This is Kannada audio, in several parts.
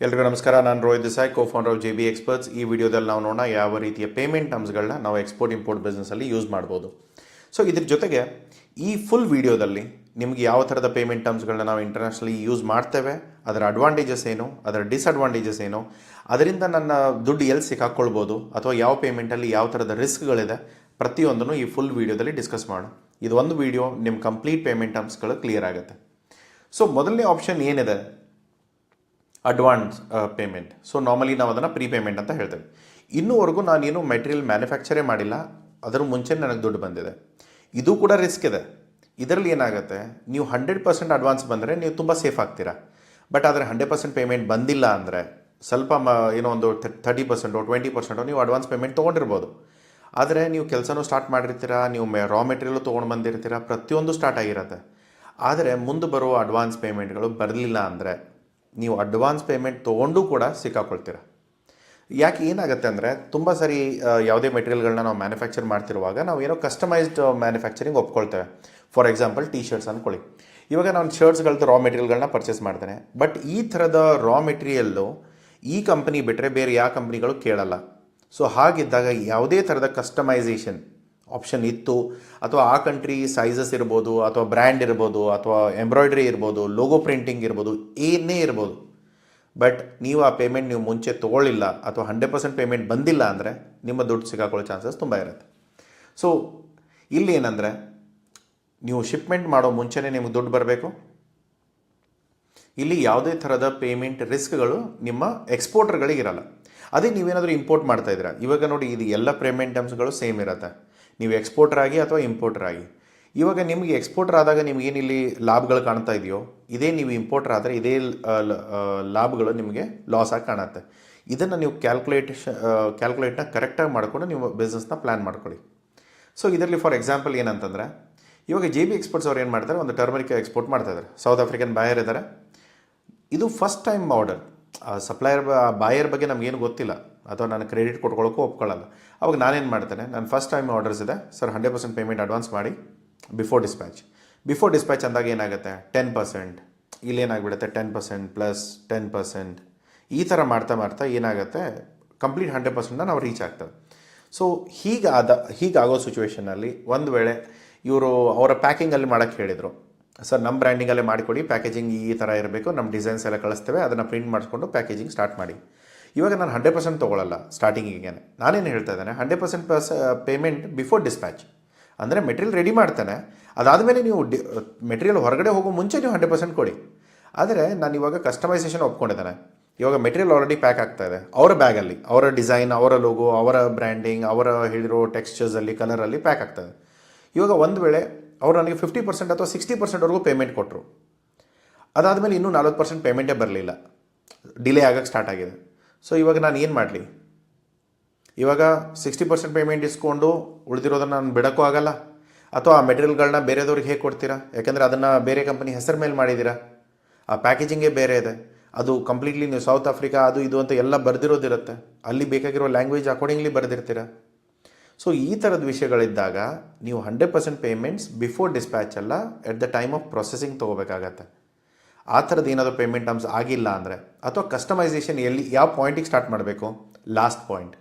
ಎಲ್ರಿಗೂ ನಮಸ್ಕಾರ. ನಾನು Rohit Desai, cofounder of JB experts. ಈ ವಿಡಿಯೋದಲ್ಲಿ ನಾವು ನೋಡೋಣ ಯಾವ ರೀತಿಯ ಪೇಮೆಂಟ್ ಟರ್ಮ್ಸ್ಗಳನ್ನ ನಾವು ಎಕ್ಸ್ಪೋರ್ಟ್ ಇಂಪೋರ್ಟ್ ಬಿಸ್ನೆಸ್ಸಲ್ಲಿ ಯೂಸ್ ಮಾಡ್ಬೋದು. ಸೊ ಇದ್ರ ಜೊತೆಗೆ ಈ ಫುಲ್ ವಿಡಿಯೋದಲ್ಲಿ ನಿಮಗೆ ಯಾವ ಥರದ ಪೇಮೆಂಟ್ ಟರ್ಮ್ಸ್ಗಳನ್ನ ನಾವು ಇಂಟರ್ನ್ಯಾಷನಲಿ ಯೂಸ್ ಮಾಡ್ತೇವೆ, ಅದರ ಅಡ್ವಾಂಟೇಜಸ್ ಏನು, ಅದರ ಡಿಸ್ಅಡ್ವಾಂಟೇಜಸ್ ಏನು, ಅದರಿಂದ ನನ್ನ ದುಡ್ಡು ಎಲ್ಲಿ ಸಿಕ್ಕಾಕ್ಕೊಳ್ಬೋದು, ಅಥವಾ ಯಾವ ಪೇಮೆಂಟಲ್ಲಿ ಯಾವ ಥರದ ರಿಸ್ಕ್ಗಳಿದೆ, ಪ್ರತಿಯೊಂದನ್ನು ಈ ಫುಲ್ ವಿಡಿಯೋದಲ್ಲಿ ಡಿಸ್ಕಸ್ ಮಾಡೋಣ. ಇದು ಒಂದು ವಿಡಿಯೋ ನಿಮ್ಮ ಕಂಪ್ಲೀಟ್ ಪೇಮೆಂಟ್ ಟರ್ಮ್ಸ್ಗಳು ಕ್ಲಿಯರ್ ಆಗುತ್ತೆ. ಸೊ ಮೊದಲನೇ ಆಪ್ಷನ್ ಏನಿದೆ, ಅಡ್ವಾನ್ಸ್ ಪೇಮೆಂಟ್. ಸೊ ನಾರ್ಮಲಿ ನಾವು ಅದನ್ನು ಪ್ರೀಪೇಮೆಂಟ್ ಅಂತ ಹೇಳ್ತೇವೆ. ಇನ್ನೂವರೆಗೂ ನಾನೇನು ಮೆಟೀರಿಯಲ್ ಮ್ಯಾನುಫ್ಯಾಕ್ಚರೇ ಮಾಡಿಲ್ಲ, ಅದರ ಮುಂಚೆ ನನಗೆ ದುಡ್ಡು ಬಂದಿದೆ. ಇದು ಕೂಡ ರಿಸ್ಕ್ ಇದೆ. ಇದರಲ್ಲಿ ಏನಾಗುತ್ತೆ, ನೀವು 100% ಅಡ್ವಾನ್ಸ್ ಬಂದರೆ ನೀವು ತುಂಬ ಸೇಫ್ ಆಗ್ತೀರಾ. ಬಟ್ ಆದರೆ 100% ಪೇಮೆಂಟ್ ಬಂದಿಲ್ಲ ಅಂದರೆ ಸ್ವಲ್ಪ ಏನೋ ಒಂದು 30% 20% ನೀವು ಅಡ್ವಾನ್ಸ್ ಪೇಮೆಂಟ್ ತೊಗೊಂಡಿರ್ಬೋದು. ಆದರೆ ನೀವು ಕೆಲಸನೂ ಸ್ಟಾರ್ಟ್ ಮಾಡಿರ್ತೀರಾ, ನೀವು ರಾ ಮೆಟೀರಿಯಲು ತೊಗೊಂಡು ಬಂದಿರ್ತೀರಾ, ಪ್ರತಿಯೊಂದು ಸ್ಟಾರ್ಟ್ ಆಗಿರುತ್ತೆ. ಆದರೆ ಮುಂದೆ ಬರುವ ಅಡ್ವಾನ್ಸ್ ಪೇಮೆಂಟ್ಗಳು ಬರಲಿಲ್ಲ ಅಂದರೆ ನೀವು ಅಡ್ವಾನ್ಸ್ ಪೇಮೆಂಟ್ ತೊಗೊಂಡು ಕೂಡ ಸಿಕ್ಕಾಕೊಳ್ತೀರ. ಯಾಕೆ ಏನಾಗುತ್ತೆ ಅಂದರೆ, ತುಂಬ ಸರಿ ಯಾವುದೇ ಮೆಟೀರಿಯಲ್ಗಳನ್ನ ನಾವು ಮ್ಯಾನುಫ್ಯಾಕ್ಚರ್ ಮಾಡ್ತಿರುವಾಗ ನಾವು ಏನೋ ಕಸ್ಟಮೈಸ್ಡ್ ಮ್ಯಾನುಫ್ಯಾಕ್ಚರಿಂಗ್ ಒಪ್ಕೊಳ್ತೇವೆ. ಫಾರ್ ಎಕ್ಸಾಂಪಲ್ ಶರ್ಟ್ಸ್ ಅಂದ್ಕೊಳ್ಳಿ. ಇವಾಗ ನಾನು ಶರ್ಟ್ಸ್ಗಳದ್ದು ರಾ ಮೆಟೀರಿಯಲ್ಗಳನ್ನ ಪರ್ಚೇಸ್ ಮಾಡ್ತೇನೆ. ಬಟ್ ಈ ಥರದ ರಾ ಮೆಟೀರಿಯಲ್ಲು ಈ ಕಂಪ್ನಿ ಬಿಟ್ಟರೆ ಬೇರೆ ಯಾವ ಕಂಪ್ನಿಗಳು ಕೇಳಲ್ಲ. ಸೊ ಹಾಗಿದ್ದಾಗ ಯಾವುದೇ ಥರದ ಕಸ್ಟಮೈಸೇಷನ್ ಆಪ್ಷನ್ ಇತ್ತು, ಅಥವಾ ಆ ಕಂಟ್ರಿ ಸೈಜಸ್ ಇರ್ಬೋದು, ಅಥವಾ ಬ್ರ್ಯಾಂಡ್ ಇರ್ಬೋದು, ಅಥವಾ ಎಂಬ್ರಾಯ್ಡ್ರಿ ಇರ್ಬೋದು, ಲೋಗೋ ಪ್ರಿಂಟಿಂಗ್ ಇರ್ಬೋದು, ಏನೇ ಇರ್ಬೋದು, ಬಟ್ ನೀವು ಆ ಪೇಮೆಂಟ್ ನೀವು ಮುಂಚೆ ತೊಗೊಳ್ಳಿಲ್ಲ, ಅಥವಾ 100% ಪೇಮೆಂಟ್ ಬಂದಿಲ್ಲ ಅಂದರೆ ನಿಮ್ಮ ದುಡ್ಡು ಸಿಕ್ಕಾಕೊಳ್ಳೋ ಚಾನ್ಸಸ್ ತುಂಬ ಇರುತ್ತೆ. ಸೊ ಇಲ್ಲಿ ಏನಂದರೆ, ನೀವು ಶಿಪ್ಮೆಂಟ್ ಮಾಡೋ ಮುಂಚೆನೇ ನಿಮಗೆ ದುಡ್ಡು ಬರಬೇಕು. ಇಲ್ಲಿ ಯಾವುದೇ ಥರದ ಪೇಮೆಂಟ್ ರಿಸ್ಕ್ಗಳು ನಿಮ್ಮ ಎಕ್ಸ್ಪೋರ್ಟರ್ಗಳಿಗಿರಲ್ಲ. ಅದೇ ನೀವೇನಾದರೂ ಇಂಪೋರ್ಟ್ ಮಾಡ್ತಾ ಇದ್ದೀರಾ, ಇವಾಗ ನೋಡಿ, ಇದು ಎಲ್ಲ ಪೇಮೆಂಟ್ ಟರ್ಮ್ಸ್ಗಳು ಸೇಮ್ ಇರುತ್ತೆ, ನೀವು ಎಕ್ಸ್ಪೋರ್ಟರ್ ಆಗಿ ಅಥವಾ ಇಂಪೋರ್ಟರ್ ಆಗಿ. ಇವಾಗ ನಿಮಗೆ ಎಕ್ಸ್ಪೋರ್ಟರ್ ಆದಾಗ ನಿಮಗೇನಿಲ್ಲಿ ಲಾಭಗಳು ಕಾಣ್ತಾ ಇದೆಯೋ, ಇದೇ ನೀವು ಇಂಪೋರ್ಟರ್ ಆದರೆ ಇದೇ ಲಾಭಗಳು ನಿಮಗೆ ಲಾಸ್ ಆಗಿ ಕಾಣುತ್ತೆ. ಇದನ್ನು ನೀವು ಕ್ಯಾಲ್ಕುಲೇಟ್ನ ಕರೆಕ್ಟಾಗಿ ಮಾಡಿಕೊಂಡು ನೀವು ಬಿಸ್ನೆಸ್ನ ಪ್ಲ್ಯಾನ್ ಮಾಡ್ಕೊಳ್ಳಿ. ಸೊ ಇದರಲ್ಲಿ ಫಾರ್ ಎಕ್ಸಾಂಪಲ್ ಏನಂತಂದರೆ, ಇವಾಗ JB ಎಕ್ಸ್ಪರ್ಟ್ಸ್ ಅವ್ರು ಏನು ಮಾಡ್ತಾರೆ, ಒಂದು ಟರ್ಮರಿಕ್ ಎಕ್ಸ್ಪೋರ್ಟ್ ಮಾಡ್ತಾಯಿದ್ದಾರೆ. ಸೌತ್ ಆಫ್ರಿಕನ್ ಬಾಯರ್ ಇದ್ದಾರೆ. ಇದು first time order. Supplier Bayar ಬಗ್ಗೆ ನಮಗೇನು ಗೊತ್ತಿಲ್ಲ, ಅಥವಾ ನಾನು ಕ್ರೆಡಿಟ್ ಕೊಟ್ಕೊಳ್ಳೋಕ್ಕೂ ಒಪ್ಕೊಳ್ಳಲ್ಲ. ಅವಾಗ ನಾನೇನು ಮಾಡ್ತೇನೆ, ನಾನು ಫಸ್ಟ್ ಟೈಮ್ ಆರ್ಡರ್ಸ್ ಇದೆ ಸರ್, 100% ಪೇಮೆಂಟ್ ಅಡ್ವಾನ್ಸ್ ಮಾಡಿ ಬಿಫೋರ್ ಡಿಸ್ಪ್ಯಾಚ್ ಅಂದಾಗ ಏನಾಗುತ್ತೆ, 10%, ಇಲ್ಲೇನಾಗ್ಬಿಡುತ್ತೆ 10% ಪ್ಲಸ್ 10%, ಈ ಥರ ಮಾಡ್ತಾ ಏನಾಗುತ್ತೆ, ಕಂಪ್ಲೀಟ್ 100%ನ ನಾವು ರೀಚ್ ಆಗ್ತದೆ. ಸೊ ಹೀಗಾಗೋ ಸಿಚುವೇಷನಲ್ಲಿ ಒಂದು ವೇಳೆ ಇವರು ಅವರ ಪ್ಯಾಕಿಂಗಲ್ಲಿ ಮಾಡೋಕ್ಕೆ ಹೇಳಿದರು, ಸರ್ ನಮ್ಮ ಬ್ರ್ಯಾಂಡಿಂಗಲ್ಲೇ ಮಾಡಿಕೊಡಿ, ಪ್ಯಾಕೇಜಿಂಗ್ ಈ ಥರ ಇರಬೇಕು, ನಮ್ಮ ಡಿಸೈನ್ಸ್ ಎಲ್ಲ ಕಳಿಸ್ತೇವೆ, ಅದನ್ನು ಪ್ರಿಂಟ್ ಮಾಡಿಸ್ಕೊಂಡು ಪ್ಯಾಕೇಜಿಂಗ್ ಸ್ಟಾರ್ಟ್ ಮಾಡಿ. ಇವಾಗ ನಾನು 100% ತೊಗೊಳ್ಳಲ್ಲ ಸ್ಟಾರ್ಟಿಂಗಿಗೆ. ನಾನೇನು ಹೇಳ್ತಾ ಇದ್ದೇನೆ, 100% ಪೇಮೆಂಟ್ ಬಿಫೋರ್ ಡಿಸ್ಪ್ಯಾಚ್. ಅಂದರೆ ಮೆಟೀರಿಯಲ್ ರೆಡಿ ಮಾಡ್ತಾನೆ, ಅದಾದಮೇಲೆ ನೀವು ಮೆಟೀರಿಯಲ್ ಹೊರಗಡೆ ಹೋಗೋ ಮುಂಚೆ ನೀವು 100% ಕೊಡಿ. ಆದರೆ ನಾನು ಇವಾಗ ಕಸ್ಟಮೈಸೇಷನ್ ಒಪ್ಕೊಂಡಿದ್ದೇನೆ. ಇವಾಗ ಮೆಟೀರಿಯಲ್ ಆಲ್ರೆಡಿ ಪ್ಯಾಕ್ ಆಗ್ತಾ ಇದೆ, ಅವರ ಬ್ಯಾಗಲ್ಲಿ ಅವರ ಡಿಸೈನ್, ಅವರ ಲೋಗೋ, ಅವರ ಬ್ರ್ಯಾಂಡಿಂಗ್, ಅವರ ಹೇಳಿರೋ ಟೆಕ್ಸ್ಚರ್ಸಲ್ಲಿ, ಕಲರಲ್ಲಿ ಪ್ಯಾಕ್ ಆಗ್ತದೆ. ಇವಾಗ ಒಂದು ವೇಳೆ ಅವರು ನನಗೆ 50% ಅಥವಾ 60%ವರೆಗೂ ಪೇಮೆಂಟ್ ಕೊಟ್ಟರು, ಅದಾದಮೇಲೆ ಇನ್ನೂ 40% ಪೇಮೆಂಟೇ ಬರಲಿಲ್ಲ, ಡಿಲೇ ಆಗೋಕ್ಕೆ ಸ್ಟಾರ್ಟ್ ಆಗಿದೆ. ಸೊ ಇವಾಗ ನಾನು ಏನು ಮಾಡಲಿ? ಇವಾಗ 60% ಪೇಮೆಂಟ್ ಇಸ್ಕೊಂಡು ಉಳಿದಿರೋದನ್ನು ನಾನು ಬಿಡೋಕ್ಕೂ ಆಗಲ್ಲ, ಅಥವಾ ಆ ಮೆಟೀರಿಯಲ್ಗಳನ್ನ ಬೇರೆದವ್ರಿಗೆ ಹೇಗೆ ಕೊಡ್ತೀರಾ? ಯಾಕೆಂದರೆ ಅದನ್ನು ಬೇರೆ ಕಂಪನಿ ಹೆಸರು ಮೇಲೆ ಮಾಡಿದ್ದೀರಾ, ಆ ಪ್ಯಾಕೇಜಿಂಗೇ ಬೇರೆ ಇದೆ, ಅದು ಕಂಪ್ಲೀಟ್ಲಿ ನೀವು ಸೌತ್ ಆಫ್ರಿಕಾ ಅದು ಇದು ಅಂತ ಎಲ್ಲ ಬರೆದಿರೋದಿರುತ್ತೆ, ಅಲ್ಲಿ ಬೇಕಾಗಿರೋ ಲ್ಯಾಂಗ್ವೇಜ್ ಅಕಾರ್ಡಿಂಗ್ಲಿ ಬರೆದಿರ್ತೀರ. ಸೊ ಈ ಥರದ ವಿಷಯಗಳಿದ್ದಾಗ ನೀವು 100% ಪೇಮೆಂಟ್ಸ್ ಬಿಫೋರ್ ಡಿಸ್ಪ್ಯಾಚ್ ಅಲ್ಲ, at the time of processing ತೊಗೋಬೇಕಾಗತ್ತೆ. ಆ ಥರದ್ದು ಏನಾದರೂ ಪೇಮೆಂಟ್ ಟರ್ಮ್ಸ್ ಆಗಿಲ್ಲ ಅಂದರೆ, ಅಥವಾ ಕಸ್ಟಮೈಸೇಷನ್ ಯಾವ ಪಾಯಿಂಟಿಗೆ ಸ್ಟಾರ್ಟ್ ಮಾಡಬೇಕು, ಲಾಸ್ಟ್ ಪಾಯಿಂಟ್.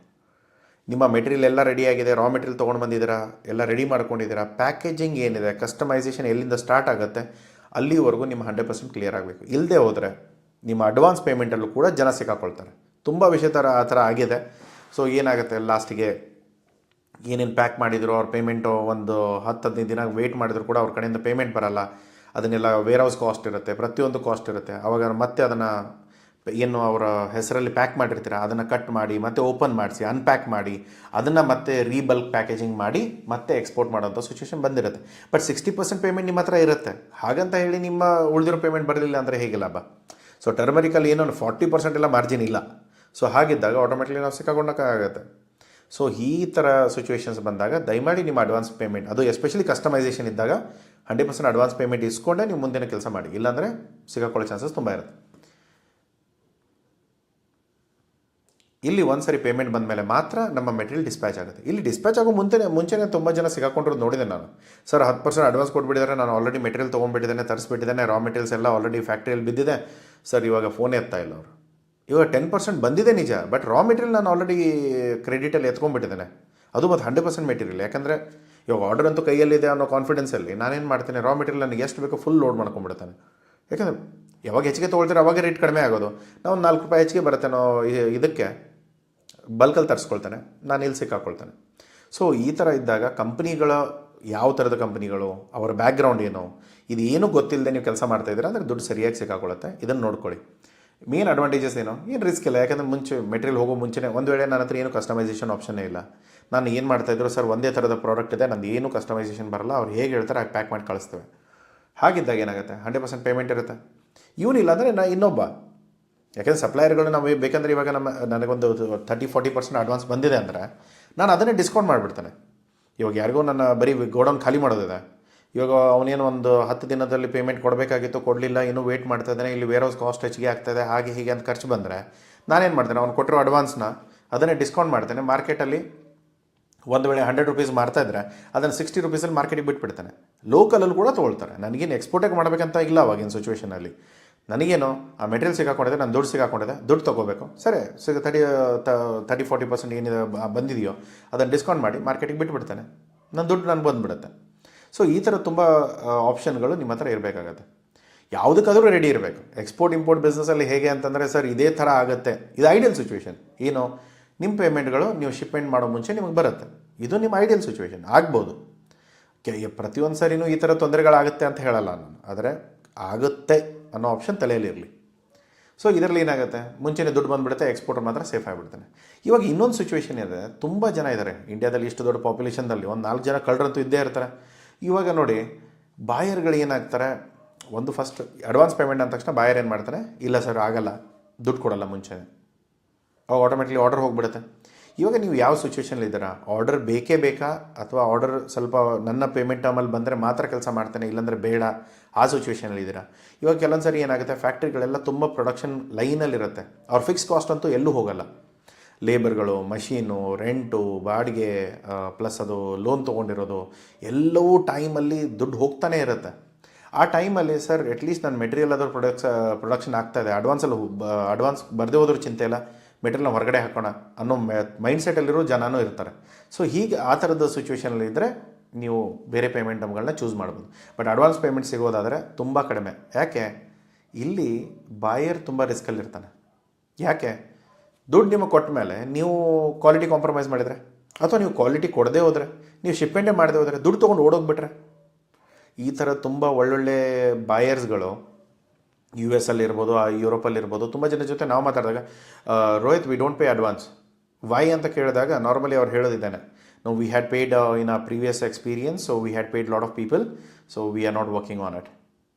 ನಿಮ್ಮ ಮೆಟೀರಿಯಲ್ ಎಲ್ಲ ರೆಡಿ ಆಗಿದೆ, ರಾ ಮೆಟೀರಿಯಲ್ ತೊಗೊಂಡು ಬಂದಿದ್ದೀರಾ, ಎಲ್ಲ ರೆಡಿ ಮಾಡ್ಕೊಂಡಿದ್ದೀರಾ, ಪ್ಯಾಕೇಜಿಂಗ್ ಏನಿದೆ, ಕಸ್ಟಮೈಸೇಷನ್ ಎಲ್ಲಿಂದ ಸ್ಟಾರ್ಟ್ ಆಗುತ್ತೆ ಅಲ್ಲಿವರೆಗೂ ನಿಮ್ಮ 100% ಕ್ಲಿಯರ್ ಆಗಬೇಕು. ಇಲ್ಲದೆ ಹೋದರೆ ನಿಮ್ಮ ಅಡ್ವಾನ್ಸ್ ಪೇಮೆಂಟಲ್ಲೂ ಕೂಡ ಜನ ಸಿಕ್ಕಾಕೊಳ್ತಾರೆ. ತುಂಬ ವಿಷಯ ಆ ಥರ ಆಗಿದೆ. ಸೊ ಏನಾಗುತ್ತೆ, ಲಾಸ್ಟಿಗೆ ಏನೇನು ಪ್ಯಾಕ್ ಮಾಡಿದ್ರು ಅವ್ರ ಪೇಮೆಂಟು ಒಂದು 10-15 ದಿನ ವೆಯ್ಟ್ ಮಾಡಿದ್ರು ಕೂಡ ಅವ್ರ ಕಡೆಯಿಂದ ಪೇಮೆಂಟ್ ಬರಲ್ಲ. ಅದನ್ನೆಲ್ಲ ವೇರ್ ಹೌಸ್ ಕಾಸ್ಟ್ ಇರುತ್ತೆ, ಪ್ರತಿಯೊಂದು ಕಾಸ್ಟ್ ಇರುತ್ತೆ. ಆವಾಗ ಮತ್ತೆ ಅದನ್ನು ಏನು ಅವರ ಹೆಸರಲ್ಲಿ ಪ್ಯಾಕ್ ಮಾಡಿರ್ತೀರ ಅದನ್ನು ಕಟ್ ಮಾಡಿ, ಮತ್ತೆ ಓಪನ್ ಮಾಡಿಸಿ, ಅನ್ಪ್ಯಾಕ್ ಮಾಡಿ, ಅದನ್ನು ಮತ್ತೆ ರೀಬಲ್ಕ್ ಪ್ಯಾಕೇಜಿಂಗ್ ಮಾಡಿ ಮತ್ತೆ ಎಕ್ಸ್ಪೋರ್ಟ್ ಮಾಡೋಂಥ ಸಿಚುವೇಷನ್ ಬಂದಿರುತ್ತೆ. ಬಟ್ 60% ಪೇಮೆಂಟ್ ನಿಮ್ಮ ಹತ್ರ ಇರುತ್ತೆ. ಹಾಗಂತ ಹೇಳಿ ನಿಮ್ಮ ಉಳಿದಿರೋ ಪೇಮೆಂಟ್ ಬರಲಿಲ್ಲ ಅಂದರೆ ಹೇಗೆ ಲಾಭ? ಸೊ ಟರ್ಮರಿಕಲ್ಲಿ ಏನೋ 40% ಎಲ್ಲ ಮಾರ್ಜಿನ್ ಇಲ್ಲ. ಸೊ ಹಾಗಿದ್ದಾಗ ಆಟೋಮೆಟಿಕ್ಲಿ ನಾವು ಸಿಕ್ಕಾಕೊಂಡಕ್ಕಾಗತ್ತೆ. ಸೊ ಈ ಥರ ಸಿಚುವೇಷನ್ಸ್ ಬಂದಾಗ ದಯಮಾಡಿ ನಿಮ್ಮ ಅಡ್ವಾನ್ಸ್ ಪೇಮೆಂಟ್, ಅದು ಎಸ್ಪೆಷಲಿ ಕಸ್ಟಮೈಸೇಷನ್ ಇದ್ದಾಗ 100% ಅಡ್ವಾನ್ಸ್ ಪೇಮೆಂಟ್ ಇಸ್ಕೊಂಡೇ ನೀವು ಮುಂದಿನ ಕೆಲಸ ಮಾಡಿ, ಇಲ್ಲಾಂದರೆ ಸಿಕ್ಕಾಕೊಳ್ಳೋ ಚಾನ್ಸಸ್ ತುಂಬ ಇರುತ್ತೆ. ಇಲ್ಲಿ ಒಂದು ಸರಿ ಪೇಮೆಂಟ್ ಬಂದ ಮೇಲೆ ಮಾತ್ರ ನಮ್ಮ ಮೆಟೀರಿಯಲ್ ಡಿಸ್ಪ್ಯಾಚ್ ಆಗುತ್ತೆ. ಇಲ್ಲಿ ಡಿಸ್ಪ್ಯಾಚ್ ಆಗೋ ಮುಂಚೆನೇ ತುಂಬ ಜನ ಸಿಗಾಕೊಂಡಿರೋದು ನೋಡಿದೆ ನಾನು. ಸರ್ 10% ಅಡ್ವಾನ್ಸ್ ಕೊಟ್ಬಿಟ್ಟಿದ್ದಾರೆ, ನಾನು ಆಲ್ರೆಡಿ ಮೆಟೀರಿಯಲ್ ತೊಗೊಂಡ್ಬಿಟ್ಟಿದ್ದೇನೆ, ತರಿಸ್ಬಿಟ್ಟಿದ್ದೇನೆ, ರಾ ಮೆಟೀರಿಯಲ್ಸ್ ಎಲ್ಲ ಆಲ್ರೆಡಿ ಫ್ಯಾಕ್ಟ್ರಿಯಲ್ಲಿ ಬಿದ್ದಿದೆ ಸರ್, ಇವಾಗ ಫೋನ್ ಎತ್ತಾ ಇಲ್ಲ ಅವರು. ಇವಾಗ 10% ಬಂದಿದೆ ನಿಜ, ಬಟ್ ರಾ ಮೆಟೀರಿಯಲ್ ನಾನು ಆಲ್ರೆಡಿ ಕ್ರೆಡಿಟಲ್ಲಿ ಎತ್ಕೊಂಡ್ಬಿಟ್ಟಿದ್ದೇನೆ. ಅದು ಮತ್ತು 100% ಮೆಟೀರಿಯಲ್. ಯಾಕಂದರೆ ಇವಾಗ ಆರ್ಡರ್ ಅಂತೂ ಕೈಯಲ್ಲಿದೆ ಅನ್ನೋ ಕಾನ್ಫಿಡೆನ್ಸಲ್ಲಿ ನಾನೇನು ಮಾಡ್ತೇನೆ, ರಾ ಮೆಟೀರಿಯಲ್ ನನಗೆ ಎಷ್ಟು ಬೇಕೋ ಫುಲ್ ಲೋಡ್ ಮಾಡ್ಕೊಂಡ್ಬಿಡ್ತಾನೆ. ಯಾಕಂದರೆ ಯಾವಾಗ ಹೆಚ್ಚಿಗೆ ತೊಗೊಳ್ತಾರೆ ಅವಾಗ ರೇಟ್ ಕಡಿಮೆ ಆಗೋದು. ನಾವು ಒಂದು 4 ರೂಪಾಯಿ ಹೆಚ್ಚಿಗೆ ಬರುತ್ತೆ ನಾವು ಇದಕ್ಕೆ ಬಲ್ಕಲ್ಲಿ ತರಿಸ್ಕೊಳ್ತಾನೆ, ನಾನು ಇಲ್ಲಿ ಸಿಕ್ಕಾಕೊಳ್ತಾನೆ. ಸೊ ಈ ಥರ ಇದ್ದಾಗ ಕಂಪ್ನಿಗಳ ಯಾವ ಥರದ ಕಂಪ್ನಿಗಳು, ಅವರ ಬ್ಯಾಕ್ಗ್ರೌಂಡ್ ಏನು, ಇದು ಏನೂ ಗೊತ್ತಿಲ್ಲದೆ ನೀವು ಕೆಲಸ ಮಾಡ್ತಾಯಿದ್ದೀರಾ ಅಂದರೆ ದುಡ್ಡು ಸರಿಯಾಗಿ ಸಿಕ್ಕಾಕೊಳ್ಳುತ್ತೆ. ಇದನ್ನು ನೋಡ್ಕೊಳ್ಳಿ. ಮೇನ್ ಅಡ್ವಾಂಟೇಜಸ್ ಏನು ರಿಸ್ಕ್ ಇಲ್ಲ. ಯಾಕಂದರೆ ಮುಂಚೆ ಮೆಟೀರಿಯಲ್ ಹೋಗೋ ಮುಂಚೆನೇ ಒಂದು ವೇಳೆ ನನ್ನ ಹತ್ರ ಏನು ಕಸ್ಟಮೈಸೇಷನ್ ಆಪ್ಷನ್ನೇ ಇಲ್ಲ, ನಾನು ಏನು ಮಾಡ್ತಾಯಿದ್ರು ಸರ್ ಒಂದೇ ಥರದ ಪ್ರಾಡಕ್ಟ್ ಇದೆ, ನಂದು ಏನು ಕಸ್ಟಮೈಸೇಷನ್ ಬರಲ್ಲ, ಅವ್ರು ಹೇಗೆ ಹೇಳ್ತಾರೆ ಹಾಗೆ ಪ್ಯಾಕ್ ಮಾಡಿ ಕಳಿಸ್ತೇವೆ. ಹಾಗಿದ್ದಾಗ ಏನಾಗುತ್ತೆ, 100% ಪೇಮೆಂಟ್ ಇರುತ್ತೆ. ಇವನಿಲ್ಲ ಅಂದರೆ ನಾನು ಇನ್ನೊಬ್ಬ, ಯಾಕೆಂದರೆ ಸಪ್ಲೈಯರ್ಗಳು ನಾವು ಬೇಕಂದರೆ ಇವಾಗ ನನಗೊಂದು 30-40% ಅಡ್ವಾನ್ಸ್ ಬಂದಿದೆ ಅಂದರೆ ನಾನು ಅದನ್ನೇ ಡಿಸ್ಕೌಂಟ್ ಮಾಡಿಬಿಡ್ತಾನೆ. ಇವಾಗ ಯಾರಿಗೂ ನನ್ನ ಬರೀ ಗೋಡೌನ್ ಖಾಲಿ ಮಾಡೋದಿದೆ, ಇವಾಗ ಅವನೇನು ಒಂದು 10 ದಿನದಲ್ಲಿ ಪೇಮೆಂಟ್ ಕೊಡಬೇಕಾಗಿತ್ತು, ಕೊಡಲಿಲ್ಲ, ಇನ್ನೂ ವೇಟ್ ಮಾಡ್ತಾ ಇದ್ದಾನೆ, ಇಲ್ಲಿ ವೇರ್ ಹೌಸ್ ಕಾಸ್ಟ್ ಹೆಚ್ಚಿಗೆ ಆಗ್ತಾಯಿದೆ, ಹಾಗೆ ಹೀಗೆ ಅಂತ ಖರ್ಚು ಬಂದರೆ ನಾನೇನು ಮಾಡ್ತೇನೆ, ಅವ್ನು ಕೊಟ್ಟಿರೋ ಅಡ್ವಾನ್ಸ್ನ ಅದನ್ನೇ ಡಿಸ್ಕೌಂಟ್ ಮಾಡ್ತೇನೆ. ಮಾರ್ಕೆಟಲ್ಲಿ ಒಂದು ವೇಳೆ 100 ರೂಪೀಸ್ ಮಾರ್ತಾಯಿದ್ರೆ ಅದನ್ನು 60 ರೂಪೀಸಲ್ಲಿ ಮಾರ್ಕೆಟಿಗೆ ಬಿಟ್ಬಿಡ್ತಾನೆ. ಲೋಕಲಲ್ಲಿ ಕೂಡ ತೊಗೊಳ್ತಾರೆ. ನನಗೇನು ಎಕ್ಸ್ಪೋರ್ಟಿಗೆ ಮಾಡಬೇಕಂತ ಇಲ್ಲ ಅವಾಗಿನ ಸಿಚುವೇಷನಲ್ಲಿ. ನನಗೇನು ಆ ಮೆಟೀರಿಯಲ್ ಸಿಗಾಕೊಂಡಿದೆ, ನಾನು ದುಡ್ಡು ಸಿಗಾಕೊಂಡಿದೆ, ದುಡ್ಡು ತೊಗೋಬೇಕು, ಸರಿ 30-40% ಏನಿದೆ ಬಂದಿದೆಯೋ ಅದನ್ನು ಡಿಸ್ಕೌಂಟ್ ಮಾಡಿ ಮಾರ್ಕೆಟಿಗೆ ಬಿಟ್ಬಿಡ್ತಾನೆ, ನನ್ನ ದುಡ್ಡು ನನಗೆ ಬಂದುಬಿಡುತ್ತೆ. ಸೊ ಈ ಥರ ತುಂಬ ಆಪ್ಷನ್ಗಳು ನಿಮ್ಮ ಹತ್ರ ಇರಬೇಕಾಗತ್ತೆ. ಯಾವುದಕ್ಕಾದರೂ ರೆಡಿ ಇರಬೇಕು. ಎಕ್ಸ್ಪೋರ್ಟ್ ಇಂಪೋರ್ಟ್ ಬಿಸ್ನೆಸ್ಸಲ್ಲಿ ಹೇಗೆ ಅಂತಂದರೆ ಸರ್ ಇದೇ ಥರ ಆಗುತ್ತೆ, ಇದು ಐಡಿಯಲ್ ಸಿಚುವೇಷನ್. ಏನು, ನಿಮ್ಮ ಪೇಮೆಂಟ್ಗಳು ನೀವು ಶಿಪ್ಮೆಂಟ್ ಮಾಡೋ ಮುಂಚೆ ನಿಮಗೆ ಬರುತ್ತೆ, ಇದು ನಿಮ್ಮ ಐಡಿಯಲ್ ಸಿಚುವೇಷನ್ ಆಗ್ಬೋದು. ಪ್ರತಿಯೊಂದು ಸರಿನೂ ಈ ಥರ ತೊಂದರೆಗಳಾಗುತ್ತೆ ಅಂತ ಹೇಳಲ್ಲ ನಾನು, ಆದರೆ ಆಗುತ್ತೆ ಅನ್ನೋ ಆಪ್ಷನ್ ತಲೆಯಲ್ಲಿರಲಿ. ಸೊ ಇದರಲ್ಲಿ ಏನಾಗುತ್ತೆ, ಮುಂಚೆನೇ ದುಡ್ಡು ಬಂದುಬಿಡುತ್ತೆ, ಎಕ್ಸ್ಪೋರ್ಟರ್ ಮಾತ್ರ ಸೇಫ್ ಆಗಿಬಿಡ್ತಾನೆ. ಇವಾಗ ಇನ್ನೊಂದು ಸಿಚುವೇಷನ್ ಇದೆ, ತುಂಬ ಜನ ಇದ್ದಾರೆ ಇಂಡಿಯಾದಲ್ಲಿ, ಇಷ್ಟು ದೊಡ್ಡ ಪಾಪ್ಯುಲೇಷನ್ದಲ್ಲಿ ಒಂದು 4 ಜನ ಕಳ್ಳರಂತೂ ಇದ್ದೇ ಇರ್ತಾರೆ. ಇವಾಗ ನೋಡಿ, ಬಾಯರ್ಗಳು ಏನಾಗ್ತಾರೆ, ಒಂದು ಫಸ್ಟ್ ಅಡ್ವಾನ್ಸ್ ಪೇಮೆಂಟ್ ಅಂದ ತಕ್ಷಣ ಬಾಯರ್ ಏನು ಮಾಡ್ತಾನೆ, ಇಲ್ಲ ಸರ್ ಆಗಲ್ಲ, ದುಡ್ಡು ಕೊಡಲ್ಲ ಮುಂಚೆ, ಅವಾಗ ಆಟೋಮೆಟಿಕ್ಲಿ ಆರ್ಡರ್ ಹೋಗಿಬಿಡುತ್ತೆ. ಇವಾಗ ನೀವು ಯಾವ ಸಿಚುವೇಷನಲ್ಲಿ ಇದ್ದೀರಾ, ಆರ್ಡರ್ ಬೇಕೇ ಬೇಕಾ, ಅಥವಾ ಆರ್ಡರ್ ಸ್ವಲ್ಪ ನನ್ನ ಪೇಮೆಂಟ್ ಟೈಮಲ್ಲಿ ಬಂದರೆ ಮಾತ್ರ ಕೆಲಸ ಮಾಡ್ತಾನೆ, ಇಲ್ಲಾಂದರೆ ಬೇಡ, ಆ ಸಿಚುವೇಷನಲ್ಲಿ ಇದ್ದೀರಾ. ಇವಾಗ ಕೆಲವೊಂದು ಸರಿ ಏನಾಗುತ್ತೆ, ಫ್ಯಾಕ್ಟ್ರಿಗಳೆಲ್ಲ ತುಂಬ ಪ್ರೊಡಕ್ಷನ್ ಲೈನಲ್ಲಿರುತ್ತೆ, ಅವ್ರ ಫಿಕ್ಸ್ ಕಾಸ್ಟ್ ಅಂತೂ ಎಲ್ಲೂ ಹೋಗಲ್ಲ. ಲೇಬರ್ಗಳು, ಮಷೀನು, ರೆಂಟು, ಬಾಡಿಗೆ, ಪ್ಲಸ್ ಅದು ಲೋನ್ ತೊಗೊಂಡಿರೋದು ಎಲ್ಲವೂ ಟೈಮಲ್ಲಿ ದುಡ್ಡು ಹೋಗ್ತಾನೆ ಇರುತ್ತೆ. ಆ ಟೈಮಲ್ಲಿ ಸರ್ ಅಟ್ಲೀಸ್ಟ್ ನನ್ನ ಮೆಟೀರಿಯಲ್ ಆದರೂ ಪ್ರೊಡಕ್ಷನ್ ಆಗ್ತಾಯಿದೆ, ಅಡ್ವಾನ್ಸ್ ಬರದೇ ಹೋದ್ರೂ ಚಿಂತೆ ಇಲ್ಲ, ಮೆಟೀರಿಯಲ್ನ ಹೊರಗಡೆ ಹಾಕೋಣ ಅನ್ನೋ ಮೈಂಡ್ ಸೆಟ್ಟಲ್ಲಿರೋ ಜನನೂ ಇರ್ತಾರೆ. ಸೊ ಹೀಗೆ ಆ ಥರದ ಸಿಚುವೇಷನಲ್ಲಿ ಇದ್ದರೆ ನೀವು ಬೇರೆ ಪೇಮೆಂಟ್ ನಮ್ಗಳನ್ನ ಚೂಸ್ ಮಾಡ್ಬೋದು. ಬಟ್ ಅಡ್ವಾನ್ಸ್ ಪೇಮೆಂಟ್ ಸಿಗೋದಾದರೆ ತುಂಬ ಕಡಿಮೆ. ಯಾಕೆ, ಇಲ್ಲಿ ಬಾಯರ್ ತುಂಬ ರಿಸ್ಕಲ್ಲಿರ್ತಾನೆ. ಯಾಕೆ, ದುಡ್ಡು ನಿಮಗೆ ಕೊಟ್ಟ ಮೇಲೆ ನೀವು ಕ್ವಾಲಿಟಿ ಕಾಂಪ್ರಮೈಸ್ ಮಾಡಿದರೆ, ಅಥವಾ ನೀವು ಕ್ವಾಲಿಟಿ ಕೊಡದೇ ಹೋದರೆ, ನೀವು ಶಿಪ್ಮೆಂಟೇ ಮಾಡದೇ ಹೋದರೆ, ದುಡ್ಡು ತೊಗೊಂಡು ಓಡೋಗ್ಬಿಟ್ರೆ, ಈ ಥರ ತುಂಬ ಒಳ್ಳೊಳ್ಳೆ ಬಾಯರ್ಸ್ಗಳು US ಅಲ್ಲಿರ್ಬೋದು, ಯುರೋಪಲ್ಲಿರ್ಬೋದು, ತುಂಬ ಜನ ಜೊತೆ ನಾವು ಮಾತಾಡಿದಾಗ, Rohit we don't pay advance, why ಅಂತ ಕೇಳಿದಾಗ ನಾರ್ಮಲಿ ಅವ್ರು ಹೇಳೋದಿದ್ದಾನೆ, no we had paid in a previous experience, so we had paid lot of people, so we are not working on it.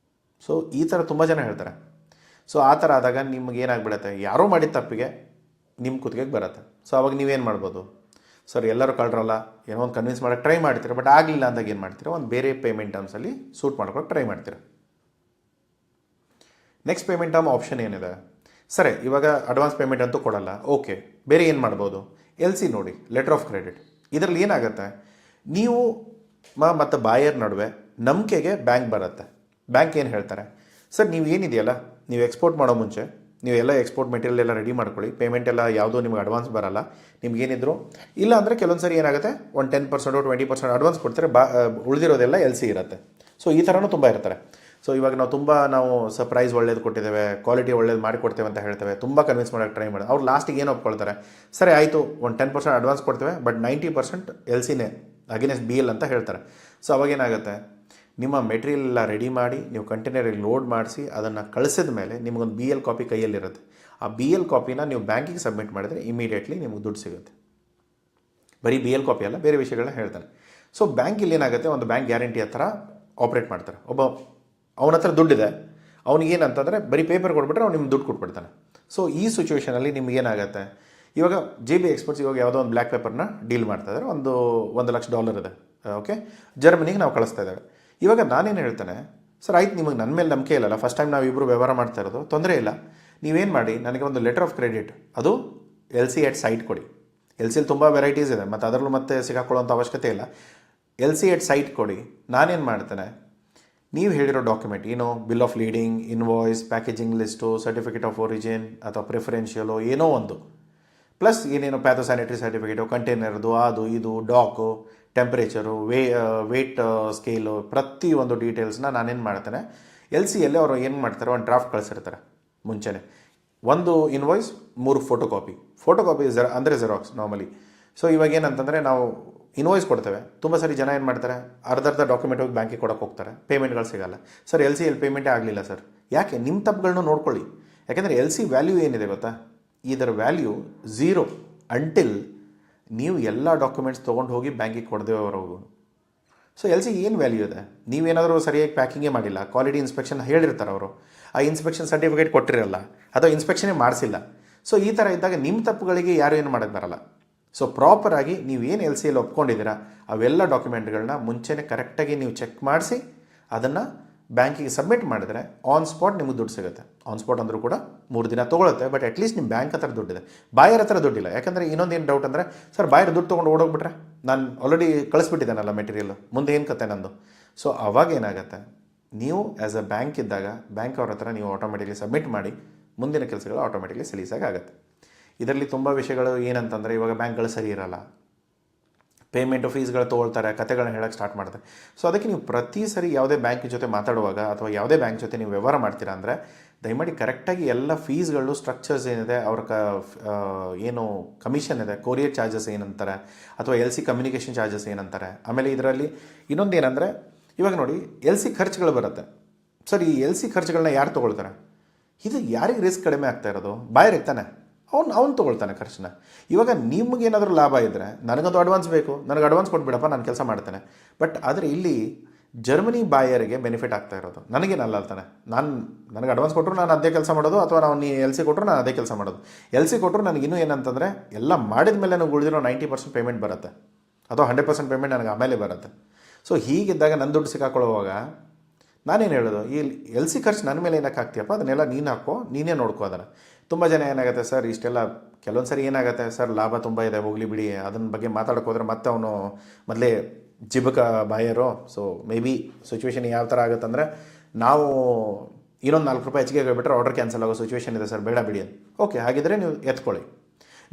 So ಈ ಥರ ತುಂಬ ಜನ ಹೇಳ್ತಾರೆ. ಸೊ ಆ ಥರ ಆದಾಗ ನಿಮ್ಗೆ ಏನಾಗ್ಬಿಡುತ್ತೆ, ಯಾರೋ ಮಾಡಿದ ತಪ್ಪಿಗೆ ನಿಮ್ಮ ಕುತ್ತಿಗೆಗೆ ಬರುತ್ತೆ. ಸೊ ಅವಾಗ ನೀವೇನು ಮಾಡ್ಬೋದು, ಸರ್ ಎಲ್ಲರೂ ಕಳ್ರಲ್ಲ, ಏನೋ ಒಂದು ಕನ್ವಿನ್ಸ್ ಮಾಡೋಕ್ಕೆ ಟ್ರೈ ಮಾಡ್ತೀರಾ, ಬಟ್ ಆಗಲಿಲ್ಲ ಅಂದಾಗ ಏನು ಮಾಡ್ತೀರಾ, ಒಂದು ಬೇರೆ ಪೇಮೆಂಟ್ ಟರ್ಮ್ಸಲ್ಲಿ ಸೂಟ್ ಮಾಡ್ಕೊಳಕ್ಕೆ ಟ್ರೈ ಮಾಡ್ತೀರಾ. ನೆಕ್ಸ್ಟ್ ಪೇಮೆಂಟ್ ಟರ್ಮ್ ಆಪ್ಷನ್ ಏನಿದೆ, ಸರಿ ಇವಾಗ ಅಡ್ವಾನ್ಸ್ ಪೇಮೆಂಟ್ ಅಂತೂ ಕೊಡಲ್ಲ, ಓಕೆ, ಬೇರೆ ಏನು ಮಾಡ್ಬೋದು, LC ನೋಡಿ, ಲೆಟರ್ ಆಫ್ ಕ್ರೆಡಿಟ್. ಇದರಲ್ಲಿ ಏನಾಗುತ್ತೆ, ನೀವು ಮತ್ತು ಬಾಯರ್ ನಡುವೆ ನಂಬಿಕೆಗೆ ಬ್ಯಾಂಕ್ ಬರುತ್ತೆ. ಬ್ಯಾಂಕ್ ಏನು ಹೇಳ್ತಾರೆ, ಸರ್ ನೀವು ಏನಿದೆಯಲ್ಲ, ನೀವು ಎಕ್ಸ್ಪೋರ್ಟ್ ಮಾಡೋ ಮುಂಚೆ ನೀವು ಎಲ್ಲ ಎಕ್ಸ್ಪೋರ್ಟ್ ಮೆಟೀರಿಯಲ್ ಎಲ್ಲ ರೆಡಿ ಮಾಡ್ಕೊಳ್ಳಿ, ಪೇಮೆಂಟ್ ಎಲ್ಲ ಯಾವುದೋ ನಿಮ್ಗೆ ಅಡ್ವಾನ್ಸ್ ಬರಲ್ಲ, ನಿಮ್ಗೇನಿದ್ರು ಇಲ್ಲ ಅಂದರೆ ಕೆಲವೊಂದು ಸರಿ ಏನಾಗುತ್ತೆ, ಒಂದು 10% 20% ಅಡ್ವಾನ್ಸ್ ಕೊಡ್ತಾರೆ, ಉಳಿದಿರೋದೆಲ್ಲ LC ಇರುತ್ತೆ. ಸೊ ಈ ಥರನೂ ತುಂಬ ಇರ್ತಾರೆ. ಸೊ ಇವಾಗ ನಾವು ಸರ್ಪ್ರೈಸ್ ಒಳ್ಳೇದು ಕೊಟ್ಟಿದ್ದೇವೆ, ಕ್ವಾಲಿಟಿ ಒಳ್ಳೇದು ಮಾಡಿಕೊಡ್ತೇವೆ ಅಂತ ಹೇಳ್ತೇವೆ, ತುಂಬ ಕನ್ವಿನ್ಸ್ ಮಾಡೋಕ್ಕೆ ಟ್ರೈ ಮಾಡಿ, ಅವ್ರು ಲಾಸ್ಟಿಗೆ ಏನು ಒಪ್ಕೊಳ್ತಾರೆ, ಸರಿ ಆಯಿತು ಒಂದು 10% ಅಡ್ವಾನ್ಸ್ ಕೊಡ್ತೇವೆ, ಬಟ್ 90% LCನೇ ಅಗೇನೆಸ್ಟ್ BL ಅಂತ ಹೇಳ್ತಾರೆ. ಸೊ ಅವಾಗೇನಾಗುತ್ತೆ, ನಿಮ್ಮ ಮೆಟೀರಿಯಲ್ ಎಲ್ಲ ರೆಡಿ ಮಾಡಿ ನೀವು ಕಂಟೈನರಿಗೆ ಲೋಡ್ ಮಾಡಿಸಿ ಅದನ್ನು ಕಳಿಸಿದ ಮೇಲೆ ನಿಮಗೊಂದು BL ಕಾಪಿ ಕೈಯಲ್ಲಿರುತ್ತೆ. ಆ BL ಕಾಪಿನ ನೀವು ಬ್ಯಾಂಕಿಗೆ ಸಬ್ಮಿಟ್ ಮಾಡಿದರೆ ಇಮಿಡಿಯೇಟ್ಲಿ ನಿಮಗೆ ದುಡ್ಡು ಸಿಗುತ್ತೆ. ಬರೀ BL ಕಾಪಿ ಅಲ್ಲ, ಬೇರೆ ವಿಷಯಗಳನ್ನ ಹೇಳ್ತಾನೆ. ಸೊ ಬ್ಯಾಂಕಿಲ್ಲಿ ಏನಾಗುತ್ತೆ, ಒಂದು ಬ್ಯಾಂಕ್ ಗ್ಯಾರಂಟಿ ಹತ್ರ ಆಪ್ರೇಟ್ ಮಾಡ್ತಾರೆ. ಅವನ ಹತ್ರ ದುಡ್ಡಿದೆ, ಅವನಿಗೇನಂತಂದರೆ ಬರೀ ಪೇಪರ್ ಕೊಟ್ಬಿಟ್ರೆ ಅವ್ನು ನಿಮ್ಗೆ ದುಡ್ಡು ಕೊಟ್ಬಿಡ್ತಾನೆ. ಸೊ ಈ ಸಿಚುವೇಷನಲ್ಲಿ ನಿಮಗೇನಾಗುತ್ತೆ, ಇವಾಗ JB ಎಕ್ಸ್ಪೋರ್ಟ್ಸ್ ಇವಾಗ ಯಾವುದೋ ಒಂದು ಬ್ಲ್ಯಾಕ್ ಪೇಪರ್ನ ಡೀಲ್ ಮಾಡ್ತಾಯಿದ್ದಾರೆ, $1,00,000 ಇದೆ, ಓಕೆ, ಜರ್ಮನಿಗೆ ನಾವು ಕಳಿಸ್ತಾ ಇದ್ದೇವೆ. ಇವಾಗ ನಾನೇನು ಹೇಳ್ತಾನೆ, ಸರ್ ಆಯ್ತು, ನಿಮಗೆ ನನ್ನ ಮೇಲೆ ನಂಬಿಕೆ ಇಲ್ಲಲ್ಲ, ಫಸ್ಟ್ ಟೈಮ್ ನಾವಿಬ್ಬರು ವ್ಯವಹಾರ ಮಾಡ್ತಾ ಇರೋದು, ತೊಂದರೆ ಇಲ್ಲ, ನೀವೇನು ಮಾಡಿ ನನಗೆ ಒಂದು ಲೆಟರ್ ಆಫ್ ಕ್ರೆಡಿಟ್, ಅದು LC ಎಟ್ ಸೈಟ್ ಕೊಡಿ. LCಯಲ್ಲಿ ತುಂಬ ವೆರೈಟೀಸ್ ಇದೆ, ಮತ್ತು ಅದರಲ್ಲೂ ಮತ್ತೆ ಸಿಗಾಕೊಳ್ಳೋಂಥ ಅವಶ್ಯಕತೆ ಇಲ್ಲ. LC ಎಟ್ ಸೈಟ್ ಕೊಡಿ. ನಾನೇನು ಮಾಡ್ತೇನೆ, ನೀವು ಹೇಳಿರೋ ಡಾಕ್ಯುಮೆಂಟ್ ಏನೋ bill of leading, invoice, packaging list, certificate of origin ಅಥವಾ ಪ್ರಿಫರೆನ್ಷಿಯಲು ಏನೋ ಒಂದು, ಪ್ಲಸ್ ಏನೇನೋ ಪ್ಯಾಥೋಸ್ಯಾನಿಟರಿ ಸರ್ಟಿಫಿಕೇಟು, ಕಂಟೈನರ್ದು, ಅದು ಇದು ಡಾಕು, ಟೆಂಪ್ರೇಚರು, ವೇಟ್ ಸ್ಕೇಲು, ಪ್ರತಿಯೊಂದು ಡೀಟೇಲ್ಸ್ನ ನಾನೇನು ಮಾಡ್ತೇನೆ ಎಲ್ ಸಿ ಯಲ್ಲಿ ಅವರು ಏನು ಮಾಡ್ತಾರೆ, ಒಂದು ಡ್ರಾಫ್ಟ್ ಕಳಿಸಿರ್ತಾರೆ ಮುಂಚೆನೇ. ಒಂದು ಇನ್ವಾಯ್ಸ್ 3 ಫೋಟೋ ಕಾಪಿ ಅಂದರೆ ಜೆರಾಕ್ಸ್ ನಾರ್ಮಲಿ. ಸೊ ಇವಾಗ ಏನಂತಂದರೆ ನಾವು ಇನ್ವಾಯ್ಸ್ ಕೊಡ್ತೇವೆ, ತುಂಬ ಸರಿ ಜನ ಏನು ಮಾಡ್ತಾರೆ, ಅರ್ಧ ಡಾಕ್ಯುಮೆಂಟ್ ಹೋಗಿ ಬ್ಯಾಂಕಿಗೆ ಕೊಡೋಕೆ ಹೋಗ್ತಾರೆ, ಪೇಮೆಂಟ್ಗಳು ಸಿಗಲ್ಲ. ಸರ್ ಎಲ್ ಸಿ ಎಲ್ಲಿ ಪೇಮೆಂಟೇ ಆಗಲಿಲ್ಲ ಸರ್, ಯಾಕೆ? ನಿಮ್ಮ ತಪ್ಪುಗಳನ್ನ ನೋಡ್ಕೊಳ್ಳಿ. ಯಾಕೆಂದರೆ ಎಲ್ ಸಿ ವ್ಯಾಲ್ಯೂ ಏನಿದೆ ಗೊತ್ತಾ, ಇದರ ವ್ಯಾಲ್ಯೂ 0 ಅಂಟಿಲ್ ನೀವು ಎಲ್ಲ ಡಾಕ್ಯುಮೆಂಟ್ಸ್ ತೊಗೊಂಡು ಹೋಗಿ ಬ್ಯಾಂಕಿಗೆ ಕೊಡದೇವರೆಗೂ. ಸೊ ಎಲ್ ಸಿ ಏನು ವ್ಯಾಲ್ಯೂ ಇದೆ? ನೀವೇನಾದರೂ ಸರಿಯಾಗಿ ಪ್ಯಾಕಿಂಗೇ ಮಾಡಿಲ್ಲ, ಕ್ವಾಲಿಟಿ ಇನ್ಸ್ಪೆಕ್ಷನ್ ಹೇಳಿರ್ತಾರೆ ಅವರು, ಆ ಇನ್ಸ್ಪೆಕ್ಷನ್ ಸರ್ಟಿಫಿಕೇಟ್ ಕೊಟ್ಟಿರಲ್ಲ ಅಥವಾ ಇನ್ಸ್ಪೆಕ್ಷನೇ ಮಾಡಿಸಿಲ್ಲ. ಸೊ ಈ ಥರ ಇದ್ದಾಗ ನಿಮ್ಮ ತಪ್ಪುಗಳಿಗೆ ಯಾರು ಏನು ಮಾಡೋಕ್ಕೆ ಬರಲ್ಲ. ಸೊ ಪ್ರಾಪರಾಗಿ ನೀವೇನು ಎಲ್ ಸಿ ಎಲ್ಲಿ ಒಪ್ಕೊಂಡಿದ್ದೀರಾ ಅವೆಲ್ಲ ಡಾಕ್ಯುಮೆಂಟ್ಗಳನ್ನ ಮುಂಚೆನೇ ಕರೆಕ್ಟಾಗಿ ನೀವು ಚೆಕ್ ಮಾಡಿಸಿ ಅದನ್ನು ಬ್ಯಾಂಕಿಗೆ ಸಬ್ಮಿಟ್ ಮಾಡಿದರೆ ಆನ್ ಸ್ಪಾಟ್ ನಿಮಗೆ ದುಡ್ಡು ಸಿಗುತ್ತೆ. ಆನ್ ಸ್ಪಾಟ್ ಅಂದರೂ ಕೂಡ 3 ದಿನ ತೊಗೊಳುತ್ತೆ, ಬಟ್ ಅಟ್ಲೀಸ್ಟ್ ನಿಮ್ಮ ಬ್ಯಾಂಕ್ ಹತ್ರ ದುಡ್ಡಿದೆ, ಬಾಯರ್ ಹತ್ರ ದುಡ್ಡಿಲ್ಲ. ಯಾಕಂದರೆ ಇನ್ನೊಂದೇನು ಡೌಟ್ ಅಂದರೆ, ಸರ್ ಬಾಯರ್ ದುಡ್ಡು ತೊಗೊಂಡು ಓಡೋಗ್ಬಿಟ್ರೆ ನಾನು ಆಲ್ರೆಡಿ ಕಳಿಸ್ಬಿಟ್ಟಿದ್ದಾನಲ್ಲ ಮೆಟೀರಿಯಲ್, ಮುಂದೆ ಏನು ಕತೆ ನಂದು. ಸೊ ಅವಾಗ ಏನಾಗುತ್ತೆ, ನೀವು ಆ್ಯಸ್ ಅ ಬ್ಯಾಂಕ್ ಇದ್ದಾಗ ಬ್ಯಾಂಕ್ ಅವ್ರ ಹತ್ರ ನೀವು ಆಟೋಮೆಟಿಕ್ಲಿ ಸಬ್ಮಿಟ್ ಮಾಡಿ ಮುಂದಿನ ಕೆಲಸಗಳು ಆಟೋಮೆಟಿಕ್ಲಿ ಸಲೀಸಾಗಿ ಆಗುತ್ತೆ. ಇದರಲ್ಲಿ ತುಂಬ ವಿಷಯಗಳು ಏನಂತಂದರೆ, ಇವಾಗ ಬ್ಯಾಂಕ್ಗಳು ಸರಿ ಇರಲ್ಲ, ಪೇಮೆಂಟು ಫೀಸ್ಗಳು ತೊಗೊಳ್ತಾರೆ, ಕತೆಗಳನ್ನ ಹೇಳೋಕ್ಕೆ ಸ್ಟಾರ್ಟ್ ಮಾಡ್ತಾರೆ. ಸೊ ಅದಕ್ಕೆ ನೀವು ಪ್ರತಿ ಸರಿ ಯಾವುದೇ ಬ್ಯಾಂಕ್ ಜೊತೆ ಮಾತಾಡುವಾಗ ಅಥವಾ ಯಾವುದೇ ಬ್ಯಾಂಕ್ ಜೊತೆ ನೀವು ವ್ಯವಹಾರ ಮಾಡ್ತೀರಾ ಅಂದರೆ ದಯಮಾಡಿ ಕರೆಕ್ಟಾಗಿ ಎಲ್ಲ ಫೀಸ್ಗಳು, ಸ್ಟ್ರಕ್ಚರ್ಸ್ ಏನಿದೆ, ಅವ್ರ ಏನು ಕಮಿಷನ್ ಇದೆ, ಕೊರಿಯರ್ ಚಾರ್ಜಸ್ ಏನಂತಾರೆ ಅಥವಾ ಎಲ್ ಸಿ ಕಮ್ಯುನಿಕೇಷನ್ ಚಾರ್ಜಸ್ ಏನಂತಾರೆ. ಆಮೇಲೆ ಇದರಲ್ಲಿ ಇನ್ನೊಂದು ಏನಂದರೆ, ಇವಾಗ ನೋಡಿ ಎಲ್ ಸಿ ಖರ್ಚುಗಳು ಬರುತ್ತೆ. ಸರ್ ಈ ಎಲ್ ಸಿ ಖರ್ಚುಗಳನ್ನ ಯಾರು ತೊಗೊಳ್ತಾರೆ? ಇದು ಯಾರಿಗೆ ರಿಸ್ಕ್ ಕಡಿಮೆ ಆಗ್ತಾ ಇರೋದು? ಬಾಯರ್ ಇರ್ತಾನೆ, ಅವ್ನು ತೊಗೊಳ್ತಾನೆ ಖರ್ಚನ್ನ. ಇವಾಗ ನಿಮಗೇನಾದರೂ ಲಾಭ ಇದ್ದರೆ ನನಗದು ಅಡ್ವಾನ್ಸ್ ಬೇಕು, ನನಗೆ ಅಡ್ವಾನ್ಸ್ ಕೊಟ್ಬಿಡಪ್ಪ, ನಾನು ಕೆಲಸ ಮಾಡ್ತೇನೆ. ಬಟ್ ಆದರೆ ಇಲ್ಲಿ ಜರ್ಮನಿ ಬಾಯರಿಗೆ ಬೆನಿಫಿಟ್ ಆಗ್ತಾ ಇರೋದು, ನನಗೇನಲ್ಲ ಅಲ್ತಾನೆ. ನನಗೆ ಅಡ್ವಾನ್ಸ್ ಕೊಟ್ಟರು ನಾನು ಅದೇ ಕೆಲಸ ಮಾಡೋದು, ಅಥವಾ ನಾವು ಎಲ್ ಸಿ ಕೊಟ್ಟರು ನಾನು ಅದೇ ಕೆಲಸ ಮಾಡೋದು. ಎಲ್ ಸಿ ಕೊಟ್ಟರು ನನಗಿನ್ನೂ ಏನಂತಂದರೆ, ಎಲ್ಲ ಮಾಡಿದ ಮೇಲೆ ನನಗೆ ಉಳಿದಿರೋ 90% ಪೇಮೆಂಟ್ ಬರುತ್ತೆ, ಅಥವಾ 100% ಪೇಮೆಂಟ್ ನನಗೆ ಆಮೇಲೆ ಬರುತ್ತೆ. ಸೊ ಹೀಗಿದ್ದಾಗ ನನ್ನ ದುಡ್ಡು ಸಿಕ್ಕಾಕೊಳ್ಳುವಾಗ ನಾನೇನು ಹೇಳೋದು, ಈ ಎಲ್ ಸಿ ಖರ್ಚು ನನ್ನ ಮೇಲೆ ಏನಕ್ಕೆ ಹಾಕ್ತೀಯಪ್ಪ, ಅದನ್ನೆಲ್ಲ ನೀನು ಹಾಕೋ, ನೀನೇ ನೋಡ್ಕೋ ಅದನ್ನು. ತುಂಬ ಜನ ಏನಾಗುತ್ತೆ ಸರ್, ಇಷ್ಟೆಲ್ಲ ಕೆಲವೊಂದು ಸರಿ ಏನಾಗುತ್ತೆ ಸರ್, ಲಾಭ ತುಂಬ ಇದೆ ಹೋಗಲಿ ಬಿಡಿ, ಅದನ್ನ ಬಗ್ಗೆ ಮಾತಾಡೋಕೆ ಹೋದರೆ ಮತ್ತೆ ಅವನು ಮೊದಲೇ ಜಿಬಕ ಬಾಯರು. ಸೊ ಮೇ ಬಿ ಸಿಚುವೇಶನ್ ಯಾವ ಥರ ಆಗುತ್ತಂದರೆ, ನಾವು ಇನ್ನೊಂದು 4 ರೂಪಾಯಿ ಹೆಚ್ಚಿಗೆ ಹೇಳ್ಬಿಟ್ರೆ ಆರ್ಡರ್ ಕ್ಯಾನ್ಸಲ್ ಆಗೋ ಸಿಚುವೇಶನ್ ಇದೆ ಸರ್, ಬೇಡ ಬಿಡಿ ಅಂತ. ಓಕೆ, ಹಾಗಿದ್ರೆ ನೀವು ಎತ್ಕೊಳ್ಳಿ,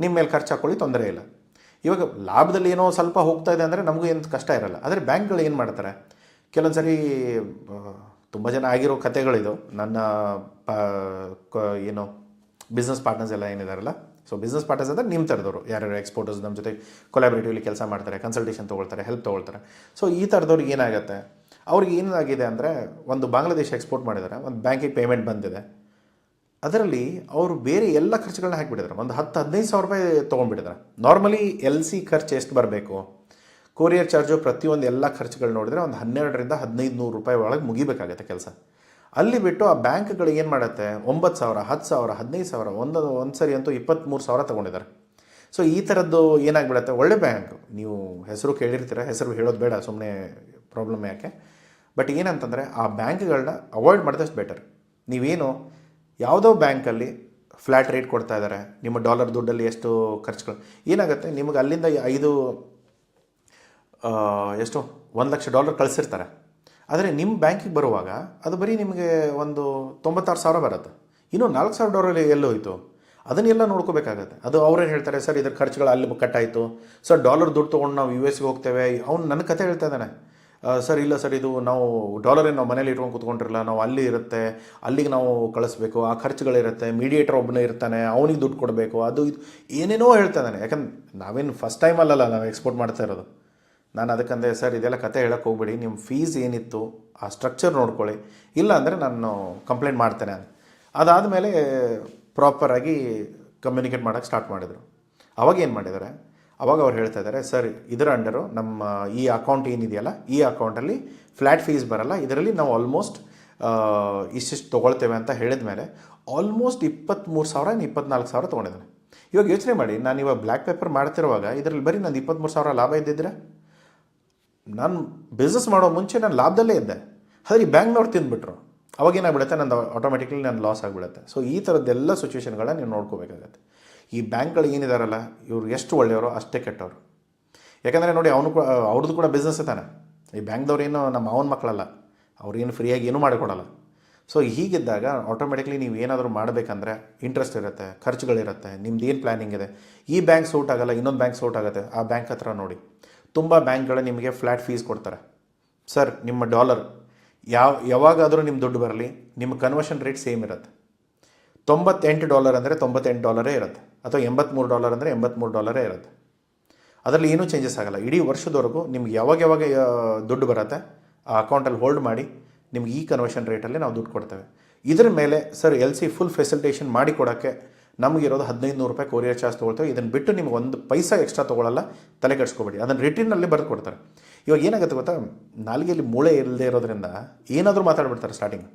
ನಿಮ್ಮ ಮೇಲೆ ಖರ್ಚು ಹಾಕ್ಕೊಳ್ಳಿ, ತೊಂದರೆ ಇಲ್ಲ. ಇವಾಗ ಲಾಭದಲ್ಲಿ ಏನೋ ಸ್ವಲ್ಪ ಹೋಗ್ತಾ ಇದೆ ಅಂದರೆ ನಮಗೂ ಏನು ಕಷ್ಟ ಇರಲ್ಲ. ಆದರೆ ಬ್ಯಾಂಕ್ಗಳು ಏನು ಮಾಡ್ತಾರೆ, ಕೆಲವೊಂದು ಸರಿ ತುಂಬ ಜನ ಆಗಿರೋ ಕತೆಗಳಿದು. ನನ್ನ ಏನು ಬಿಸ್ನೆಸ್ ಪಾರ್ಟ್ನರ್ಸ್ ಎಲ್ಲ ಏನಿದಾರಲ್ಲ, ಸೊ ಬಿಸ್ನೆಸ್ ಪಾರ್ಟ್ನರ್ಸ್ ಅಂದರೆ ನಿಮ್ಮ ಥರದವರು ಯಾರ್ಯಾರು ಎಕ್ಸ್ಪೋರ್ಟರ್ಸ್ ನಮ್ಮ ಜೊತೆ ಕೊಲಾಬ್ರೇಟಿವ್ಲಿ ಕೆಲಸ ಮಾಡ್ತಾರೆ, ಕನ್ಸಲ್ಟೇಷನ್ ತೊಗೊಳ್ತಾರೆ, ಹೆಲ್ಪ್ ತೊಗೊಳ್ತಾರೆ. ಸೊ ಈ ಥರದವ್ರಿಗೆ ಏನಾಗುತ್ತೆ, ಅವ್ರಿಗೆ ಏನಾಗಿದೆ ಅಂದರೆ, ಒಂದು ಬಾಂಗ್ಲಾದೇಶ ಎಕ್ಸ್ಪೋರ್ಟ್ ಮಾಡಿದ್ದಾರೆ, ಒಂದು ಬ್ಯಾಂಕಿಗೆ ಪೇಮೆಂಟ್ ಬಂದಿದೆ, ಅದರಲ್ಲಿ ಅವರು ಬೇರೆ ಎಲ್ಲ ಖರ್ಚುಗಳನ್ನ ಹಾಕಿಬಿಟ್ಟಿದ್ದಾರೆ, ಒಂದು 10-15 ಸಾವಿರ ರೂಪಾಯಿ ತೊಗೊಂಡ್ಬಿಟ್ಟಿದ್ದಾರೆ. ನಾರ್ಮಲಿ ಎಲ್ ಸಿ ಖರ್ಚು ಎಷ್ಟು ಬರಬೇಕು, ಕೊರಿಯರ್ ಚಾರ್ಜು ಪ್ರತಿಯೊಂದು ಎಲ್ಲ ಖರ್ಚುಗಳು ನೋಡಿದರೆ ಒಂದು 1200-1500 ರೂಪಾಯಿ ಒಳಗೆ ಮುಗಿಬೇಕಾಗತ್ತೆ ಕೆಲಸ. ಅಲ್ಲಿ ಬಿಟ್ಟು ಆ ಬ್ಯಾಂಕ್ಗಳು ಏನು ಮಾಡುತ್ತೆ, 9,000, 10,000, 15,000, ಒಂದು ಸರಿ ಅಂತೂ 23,000 ತೊಗೊಂಡಿದ್ದಾರೆ. ಸೊ ಈ ಥರದ್ದು ಏನಾಗ್ಬಿಡುತ್ತೆ, ಒಳ್ಳೆ ಬ್ಯಾಂಕ್, ನೀವು ಹೆಸರು ಕೇಳಿರ್ತೀರ, ಹೆಸರು ಹೇಳೋದು ಬೇಡ, ಸುಮ್ಮನೆ ಪ್ರಾಬ್ಲಮ್ ಯಾಕೆ. ಬಟ್ ಏನಂತಂದರೆ ಆ ಬ್ಯಾಂಕ್ಗಳನ್ನ ಅವಾಯ್ಡ್ ಮಾಡಿದಷ್ಟು ಬೆಟರ್. ನೀವೇನು ಯಾವುದೋ ಬ್ಯಾಂಕಲ್ಲಿ ಫ್ಲ್ಯಾಟ್ ರೇಟ್ ಕೊಡ್ತಾ ಇದ್ದಾರೆ, ನಿಮ್ಮ ಡಾಲರ್ ದುಡ್ಡಲ್ಲಿ ಎಷ್ಟು ಖರ್ಚುಗಳು ಏನಾಗುತ್ತೆ, ನಿಮಗೆ ಅಲ್ಲಿಂದ ಎಷ್ಟು $1,00,000 ಕಳಿಸಿರ್ತಾರೆ. ಆದರೆ ನಿಮ್ಮ ಬ್ಯಾಂಕಿಗೆ ಬರುವಾಗ ಅದು ಬರೀ ನಿಮಗೆ ಒಂದು 96,000 ಬರುತ್ತೆ. ಇನ್ನೂ $4,000 ಎಲ್ಲೋ ಹೋಯಿತು, ಅದನ್ನೆಲ್ಲ ನೋಡ್ಕೋಬೇಕಾಗತ್ತೆ. ಅದು ಅವ್ರೇನು ಹೇಳ್ತಾರೆ, ಸರ್ ಇದ್ರ ಖರ್ಚುಗಳು ಅಲ್ಲಿ ಕಟ್ಟಾಯಿತು ಸರ್, ಡಾಲರ್ ದುಡ್ಡು ತೊಗೊಂಡು ನಾವು US ಗೆ ಹೋಗ್ತೇವೆ. ಅವ್ನು ನನ್ನ ಕತೆ ಹೇಳ್ತಾ ಇದ್ದಾನೆ, ಸರ್ ಇಲ್ಲ ಸರ್, ಇದು ನಾವು ಡಾಲರೇನು ನಾವು ಮನೇಲಿ ಇಟ್ಕೊಂಡು ಕೂತ್ಕೊಂಡಿರಲ್ಲ, ನಾವು ಅಲ್ಲಿ ಇರುತ್ತೆ, ಅಲ್ಲಿಗೆ ನಾವು ಕಳಿಸ್ಬೇಕು, ಆ ಖರ್ಚುಗಳಿರುತ್ತೆ, ಮೀಡಿಯೇಟರ್ ಒಬ್ಬನೇ ಇರ್ತಾನೆ, ಅವನಿಗೆ ದುಡ್ಡು ಕೊಡಬೇಕು, ಅದು ಇದು ಏನೇನೋ ಹೇಳ್ತಾ ಇದ್ದಾನೆ. ಯಾಕಂದ್ರೆ ನಾವೇನು ಫಸ್ಟ್ ಟೈಮ್ ಅಲ್ಲಲ್ಲ ನಾವು ಎಕ್ಸ್ಪೋರ್ಟ್ ಮಾಡ್ತಾ ಇರೋದು. ನಾನು ಅದಕ್ಕಂದೆ, ಸರ್ ಇದೆಲ್ಲ ಕತೆ ಹೇಳೋಕ್ಕೆ ಹೋಗ್ಬೇಡಿ, ನಿಮ್ಮ ಫೀಸ್ ಏನಿತ್ತು ಆ ಸ್ಟ್ರಕ್ಚರ್ ನೋಡ್ಕೊಳ್ಳಿ, ಇಲ್ಲ ಅಂದರೆ ನಾನು ಕಂಪ್ಲೇಂಟ್ ಮಾಡ್ತೇನೆ ಅಂತ. ಅದಾದಮೇಲೆ ಪ್ರಾಪರಾಗಿ ಕಮ್ಯುನಿಕೇಟ್ ಮಾಡೋಕ್ಕೆ ಸ್ಟಾರ್ಟ್ ಮಾಡಿದರು. ಅವಾಗ ಏನು ಮಾಡಿದ್ದಾರೆ, ಅವಾಗ ಅವ್ರು ಹೇಳ್ತಾ ಇದ್ದಾರೆ, ಸರ್ ಇದರ ಅಂಡರು ನಮ್ಮ ಈ ಅಕೌಂಟ್ ಏನಿದೆಯಲ್ಲ, ಈ ಅಕೌಂಟಲ್ಲಿ ಫ್ಲ್ಯಾಟ್ ಫೀಸ್ ಬರಲ್ಲ, ಇದರಲ್ಲಿ ನಾವು ಆಲ್ಮೋಸ್ಟ್ ಇಷ್ಟಿಷ್ಟು ತೊಗೊಳ್ತೇವೆ ಅಂತ ಹೇಳಿದ ಮೇಲೆ ಆಲ್ಮೋಸ್ಟ್ 23,000 24,000 ತೊಗೊಂಡಿದ್ದಾನೆ. ಇವಾಗ ಯೋಚನೆ ಮಾಡಿ, ನಾನು ಇವಾಗ ಬ್ಲ್ಯಾಕ್ ಪೇಪರ್ ಮಾಡ್ತಿರುವಾಗ ಇದರಲ್ಲಿ ಬರೀ ನಂದು 23,000 ಲಾಭ ಇದ್ದಿದ್ರೆ, ನಾನು ಬಿಸ್ನೆಸ್ ಮಾಡೋ ಮುಂಚೆ ನಾನು ಲಾಭದಲ್ಲೇ ಇದ್ದೆ, ಆದರೆ ಈ ಬ್ಯಾಂಕ್ನವ್ರು ತಿಂದುಬಿಟ್ರು, ಅವಾಗೇನಾಗ್ಬಿಡುತ್ತೆ, ನಂದು ಆಟೋಮೆಟಿಕ್ಲಿ ನಾನು ಲಾಸ್ ಆಗಿಬಿಡುತ್ತೆ. ಸೊ ಈ ಥರದ್ದೆಲ್ಲ ಸಿಚುವೇಷನ್ಗಳನ್ನ ನೀವು ನೋಡ್ಕೋಬೇಕಾಗತ್ತೆ. ಈ ಬ್ಯಾಂಕ್ಗಳು ಏನಿದಾರಲ್ಲ, ಇವರು ಎಷ್ಟು ಒಳ್ಳೆಯವರು ಅಷ್ಟೇ ಕೆಟ್ಟವರು. ಯಾಕಂದರೆ ನೋಡಿ, ಅವ್ರದ್ದು ಕೂಡ ಬಿಸ್ನೆಸ್ ತಾನೆ. ಈ ಬ್ಯಾಂಕ್ದವ್ರು ಏನು ನಮ್ಮ ಅವನ ಮಕ್ಕಳಲ್ಲ, ಅವ್ರೇನು ಫ್ರೀಯಾಗಿ ಏನೂ ಮಾಡಿಕೊಡಲ್ಲ. ಸೊ ಹೀಗಿದ್ದಾಗ ಆಟೋಮೆಟಿಕ್ಲಿ ನೀವು ಏನಾದರೂ ಮಾಡಬೇಕಂದ್ರೆ ಇಂಟ್ರೆಸ್ಟ್ ಇರುತ್ತೆ, ಖರ್ಚುಗಳಿರುತ್ತೆ, ನಿಮ್ದು ಏನು ಪ್ಲ್ಯಾನಿಂಗ್ ಇದೆ. ಈ ಬ್ಯಾಂಕ್ ಸೂಟ್ ಆಗಲ್ಲ, ಇನ್ನೊಂದು ಬ್ಯಾಂಕ್ ಸೂಟ್ ಆಗುತ್ತೆ, ಆ ಬ್ಯಾಂಕ್ ಹತ್ರ ನೋಡಿ. ತುಂಬ ಬ್ಯಾಂಕ್ಗಳು ನಿಮಗೆ ಫ್ಲ್ಯಾಟ್ ಫೀಸ್ ಕೊಡ್ತಾರೆ. ಸರ್ ನಿಮ್ಮ ಡಾಲರ್ ಯಾವಾಗಾದರೂ ನಿಮ್ಮ ದುಡ್ಡು ಬರಲಿ, ನಿಮ್ಮ ಕನ್ವರ್ಷನ್ ರೇಟ್ ಸೇಮ್ ಇರುತ್ತೆ. $98 ಅಂದರೆ $98 ಇರುತ್ತೆ, ಅಥವಾ $83 ಅಂದರೆ $83 ಇರುತ್ತೆ. ಅದರಲ್ಲಿ ಏನೂ ಚೇಂಜಸ್ ಆಗಲ್ಲ. ಇಡೀ ವರ್ಷದವರೆಗೂ ನಿಮ್ಗೆ ಯಾವಾಗ ದುಡ್ಡು ಬರುತ್ತೆ ಆ ಅಕೌಂಟಲ್ಲಿ ಹೋಲ್ಡ್ ಮಾಡಿ ನಿಮ್ಗೆ ಈ ಕನ್ವರ್ಷನ್ ರೇಟಲ್ಲಿ ನಾವು ದುಡ್ಡು ಕೊಡ್ತೇವೆ. ಇದರ ಮೇಲೆ ಸರ್ LC ಫುಲ್ ಫೆಸಿಲಿಟೇಷನ್ ಮಾಡಿ ಕೊಡೋಕ್ಕೆ ನಮಗಿರೋದು $1500 ಕೊರಿಯರ್ ಚಾರ್ಜ್ ತೊಗೊಳ್ತೇವೆ. ಇದನ್ನು ಬಿಟ್ಟು ನಿಮ್ಗೆ ಒಂದು ಪೈಸಾ ಎಕ್ಸ್ಟ್ರಾ ತೊಗೊಳ್ಳಲ್ಲ, ತಲೆ ಕೆಡಿಸ್ಕೊಬೇಡಿ. ಅದನ್ನು ರಿಟರ್ನಲ್ಲಿ ಬರೆದು ಕೊಡ್ತಾರೆ. ಇವಾಗ ಏನಾಗುತ್ತೆ ಗೊತ್ತಾ, ನಾಲಿಗೆಯಲ್ಲಿ ಮೂಳೆ ಇಲ್ಲದೆ ಇರೋದ್ರಿಂದ ಏನಾದರೂ ಮಾತಾಡ್ಬಿಡ್ತಾರೆ ಸ್ಟಾರ್ಟಿಂಗ್.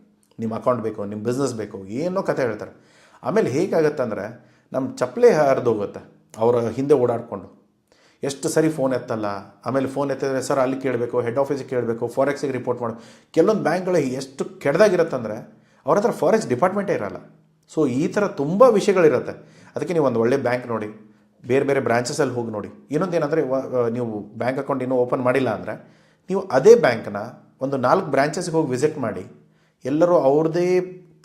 ನಿಮ್ಮ ಅಕೌಂಟ್ ಬೇಕು, ನಿಮ್ಮ ಬಿಸ್ನೆಸ್ ಬೇಕು, ಏನೋ ಕತೆ ಹೇಳ್ತಾರೆ. ಆಮೇಲೆ ಹೇಗಾಗುತ್ತೆ ಅಂದರೆ ನಮ್ಮ ಚಪ್ಪಲೆ ಹರಿದೋಗುತ್ತೆ ಅವರ ಹಿಂದೆ ಓಡಾಡಿಕೊಂಡು. ಎಷ್ಟು ಸರಿ ಫೋನ್ ಎತ್ತಲ್ಲ, ಆಮೇಲೆ ಫೋನ್ ಎತ್ತಿದ್ರೆ ಸರ್ ಅಲ್ಲಿ ಕೇಳಬೇಕು, ಹೆಡ್ ಆಫೀಸಿಗೆ ಕೇಳಬೇಕು, ಫಾರೆಕ್ಸಿಗೆ ರಿಪೋರ್ಟ್ ಮಾಡು. ಕೆಲವೊಂದು ಬ್ಯಾಂಕ್ಗಳು ಎಷ್ಟು ಕೆಡ್ದಾಗಿರುತ್ತಂದರೆ ಅವ್ರ ಹತ್ರ ಫಾರೆಕ್ಸ್ ಡಿಪಾರ್ಟ್ಮೆಂಟೇ ಇರೋಲ್ಲ. ಸೊ ಈ ಥರ ತುಂಬ ವಿಷಯಗಳಿರುತ್ತೆ. ಅದಕ್ಕೆ ನೀವು ಒಂದು ಒಳ್ಳೆ ಬ್ಯಾಂಕ್ ನೋಡಿ, ಬೇರೆ ಬೇರೆ ಬ್ರಾಂಚಸಲ್ಲಿ ಹೋಗಿ ನೋಡಿ. ಇನ್ನೊಂದು ಏನಂದರೆ, ನೀವು ಬ್ಯಾಂಕ್ ಅಕೌಂಟ್ ಇನ್ನೂ ಓಪನ್ ಮಾಡಿಲ್ಲ ಅಂದರೆ ನೀವು ಅದೇ ಬ್ಯಾಂಕ್ನ ಒಂದು 4 ಬ್ರಾಂಚಸ್ಗೆ ಹೋಗಿ ವಿಸಿಟ್ ಮಾಡಿ. ಎಲ್ಲರೂ ಅವ್ರದ್ದೇ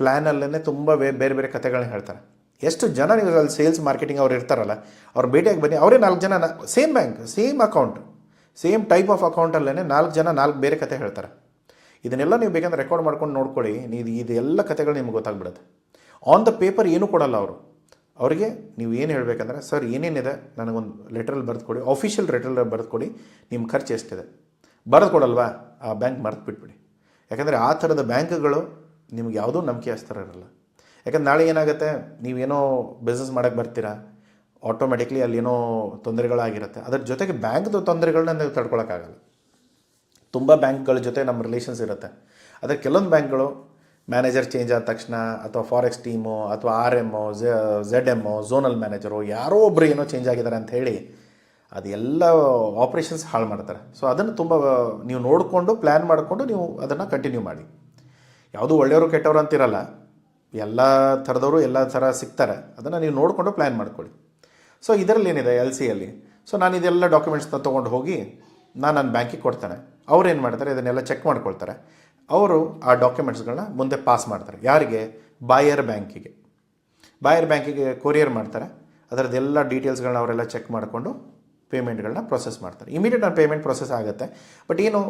ಪ್ಲ್ಯಾನಲ್ಲೇ ತುಂಬ ಬೇರೆ ಬೇರೆ ಕತೆಗಳನ್ನ ಹೇಳ್ತಾರೆ. ಎಷ್ಟು ಜನ ನೀವು ಅಲ್ಲಿ ಸೇಲ್ಸ್ ಮಾರ್ಕೆಟಿಂಗ್ ಅವ್ರು ಇರ್ತಾರಲ್ಲ, ಅವ್ರು ಭೇಟಿಯಾಗಿ ಬನ್ನಿ. ಅವರೇ 4 ಜನ same bank, same account, same type of ಅಕೌಂಟಲ್ಲೇ 4 ಜನ 4 ಬೇರೆ ಕತೆ ಹೇಳ್ತಾರೆ. ಇದನ್ನೆಲ್ಲ ನೀವು ಬೇಕಂದ್ರೆ ರೆಕಾರ್ಡ್ ಮಾಡ್ಕೊಂಡು ನೋಡ್ಕೊಳ್ಳಿ. ನೀವು ಇದೆಲ್ಲ ಕತೆಗಳು ನಿಮ್ಗೆ ಗೊತ್ತಾಗ್ಬಿಡುತ್ತೆ. ಆನ್ ದ ಪೇಪರ್ ಏನೂ ಕೊಡಲ್ಲ ಅವರು. ಅವರಿಗೆ ನೀವು ಏನು ಹೇಳಬೇಕಂದ್ರೆ, ಸರ್ ಏನೇನಿದೆ ನನಗೊಂದು ಲೆಟ್ರಲ್ಲಿ ಬರೆದು ಕೊಡಿ, ಆಫಿಷಿಯಲ್ ಲೆಟ್ರಲ್ಲಿ ಬರೆದು ಕೊಡಿ, ನಿಮ್ಮ ಖರ್ಚು ಎಷ್ಟಿದೆ. ಬರೆದು ಕೊಡಲ್ವಾ, ಆ ಬ್ಯಾಂಕ್ ಮರೆತು ಬಿಟ್ಬಿಡಿ. ಯಾಕಂದರೆ ಆ ಥರದ ಬ್ಯಾಂಕ್ಗಳು ನಿಮ್ಗೆ ಯಾವುದೂ ನಂಬಿಕೆ ಹಚ್ತಾರ ಇರಲ್ಲ. ಯಾಕಂದ್ರೆ ನಾಳೆ ಏನಾಗುತ್ತೆ, ನೀವೇನೋ ಬಿಸ್ನೆಸ್ ಮಾಡೋಕ್ಕೆ ಬರ್ತೀರಾ, ಆಟೋಮೆಟಿಕ್ಲಿ ಅಲ್ಲೇನೋ ತೊಂದರೆಗಳಾಗಿರುತ್ತೆ. ಅದ್ರ ಜೊತೆಗೆ ಬ್ಯಾಂಕ್ದು ತೊಂದರೆಗಳನ್ನ ನೀವು ತಡ್ಕೊಳಕ್ಕಾಗಲ್ಲ. ತುಂಬ ಬ್ಯಾಂಕ್ಗಳ ಜೊತೆ ನಮ್ಮ ರಿಲೇಷನ್ಸ್ ಇರುತ್ತೆ. ಆದರೆ ಕೆಲವೊಂದು ಬ್ಯಾಂಕ್ಗಳು ಮ್ಯಾನೇಜರ್ ಚೇಂಜ್ ಆದ ತಕ್ಷಣ, ಅಥವಾ ಫಾರೆಕ್ಸ್ ಟೀಮು, ಅಥವಾ RM, ZM, ಝೋನಲ್ ಮ್ಯಾನೇಜರು, ಯಾರೋ ಒಬ್ಬರು ಏನೋ ಚೇಂಜ್ ಆಗಿದ್ದಾರೆ ಅಂತ ಹೇಳಿ ಅದೆಲ್ಲ ಆಪ್ರೇಷನ್ಸ್ ಹಾಳು ಮಾಡ್ತಾರೆ. ಸೊ ಅದನ್ನು ತುಂಬ ನೀವು ನೋಡಿಕೊಂಡು ಪ್ಲ್ಯಾನ್ ಮಾಡಿಕೊಂಡು ನೀವು ಅದನ್ನು ಕಂಟಿನ್ಯೂ ಮಾಡಿ. ಯಾವುದೂ ಒಳ್ಳೆಯವರು ಕೆಟ್ಟವರು ಅಂತಿರಲ್ಲ, ಎಲ್ಲ ಥರದವರು ಎಲ್ಲ ಥರ ಸಿಗ್ತಾರೆ. ಅದನ್ನು ನೀವು ನೋಡಿಕೊಂಡು ಪ್ಲ್ಯಾನ್ ಮಾಡ್ಕೊಳ್ಳಿ. ಸೊ ಇದರಲ್ಲಿ ಏನಿದೆ LCಯಲ್ಲಿ, ಸೊ ನಾನು ಇದೆಲ್ಲ ಡಾಕ್ಯುಮೆಂಟ್ಸ್ನ ತೊಗೊಂಡು ಹೋಗಿ ನನ್ನ ಬ್ಯಾಂಕಿಗೆ ಕೊಡ್ತಾನೆ. ಅವ್ರು ಏನು ಮಾಡ್ತಾರೆ, ಇದನ್ನೆಲ್ಲ ಚೆಕ್ ಮಾಡ್ಕೊಳ್ತಾರೆ. ಅವರು ಆ ಡಾಕ್ಯುಮೆಂಟ್ಸ್ಗಳನ್ನ ಮುಂದೆ ಪಾಸ್ ಮಾಡ್ತಾರೆ. ಯಾರಿಗೆ? ಬಾಯರ್ ಬ್ಯಾಂಕಿಗೆ ಕೊರಿಯರ್ ಮಾಡ್ತಾರೆ. ಅದರದ್ದೆಲ್ಲ ಡೀಟೇಲ್ಸ್ಗಳನ್ನ ಅವರೆಲ್ಲ ಚೆಕ್ ಮಾಡಿಕೊಂಡು ಪೇಮೆಂಟ್ಗಳನ್ನ ಪ್ರೊಸೆಸ್ ಮಾಡ್ತಾರೆ. ಇಮಿಡಿಯೇಟ್ ನಾನು ಪೇಮೆಂಟ್ ಪ್ರೊಸೆಸ್ ಆಗುತ್ತೆ. ಬಟ್ ಏನು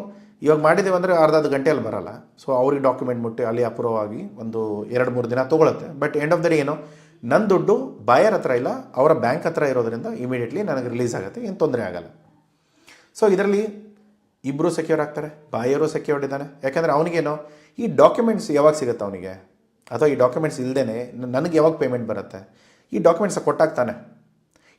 ಇವಾಗ ಮಾಡಿದ್ದೇವೆ ಅಂದರೆ ಅರ್ಧ ಗಂಟೆಯಲ್ಲಿ ಬರೋಲ್ಲ. ಸೊ ಅವ್ರಿಗೆ ಡಾಕ್ಯುಮೆಂಟ್ ಮುಟ್ಟಿ ಅಲ್ಲಿ ಅಪ್ರೂವ್ ಆಗಿ ಒಂದು 2-3 ದಿನ ತೊಗೊಳುತ್ತೆ. But end of the day ಏನು, ನನ್ನ ದುಡ್ಡು ಬಾಯರ್ ಹತ್ರ ಇಲ್ಲ, ಅವರ ಬ್ಯಾಂಕ್ ಹತ್ರ ಇರೋದ್ರಿಂದ ಇಮಿಡಿಯೇಟ್ಲಿ ನನಗೆ ರಿಲೀಸ್ ಆಗುತ್ತೆ, ಏನು ತೊಂದರೆ ಆಗಲ್ಲ. ಸೊ ಇದರಲ್ಲಿ ಇಬ್ಬರು ಸೆಕ್ಯೂರ್ ಆಗ್ತಾರೆ, ಬಾಯರು ಸೆಕ್ಯೂರ್ಡ್ ಇದ್ದಾನೆ. ಯಾಕಂದರೆ ಅವನಿಗೇನೋ ಈ ಡಾಕ್ಯುಮೆಂಟ್ಸ್ ಯಾವಾಗ ಸಿಗುತ್ತೆ ಅವನಿಗೆ, ಅಥವಾ ಈ ಡಾಕ್ಯುಮೆಂಟ್ಸ್ ಇಲ್ಲದೇ ನನಗೆ ಯಾವಾಗ ಪೇಮೆಂಟ್ ಬರುತ್ತೆ, ಈ ಡಾಕ್ಯುಮೆಂಟ್ಸ್ ಕೊಟ್ಟಾಗ್ತಾನೆ.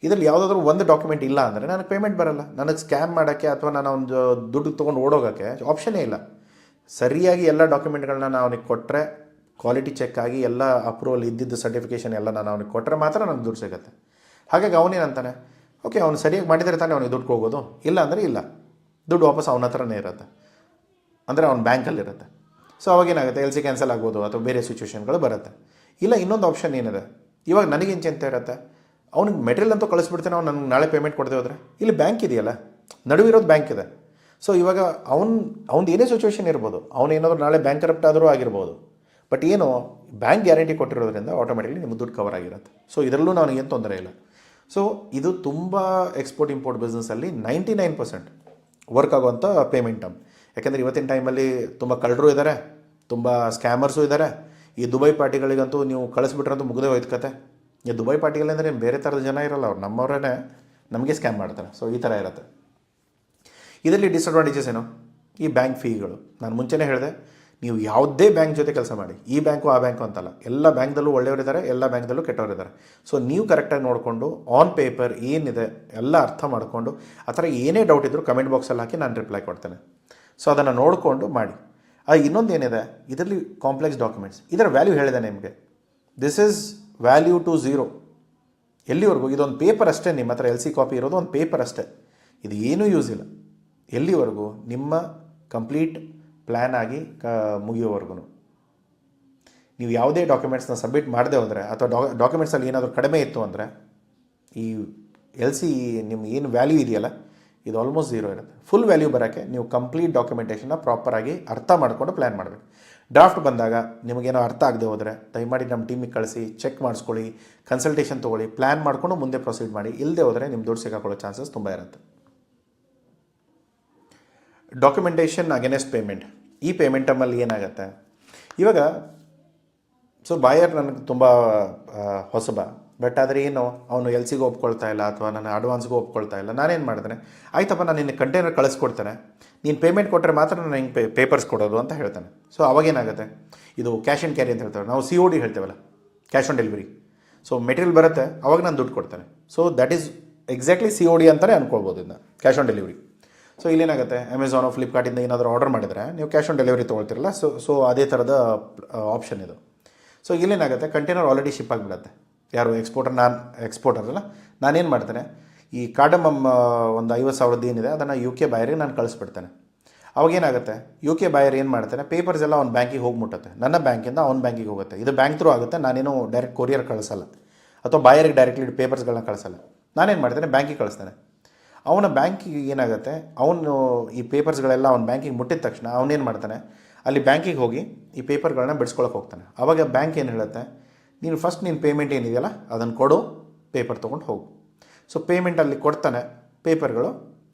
ಇದರಲ್ಲಿ ಯಾವುದಾದ್ರೂ ಒಂದು ಡಾಕ್ಯುಮೆಂಟ್ ಇಲ್ಲ ಅಂದರೆ ನನಗೆ ಪೇಮೆಂಟ್ ಬರೋಲ್ಲ. ನನಗೆ ಸ್ಕ್ಯಾಮ್ ಮಾಡೋಕ್ಕೆ ಅಥವಾ ನಾನು ಒಂದು ದುಡ್ಡು ತೊಗೊಂಡು ಓಡೋಗೋಕ್ಕೆ ಆಪ್ಷನ್ನೇ ಇಲ್ಲ. ಸರಿಯಾಗಿ ಎಲ್ಲ ಡಾಕ್ಯುಮೆಂಟ್ಗಳನ್ನ ನಾನು ಅವನಿಗೆ ಕೊಟ್ಟರೆ, ಕ್ವಾಲಿಟಿ ಚೆಕ್ ಆಗಿ ಎಲ್ಲ ಅಪ್ರೂವಲ್ ಇದ್ದಿದ್ದು ಸರ್ಟಿಫಿಕೇಷನ್ ಎಲ್ಲ ನಾನು ಅವನಿಗೆ ಕೊಟ್ಟರೆ ಮಾತ್ರ ನನಗೆ ದುಡ್ಡು ಸಿಗುತ್ತೆ. ಹಾಗಾಗಿ ಅವನೇನಂತಾನೆ, ಓಕೆ ಅವ್ನು ಸರಿಯಾಗಿ ಮಾಡಿದರೆ ತಾನೇ ಅವನಿಗೆ ದುಡ್ಡು ಹೋಗೋದು, ಇಲ್ಲ ಅಂದರೆ ಇಲ್ಲ, ದುಡ್ಡು ವಾಪಸ್ ಅವನ ಹತ್ರನೇ ಇರುತ್ತೆ, ಅಂದರೆ ಅವ್ನ ಬ್ಯಾಂಕಲ್ಲಿರುತ್ತೆ. ಸೊ ಅವಾಗೇನಾಗುತ್ತೆ, LC ಕ್ಯಾನ್ಸಲ್ ಆಗ್ಬೋದು ಅಥವಾ ಬೇರೆ ಸಿಚುವೇಷನ್ಗಳು ಬರುತ್ತೆ. ಇಲ್ಲ ಇನ್ನೊಂದು ಆಪ್ಷನ್ ಏನಿದೆ, ಇವಾಗ ನನಗೇನು ಚಿಂತೆ ಇರುತ್ತೆ, ಅವ್ನಿಗೆ ಮೆಟೀರಿಯಲ್ ಅಂತೂ ಕಳಿಸ್ಬಿಡ್ತೇನೆ, ಅವ್ನು ನನಗೆ ನಾಳೆ ಪೇಮೆಂಟ್ ಕೊಡದೆ ಹೋದರೆ, ಇಲ್ಲಿ ಬ್ಯಾಂಕ್ ಇದೆಯಲ್ಲ, ನಡುವಿರೋದು ಬ್ಯಾಂಕ್ ಇದೆ. ಸೊ ಇವಾಗ ಅವ್ನು ಏನೇ ಸಿಚುವೇಷನ್ ಇರ್ಬೋದು, ಅವನೇನಾದರೂ ನಾಳೆ ಬ್ಯಾಂಕ್ ಕರಪ್ಟ್ ಆದರೂ ಆಗಿರ್ಬೋದು. ಬಟ್ ಏನು ಬ್ಯಾಂಕ್ ಗ್ಯಾರಂಟಿ ಕೊಟ್ಟಿರೋದ್ರಿಂದ ಆಟೋಮೆಟಿಕ್ಲಿ ನಿಮ್ಮ ದುಡ್ಡು ಕವರ್ ಆಗಿರುತ್ತೆ. ಸೊ ಇದರಲ್ಲೂ ನನಗೇನು ತೊಂದರೆ ಇಲ್ಲ. ಸೊ ಇದು ತುಂಬ ಎಕ್ಸ್ಪೋರ್ಟ್ ಇಂಪೋರ್ಟ್ ಬಿಸ್ನೆಸ್ಸಲ್ಲಿ 99% ವರ್ಕ್ ಆಗುವಂಥ ಪೇಮೆಂಟ್ ಟರ್ಮ್. ಯಾಕೆಂದರೆ ಇವತ್ತಿನ ಟೈಮಲ್ಲಿ ತುಂಬ ಕಳ್ಳರು ಇದ್ದಾರೆ, ತುಂಬ ಸ್ಕ್ಯಾಮರ್ಸು ಇದ್ದಾರೆ. ಈ ದುಬೈ ಪಾರ್ಟಿಗಳಿಗಂತೂ ನೀವು ಕಳಿಸ್ಬಿಟ್ರಂತೂ ಮುಗ್ದೇ ಹೋಯ್ತು ಕತೆ. ಈ ದುಬೈ ಪಾರ್ಟಿಗಳಂದರೆ ಬೇರೆ ಥರದ ಜನ ಇರೋಲ್ಲ, ಅವ್ರು ನಮ್ಮವರೇ ನಮಗೆ ಸ್ಕ್ಯಾಮ್ ಮಾಡ್ತಾರೆ. ಸೊ ಈ ಥರ ಇರುತ್ತೆ. ಇದರಲ್ಲಿ ಡಿಸ್ಅಡ್ವಾಂಟೇಜಸ್ ಏನು, ಈ ಬ್ಯಾಂಕ್ ಫೀಗಳು. ನಾನು ಮುಂಚೆನೇ ಹೇಳಿದೆ, ನೀವು ಯಾವುದೇ ಬ್ಯಾಂಕ್ ಜೊತೆ ಕೆಲಸ ಮಾಡಿ, ಈ ಬ್ಯಾಂಕು ಆ ಬ್ಯಾಂಕು ಅಂತಲ್ಲ, ಎಲ್ಲ ಬ್ಯಾಂಕ್ದಲ್ಲೂ ಒಳ್ಳೆಯವರಿದ್ದಾರೆ, ಎಲ್ಲ ಬ್ಯಾಂಕ್ದಲ್ಲೂ ಕೆಟ್ಟವರಿದ್ದಾರೆ. ಸೊ ನೀವು ಕರೆಕ್ಟಾಗಿ ನೋಡಿಕೊಂಡು ಆನ್ ಪೇಪರ್ ಏನಿದೆ ಎಲ್ಲ ಅರ್ಥ ಮಾಡಿಕೊಂಡು, ಆ ಥರ ಏನೇ ಡೌಟ್ ಇದ್ದರೂ ಕಮೆಂಟ್ ಬಾಕ್ಸಲ್ಲಿ ಹಾಕಿ ನಾನು ರಿಪ್ಲೈ ಕೊಡ್ತೇನೆ. ಸೊ ಅದನ್ನು ನೋಡಿಕೊಂಡು ಮಾಡಿ. ಇನ್ನೊಂದು ಏನಿದೆ, ಇದರಲ್ಲಿ ಕಾಂಪ್ಲೆಕ್ಸ್ ಡಾಕ್ಯುಮೆಂಟ್ಸ್, ಇದರ ವ್ಯಾಲ್ಯೂ ಹೇಳಿದೆ ನಿಮಗೆ. This is value to zero. ಎಲ್ಲಿವರೆಗೂ ಇದೊಂದು ಪೇಪರ್ ಅಷ್ಟೇ, ನಿಮ್ಮ ಹತ್ರ LC ಕಾಪಿ ಇರೋದು ಒಂದು ಪೇಪರ್ ಅಷ್ಟೇ, ಇದು ಏನೂ ಯೂಸ್ ಇಲ್ಲ. ಎಲ್ಲಿವರೆಗೂ ನಿಮ್ಮ ಕಂಪ್ಲೀಟ್ ಪ್ಲ್ಯಾನ್ ಆಗಿ ಮುಗಿಯೋವರೆಗೂ ನೀವು ಯಾವುದೇ ಡಾಕ್ಯುಮೆಂಟ್ಸ್ನ ಸಬ್ಮಿಟ್ ಮಾಡದೆ ಹೋದರೆ, ಅಥವಾ ಡಾಕ್ಯುಮೆಂಟ್ಸಲ್ಲಿ ಏನಾದರೂ ಕಡಿಮೆ ಇತ್ತು ಅಂದರೆ, ಈ LC ನಿಮ್ಮ ಏನು ವ್ಯಾಲ್ಯೂ ಇದೆಯಲ್ಲ ಇದು ಆಲ್ಮೋಸ್ಟ್ ಝೀರೋ ಇರುತ್ತೆ. ಫುಲ್ ವ್ಯಾಲ್ಯೂ ಬರೋಕ್ಕೆ ನೀವು ಕಂಪ್ಲೀಟ್ ಡಾಕ್ಯುಮೆಂಟೇಷನ್ನ ಪ್ರಾಪರಾಗಿ ಅರ್ಥ ಮಾಡಿಕೊಂಡು ಪ್ಲ್ಯಾನ್ ಮಾಡಬೇಕು. ಡ್ರಾಫ್ಟ್ ಬಂದಾಗ ನಿಮಗೇನೋ ಅರ್ಥ ಆಗದೆ ಹೋದರೆ ದಯಮಾಡಿ ನಮ್ಮ ಟೀಮಿಗೆ ಕಳಿಸಿ, ಚೆಕ್ ಮಾಡಿಸ್ಕೊಳ್ಳಿ, ಕನ್ಸಲ್ಟೇಷನ್ ತೊಗೊಳ್ಳಿ, ಪ್ಲ್ಯಾನ್ ಮಾಡಿಕೊಂಡು ಮುಂದೆ ಪ್ರೊಸೀಡ್ ಮಾಡಿ. ಇಲ್ಲದೆ ಹೋದರೆ ನಿಮ್ಮ ದುಡ್ಡು ಸಿಕ್ಕಾಕೊಳ್ಳೋ ಚಾನ್ಸಸ್ ತುಂಬ ಇರುತ್ತೆ. Documentation against payment. ಈ ಪೇಮೆಂಟ್ ಟೈಮಲ್ಲಿ ಏನಾಗುತ್ತೆ, ಇವಾಗ ಬಾಯರ್ ನನಗೆ ತುಂಬ ಹೊಸಬ, ಬಟ್ ಆದರೆ ಏನು ಅವನು ಎಲ್ ಸಿಗೂ ಒಪ್ಕೊಳ್ತಾ ಇಲ್ಲ ಅಥವಾ ನನ್ನ ಅಡ್ವಾನ್ಸ್ಗೂ ಒಪ್ಕೊಳ್ತಾ ಇಲ್ಲ. ನಾನೇನು ಮಾಡಿದ್ರೆ, ಆಯ್ತಪ್ಪ ನಾನು ನಿನ್ನ ಕಂಟೈನರ್ ಕಳಿಸ್ಕೊಡ್ತೇನೆ, ನೀನು ಪೇಮೆಂಟ್ ಕೊಟ್ಟರೆ ಮಾತ್ರ ನಾನು ಹಿಂಗೆ ಪೇಪರ್ಸ್ ಕೊಡೋದು ಅಂತ ಹೇಳ್ತಾನೆ. ಸೊ ಅವಾಗೇನಾಗುತ್ತೆ, ಇದು ಕ್ಯಾಶ್ ಆ್ಯಂಡ್ ಕ್ಯಾರಿ ಅಂತ ಹೇಳ್ತೇವೆ ನಾವು, COD ಹೇಳ್ತೇವಲ್ಲ, cash on delivery. So material ಬರುತ್ತೆ, ಅವಾಗ ನಾನು ದುಡ್ಡು ಕೊಡ್ತೇನೆ. So that is exactly COD ಅಂತಲೇ ಅಂದ್ಕೊಳ್ಬೋದು ಇದನ್ನ, ಕ್ಯಾಶ್ ಆನ್ ಡೆಲಿವರಿ. ಸೊ ಇಲ್ಲೇನಾಗುತ್ತೆ, ಅಮೆಝಾನ್ ಫ್ಲಿಪ್ಕಾರ್ಟಿಂದ ಏನಾದರೂ ಆರ್ಡರ್ ಮಾಡಿದರೆ ನೀವು ಕ್ಯಾಶ್ ಆನ್ ಡೆಲಿವರಿ ತೊಗೊಳ್ತಿರಲ್ಲ. ಸೊ ಅದೇ ಥರದ ಆಪ್ಷನ್ ಇದು. ಸೊ ಇಲ್ಲೇನಾಗುತ್ತೆ, ಕಂಟೈನರ್ ಆಲ್ರೆಡಿ ಶಿಪ್ ಆಗಿಬಿಡುತ್ತೆ. ಯಾರು ಎಕ್ಸ್ಪೋರ್ಟರ್, ಎಕ್ಸ್ಪೋರ್ಟರ್ ಅಲ್ಲ, ನಾನೇನು ಮಾಡ್ತೇನೆ, ಈ ಕಾರ್ಡಮಮ್ ಒಂದು 50,000 ಏನಿದೆ ಅದನ್ನು UK ಬಾಯರಿಗೆ ನಾನು ಕಳಿಸ್ಬಿಡ್ತೇನೆ. ಅವಾಗೇನಾಗುತ್ತೆ, UK ಬಾಯರ್ ಏನು ಮಾಡ್ತಾನೆ, ಪೇಪರ್ಸ್ ಎಲ್ಲ ಅವ್ನ ಬ್ಯಾಂಕಿಗೆ ಹೋಗಿ ಮುಟ್ಟುತ್ತೆ, ನನ್ನ ಬ್ಯಾಂಕಿಂದ ಅವ್ನ ಬ್ಯಾಂಕಿಗೆ ಹೋಗುತ್ತೆ. ಇದು ಬ್ಯಾಂಕ್ ಥ್ರೂ ಆಗುತ್ತೆ, ನಾನೇನು ಡೈರೆಕ್ಟ್ ಕೊರಿಯರ್ ಕಳಿಸಲ್ಲ ಅಥವಾ ಬಾಯರಿಗೆ ಡೈರೆಕ್ಟ್ಲಿ ಪೇಪರ್ಸ್ಗಳನ್ನ ಕಳಿಸಲ್ಲ. ನಾನೇನು ಮಾಡ್ತೇನೆ, ಬ್ಯಾಂಕಿಗೆ ಕಳಿಸ್ತೇನೆ. ಅವನ ಬ್ಯಾಂಕಿಗೆ ಏನಾಗುತ್ತೆ, ಅವನು ಈ ಪೇಪರ್ಸ್ಗಳೆಲ್ಲ ಅವ್ನ ಬ್ಯಾಂಕಿಗೆ ಮುಟ್ಟಿದ ತಕ್ಷಣ ಅವನೇನು ಮಾಡ್ತಾನೆ, ಅಲ್ಲಿ ಬ್ಯಾಂಕಿಗೆ ಹೋಗಿ ಈ ಪೇಪರ್ಗಳನ್ನ ಬಿಡಿಸ್ಕೊಳಕ್ಕೆ ಹೋಗ್ತಾನೆ. ಆವಾಗ ಬ್ಯಾಂಕ್ ಏನು ಹೇಳುತ್ತೆ, ನೀನು ಫಸ್ಟ್ ನೀನು ಪೇಮೆಂಟ್ ಏನಿದೆಯಲ್ಲ ಅದನ್ನು ಕೊಡು, ಪೇಪರ್ ತೊಗೊಂಡು ಹೋಗು. ಸೊ ಪೇಮೆಂಟಲ್ಲಿ ಕೊಡ್ತಾನೆ, ಪೇಪರ್ಗಳು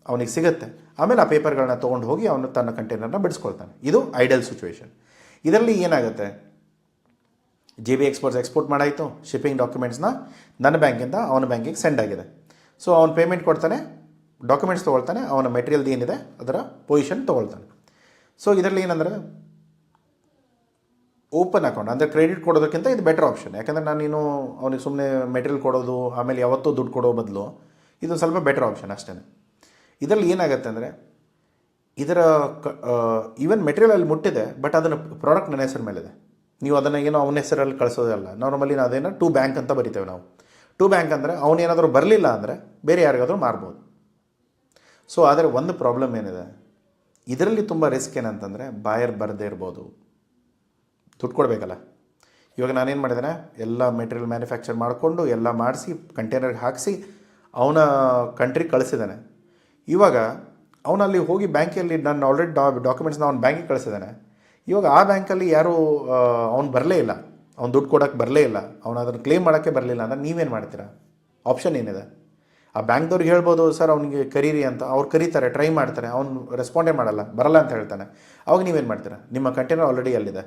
ಅವನಿಗೆ ಸಿಗುತ್ತೆ. ಆಮೇಲೆ ಆ ಪೇಪರ್ಗಳನ್ನ ತೊಗೊಂಡು ಹೋಗಿ ಅವನು ತನ್ನ ಕಂಟೈನರ್ನ ಬಿಡಿಸ್ಕೊಳ್ತಾನೆ. ಇದು ಐಡಲ್ ಸಿಚುವೇಶನ್. ಇದರಲ್ಲಿ ಏನಾಗುತ್ತೆ, JB ಎಕ್ಸ್ಪೋರ್ಟ್ಸ್ ಎಕ್ಸ್ಪೋರ್ಟ್ ಮಾಡಾಯಿತು, ಶಿಪ್ಪಿಂಗ್ ಡಾಕ್ಯುಮೆಂಟ್ಸ್ನ ನನ್ನ ಬ್ಯಾಂಕಿಂದ ಅವನ ಬ್ಯಾಂಕಿಗೆ ಸೆಂಡ್ ಆಗಿದೆ. ಸೊ ಅವನು ಪೇಮೆಂಟ್ ಕೊಡ್ತಾನೆ, ಡಾಕ್ಯುಮೆಂಟ್ಸ್ ತೊಗೊಳ್ತಾನೆ, ಅವನ ಮೆಟೀರಿಯಲ್ದು ಏನಿದೆ ಅದರ ಪೊಸಿಷನ್ ತೊಗೊಳ್ತಾನೆ. ಸೊ ಇದರಲ್ಲಿ ಏನಂದರೆ ಓಪನ್ ಅಕೌಂಟ್ ಅಂದರೆ ಕ್ರೆಡಿಟ್ ಕೊಡೋದಕ್ಕಿಂತ ಇದು ಬೆಟರ್ ಆಪ್ಷನ್. ಯಾಕಂದರೆ ನೀನು ಅವನಿಗೆ ಸುಮ್ಮನೆ ಮೆಟೀರಿಯಲ್ ಕೊಡೋದು ಆಮೇಲೆ ಯಾವತ್ತೂ ದುಡ್ಡು ಕೊಡೋ ಬದಲು ಇದು ಸ್ವಲ್ಪ ಬೆಟರ್ ಆಪ್ಷನ್ ಅಷ್ಟೇ. ಇದರಲ್ಲಿ ಏನಾಗುತ್ತೆ ಅಂದರೆ, ಇದರ ಈವನ್ ಮೆಟೀರಿಯಲ್ ಅಲ್ಲಿ ಮುಟ್ಟಿದೆ, ಬಟ್ ಅದನ್ನು ಪ್ರಾಡಕ್ಟ್ ನನ್ನ ಹೆಸರು ಮೇಲಿದೆ. ನೀವು ಅದನ್ನು ಏನೋ ಅವನ ಹೆಸರಲ್ಲಿ ಕಳಿಸೋದಲ್ಲ. ನಾರ್ಮಲಿ ಅದೇನೋ ಟು ಬ್ಯಾಂಕ್ ಅಂತ ಬರಿತೇವೆ ನಾವು. ಟು ಬ್ಯಾಂಕ್ ಅಂದರೆ ಅವನೇನಾದರೂ ಬರಲಿಲ್ಲ ಅಂದರೆ ಬೇರೆ ಯಾರಿಗಾದರೂ ಮಾರ್ಬೋದು. ಸೊ ಆದರೆ ಒಂದು ಪ್ರಾಬ್ಲಮ್ ಏನಿದೆ, ಇದರಲ್ಲಿ ತುಂಬ ರಿಸ್ಕ್ ಏನಂತಂದರೆ, ಬಾಯರ್ ಬರದೇ ಇರ್ಬೋದು, ದುಡ್ಡು ಕೊಡಬೇಕಲ್ಲ. ಇವಾಗ ನಾನೇನು ಮಾಡಿದ್ದೇನೆ, ಎಲ್ಲ ಮೆಟೀರಿಯಲ್ ಮ್ಯಾನುಫ್ಯಾಕ್ಚರ್ ಮಾಡಿಕೊಂಡು ಎಲ್ಲ ಮಾಡಿಸಿ ಕಂಟೈನರ್ಗೆ ಹಾಕಿಸಿ ಅವನ ಕಂಟ್ರಿಗೆ ಕಳಿಸಿದ್ದಾನೆ. ಇವಾಗ ಅವನಲ್ಲಿ ಹೋಗಿ ಬ್ಯಾಂಕಲ್ಲಿ ನಾನು ಆಲ್ರೆಡಿ ಡಾಕ್ಯುಮೆಂಟ್ಸ್ನ ಅವ್ನ ಬ್ಯಾಂಕಿಗೆ ಕಳಿಸಿದ್ದಾನೆ. ಇವಾಗ ಆ ಬ್ಯಾಂಕಲ್ಲಿ ಯಾರೂ ಅವ್ನು ಬರಲೇ ಇಲ್ಲ, ಅವ್ನು ದುಡ್ಡು ಕೊಡೋಕ್ಕೆ ಬರಲೇ ಇಲ್ಲ, ಅವ್ನು ಅದನ್ನು ಕ್ಲೇಮ್ ಮಾಡೋಕ್ಕೆ ಬರಲಿಲ್ಲ ಅಂದರೆ ನೀವೇನು ಮಾಡ್ತೀರಾ? ಆಪ್ಷನ್ ಏನಿದೆ, ಆ ಬ್ಯಾಂಕ್ದವ್ರಿಗೆ ಹೇಳ್ಬೋದು, ಸರ್ ಅವನಿಗೆ ಕರೀರಿ ಅಂತ. ಅವ್ರು ಕರೀತಾರೆ, ಟ್ರೈ ಮಾಡ್ತಾರೆ, ಅವ್ನು ರೆಸ್ಪಾಂಡೇ ಮಾಡಲ್ಲ, ಬರಲ್ಲ ಅಂತ ಹೇಳ್ತಾನೆ. ಅವಾಗ ನೀವೇನು ಮಾಡ್ತೀರಾ? ನಿಮ್ಮ ಕಂಟೈನರ್ ಆಲ್ರೆಡಿ ಅಲ್ಲಿದೆ.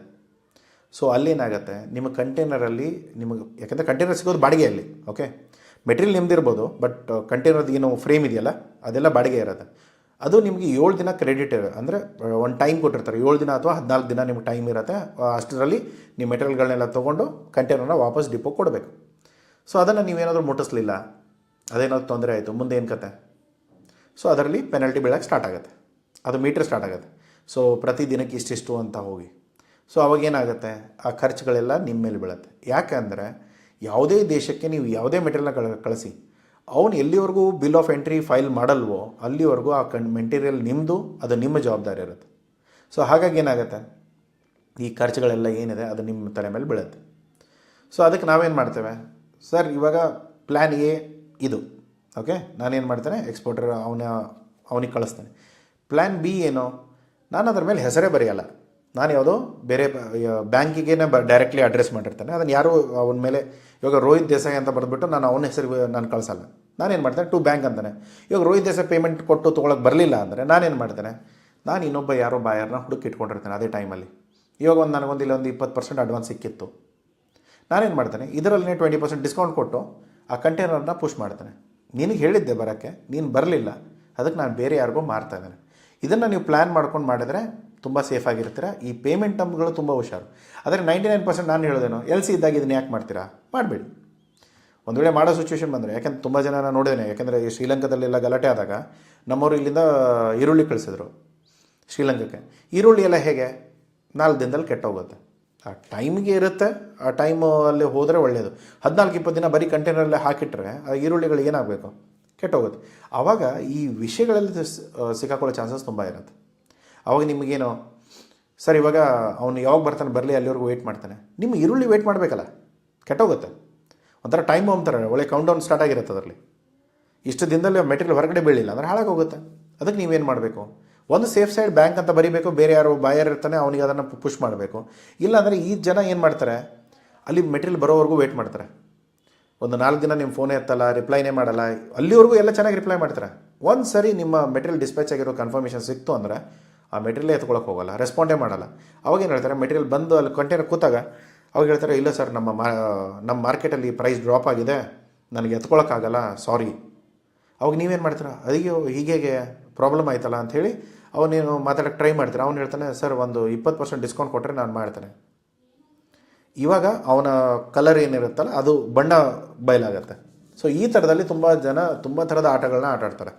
ಸೊ ಅಲ್ಲೇನಾಗುತ್ತೆ, ನಿಮ್ಮ ಕಂಟೈನರಲ್ಲಿ ನಿಮಗೆ, ಯಾಕಂದರೆ ಕಂಟೈನರ್ ಸಿಗೋದು ಬಾಡಿಗೆಯಲ್ಲಿ, ಓಕೆ, ಮೆಟೀರಿಯಲ್ ನಿಮ್ದಿರ್ಬೋದು, ಬಟ್ ಕಂಟೈನರ್ದು ಏನು ಫ್ರೇಮ್ ಇದೆಯಲ್ಲ ಅದೆಲ್ಲ ಬಾಡಿಗೆ ಇರುತ್ತೆ. ಅದು ನಿಮಗೆ 7 ದಿನ ಕ್ರೆಡಿಟ್ ಅಂದರೆ ಒಂದು ಟೈಮ್ ಕೊಟ್ಟಿರ್ತಾರೆ, 7 ದಿನ ಅಥವಾ 14 ದಿನ ನಿಮ್ಗೆ ಟೈಮ್ ಇರುತ್ತೆ. ಅಷ್ಟರಲ್ಲಿ ನೀವು ಮೆಟೀರಿಯಲ್ಗಳನ್ನೆಲ್ಲ ತೊಗೊಂಡು ಕಂಟೈನರ್ನ ವಾಪಸ್ ಡಿಪೋ ಕೊಡಬೇಕು. ಸೊ ಅದನ್ನು ನೀವೇನಾದರೂ ಮುಟ್ಟಿಸ್ಲಿಲ್ಲ, ಅದೇನಾದ್ರು ತೊಂದರೆ ಆಯಿತು, ಮುಂದೆ ಏನು ಕತೆ? ಸೊ ಅದರಲ್ಲಿ ಪೆನಲ್ಟಿ ಬೀಳೋಕ್ಕೆ ಸ್ಟಾರ್ಟ್ ಆಗುತ್ತೆ, ಅದು ಮೀಟ್ರ್ ಸ್ಟಾರ್ಟ್ ಆಗುತ್ತೆ. ಸೊ ಪ್ರತಿ ದಿನಕ್ಕೆ ಇಷ್ಟಿಷ್ಟು ಅಂತ ಹೋಗಿ, ಸೊ ಅವಾಗೇನಾಗುತ್ತೆ, ಆ ಖರ್ಚುಗಳೆಲ್ಲ ನಿಮ್ಮ ಮೇಲೆ ಬೀಳುತ್ತೆ. ಯಾಕೆಂದರೆ ಯಾವುದೇ ದೇಶಕ್ಕೆ ನೀವು ಯಾವುದೇ ಮೆಟೀರಿಯಲ್ನ ಕಳಿಸಿ, ಅವನು ಎಲ್ಲಿವರೆಗೂ ಬಿಲ್ ಆಫ್ ಎಂಟ್ರಿ ಫೈಲ್ ಮಾಡಲ್ವೋ ಅಲ್ಲಿವರೆಗೂ ಆ ಮೆಟೀರಿಯಲ್ ನಿಮ್ಮದು, ಅದು ನಿಮ್ಮ ಜವಾಬ್ದಾರಿ ಇರುತ್ತೆ. ಸೊ ಹಾಗಾಗಿ ಏನಾಗುತ್ತೆ, ಈ ಖರ್ಚುಗಳೆಲ್ಲ ಏನಿದೆ ಅದು ನಿಮ್ಮ ತಲೆ ಮೇಲೆ ಬೀಳುತ್ತೆ. ಸೊ ಅದಕ್ಕೆ ನಾವೇನು ಮಾಡ್ತೇವೆ, ಸರ್ ಇವಾಗ ಪ್ಲ್ಯಾನ್ ಎ ಇದು, ಓಕೆ, ನಾನೇನು ಮಾಡ್ತೇನೆ, ಎಕ್ಸ್ಪೋರ್ಟರ್ ಅವನಿಗೆ ಕಳಿಸ್ತೇನೆ. ಪ್ಲ್ಯಾನ್ ಬಿ ಏನು, ನಾನು ಅದ್ರ ಮೇಲೆ ಹೆಸರೇ ಬರೆಯಲ್ಲ, ನಾನು ಯಾವುದೋ ಬೇರೆ ಬ್ಯಾಂಕಿಗೆ ಡೈರೆಕ್ಟ್ಲಿ ಅಡ್ರೆಸ್ ಮಾಡಿರ್ತಾನೆ, ಅದನ್ನು ಯಾರು ಅವನ ಮೇಲೆ, ಇವಾಗ ರೋಹಿತ್ ದೇಸಾಯಿ ಅಂತ ಬರೆದ್ಬಿಟ್ಟು ನಾನು ಅವನ ಹೆಸರಿಗೆ ನಾನು ಕಳಿಸಲ್ಲ. ನಾನೇನು ಮಾಡ್ತೇನೆ, ಟು ಬ್ಯಾಂಕ್ ಅಂತಾನೆ. ಇವಾಗ ರೋಹಿತ್ ದೇಸಾಯಿ ಪೇಮೆಂಟ್ ಕೊಟ್ಟು ತೊಗೊಳಕ್ಕೆ ಬರಲಿಲ್ಲ ಅಂದರೆ ನಾನೇನು ಮಾಡ್ತೇನೆ, ನಾನು ಇನ್ನೊಬ್ಬ ಯಾರೋ ಬಾಯರ್ನ ಹುಡುಕಿ ಇಟ್ಕೊಂಡಿರ್ತೇನೆ ಅದೇ ಟೈಮಲ್ಲಿ. ಇವಾಗ ನನಗೊಂದು ಇಲ್ಲ ಒಂದು 20% ಅಡ್ವಾನ್ಸ್ ಸಿಕ್ಕಿತ್ತು, ನಾನೇನು ಮಾಡ್ತೇನೆ, ಇದರಲ್ಲಿ 20% ಡಿಸ್ಕೌಂಟ್ ಕೊಟ್ಟು ಆ ಕಂಟೈನರ್ನ ಪುಷ್ ಮಾಡ್ತೇನೆ. ನಿನಗೆ ಹೇಳಿದ್ದೆ ಬರೋಕ್ಕೆ, ನೀನು ಬರಲಿಲ್ಲ, ಅದಕ್ಕೆ ನಾನು ಬೇರೆ ಯಾರಿಗೋ ಮಾರ್ತಾ ಇದ್ದೇನೆ. ಇದನ್ನು ನೀವು ಪ್ಲ್ಯಾನ್ ಮಾಡ್ಕೊಂಡು ಮಾಡಿದ್ರೆ ತುಂಬ ಸೇಫಾಗಿರ್ತೀರ. ಈ ಪೇಮೆಂಟ್ ಟರ್ಮ್ಗಳು ತುಂಬ ಹುಷಾರು. ಆದರೆ 99% ನಾನು ಹೇಳೋದೇನೋ, LC ಇದ್ದಾಗ ಇದನ್ನು ಯಾಕೆ ಮಾಡ್ತೀರಾ, ಮಾಡಬೇಡಿ. ಒಂದು ವೇಳೆ ಮಾಡೋ ಸಿಚುವೇಶನ್ ಬಂದರೆ, ಯಾಕೆಂದ್ರೆ ತುಂಬ ಜನ ನಾನು ನೋಡಿದ್ದೇನೆ, ಯಾಕೆಂದರೆ ಈ ಶ್ರೀಲಂಕಾದಲ್ಲೆಲ್ಲ ಗಲಾಟೆ ಆದಾಗ ನಮ್ಮವರು ಇಲ್ಲಿಂದ ಈರುಳ್ಳಿ ಕಳಿಸಿದ್ರು ಶ್ರೀಲಂಕಾಕ್ಕೆ. ಈರುಳ್ಳಿ ಎಲ್ಲ ಹೇಗೆ 4 ದಿನದಲ್ಲಿ ಕೆಟ್ಟೋಗುತ್ತೆ. ಆ ಟೈಮಿಗೆ ಇರುತ್ತೆ, ಆ ಟೈಮು ಅಲ್ಲಿ ಹೋದರೆ ಒಳ್ಳೆಯದು. 14-20 ದಿನ ಬರೀ ಕಂಟೈನರಲ್ಲೇ ಹಾಕಿಟ್ರೆ ಆ ಈರುಳ್ಳಿಗಳು ಏನಾಗಬೇಕು, ಕೆಟ್ಟೋಗುತ್ತೆ. ಆವಾಗ ಈ ವಿಷಯಗಳಲ್ಲಿ ಸಿಕ್ಕಾಕೊಳ್ಳೋ ಚಾನ್ಸಸ್ ತುಂಬ ಇರುತ್ತೆ. ಆವಾಗ ನಿಮಗೇನು, ಸರ್ ಇವಾಗ ಅವನು ಯಾವಾಗ ಬರ್ತಾನೆ ಬರಲಿ ಅಲ್ಲಿವರೆಗೂ ವೆಯ್ಟ್ ಮಾಡ್ತಾನೆ, ನಿಮ್ಮ ಈರುಳ್ಳಿ ವೆಯ್ಟ್ ಮಾಡಬೇಕಲ್ಲ, ಕೆಟ್ಟೋಗುತ್ತೆ. ಒಂಥರ ಟೈಮ್ ಅಂತಾರೆ, ಒಳ್ಳೆ ಕೌಂಟ್ ಡೌನ್ ಸ್ಟಾರ್ಟ್ ಆಗಿರುತ್ತೆ ಅದರಲ್ಲಿ. ಇಷ್ಟು ದಿನದಲ್ಲಿ ಮೆಟೀರಿಯಲ್ ಹೊರಗಡೆ ಬೀಳಿಲ್ಲ ಅಂದರೆ ಹಾಳಾಗೋಗುತ್ತೆ. ಅದಕ್ಕೆ ನೀವೇನು ಮಾಡಬೇಕು, ಒಂದು ಸೇಫ್ ಸೈಡ್ ಬ್ಯಾಂಕ್ ಅಂತ ಬರೀಬೇಕು, ಬೇರೆ ಯಾರೋ ಬಾಯರ್ ಇರ್ತಾನೆ ಅವನಿಗೆ ಅದನ್ನು ಪುಷ್ ಮಾಡಬೇಕು. ಇಲ್ಲಾಂದರೆ ಈ ಜನ ಏನು ಮಾಡ್ತಾರೆ, ಅಲ್ಲಿ ಮೆಟೀರಿಯಲ್ ಬರೋವರೆಗೂ ವೇಟ್ ಮಾಡ್ತಾರೆ. ಒಂದು 4 ದಿನ ನಿಮ್ಮ ಫೋನೇ ಎತ್ತಲ್ಲ, ರಿಪ್ಲೈನೇ ಮಾಡಲ್ಲ, ಅಲ್ಲಿವರೆಗೂ ಎಲ್ಲ ಚೆನ್ನಾಗಿ ರಿಪ್ಲೈ ಮಾಡ್ತಾರೆ. ಒಂದು ಸರಿ ನಿಮ್ಮ ಮೆಟೀರಿಯಲ್ ಡಿಸ್ಪ್ಯಾಚ್ ಆಗಿರೋ ಕನ್ಫರ್ಮೇಷನ್ ಸಿಕ್ತು ಅಂದರೆ ಆ ಮೆಟೀರಿಯಲ್ ಎತ್ಕೊಳ್ಳೋಕೆ ಹೋಗಲ್ಲ, ರೆಸ್ಪಾಂಡೇ ಮಾಡಲ್ಲ. ಅವಾಗೇನು ಹೇಳ್ತಾರೆ, ಮೆಟೀರಿಯಲ್ ಬಂದು ಅಲ್ಲಿ ಕಂಟೈನರ್ ಕೂತಾಗ ಅವಾಗ ಹೇಳ್ತಾರೆ, ಇಲ್ಲ ಸರ್ ನಮ್ಮ ಮಾರ್ಕೆಟಲ್ಲಿ ಪ್ರೈಸ್ ಡ್ರಾಪ್ ಆಗಿದೆ, ನನಗೆ ಎತ್ಕೊಳ್ಳೋಕ್ಕಾಗಲ್ಲ, ಸಾರಿ. ಅವಾಗ ನೀವೇನು ಮಾಡ್ತೀರಾ, ಅಯ್ಯೋ ಹೀಗೆ ಪ್ರಾಬ್ಲಮ್ ಆಯ್ತಲ್ಲ ಅಂಥೇಳಿ ಅವನೇನು ಮಾತಾಡೋಕ್ಕೆ ಟ್ರೈ ಮಾಡ್ತೀರಾ. ಅವ್ನು ಹೇಳ್ತಾನೆ, ಸರ್ ಒಂದು 20% ಡಿಸ್ಕೌಂಟ್ ಕೊಟ್ಟರೆ ನಾನು ಮಾಡ್ತೇನೆ. ಇವಾಗ ಅವನ ಕಲರ್ ಏನಿರುತ್ತಲ್ಲ ಅದು ಬಣ್ಣ ಬಯಲಾಗತ್ತೆ. ಸೊ ಈ ಥರದಲ್ಲಿ ತುಂಬ ಥರದ ಆಟಗಳನ್ನ ಆಟಾಡ್ತಾರೆ.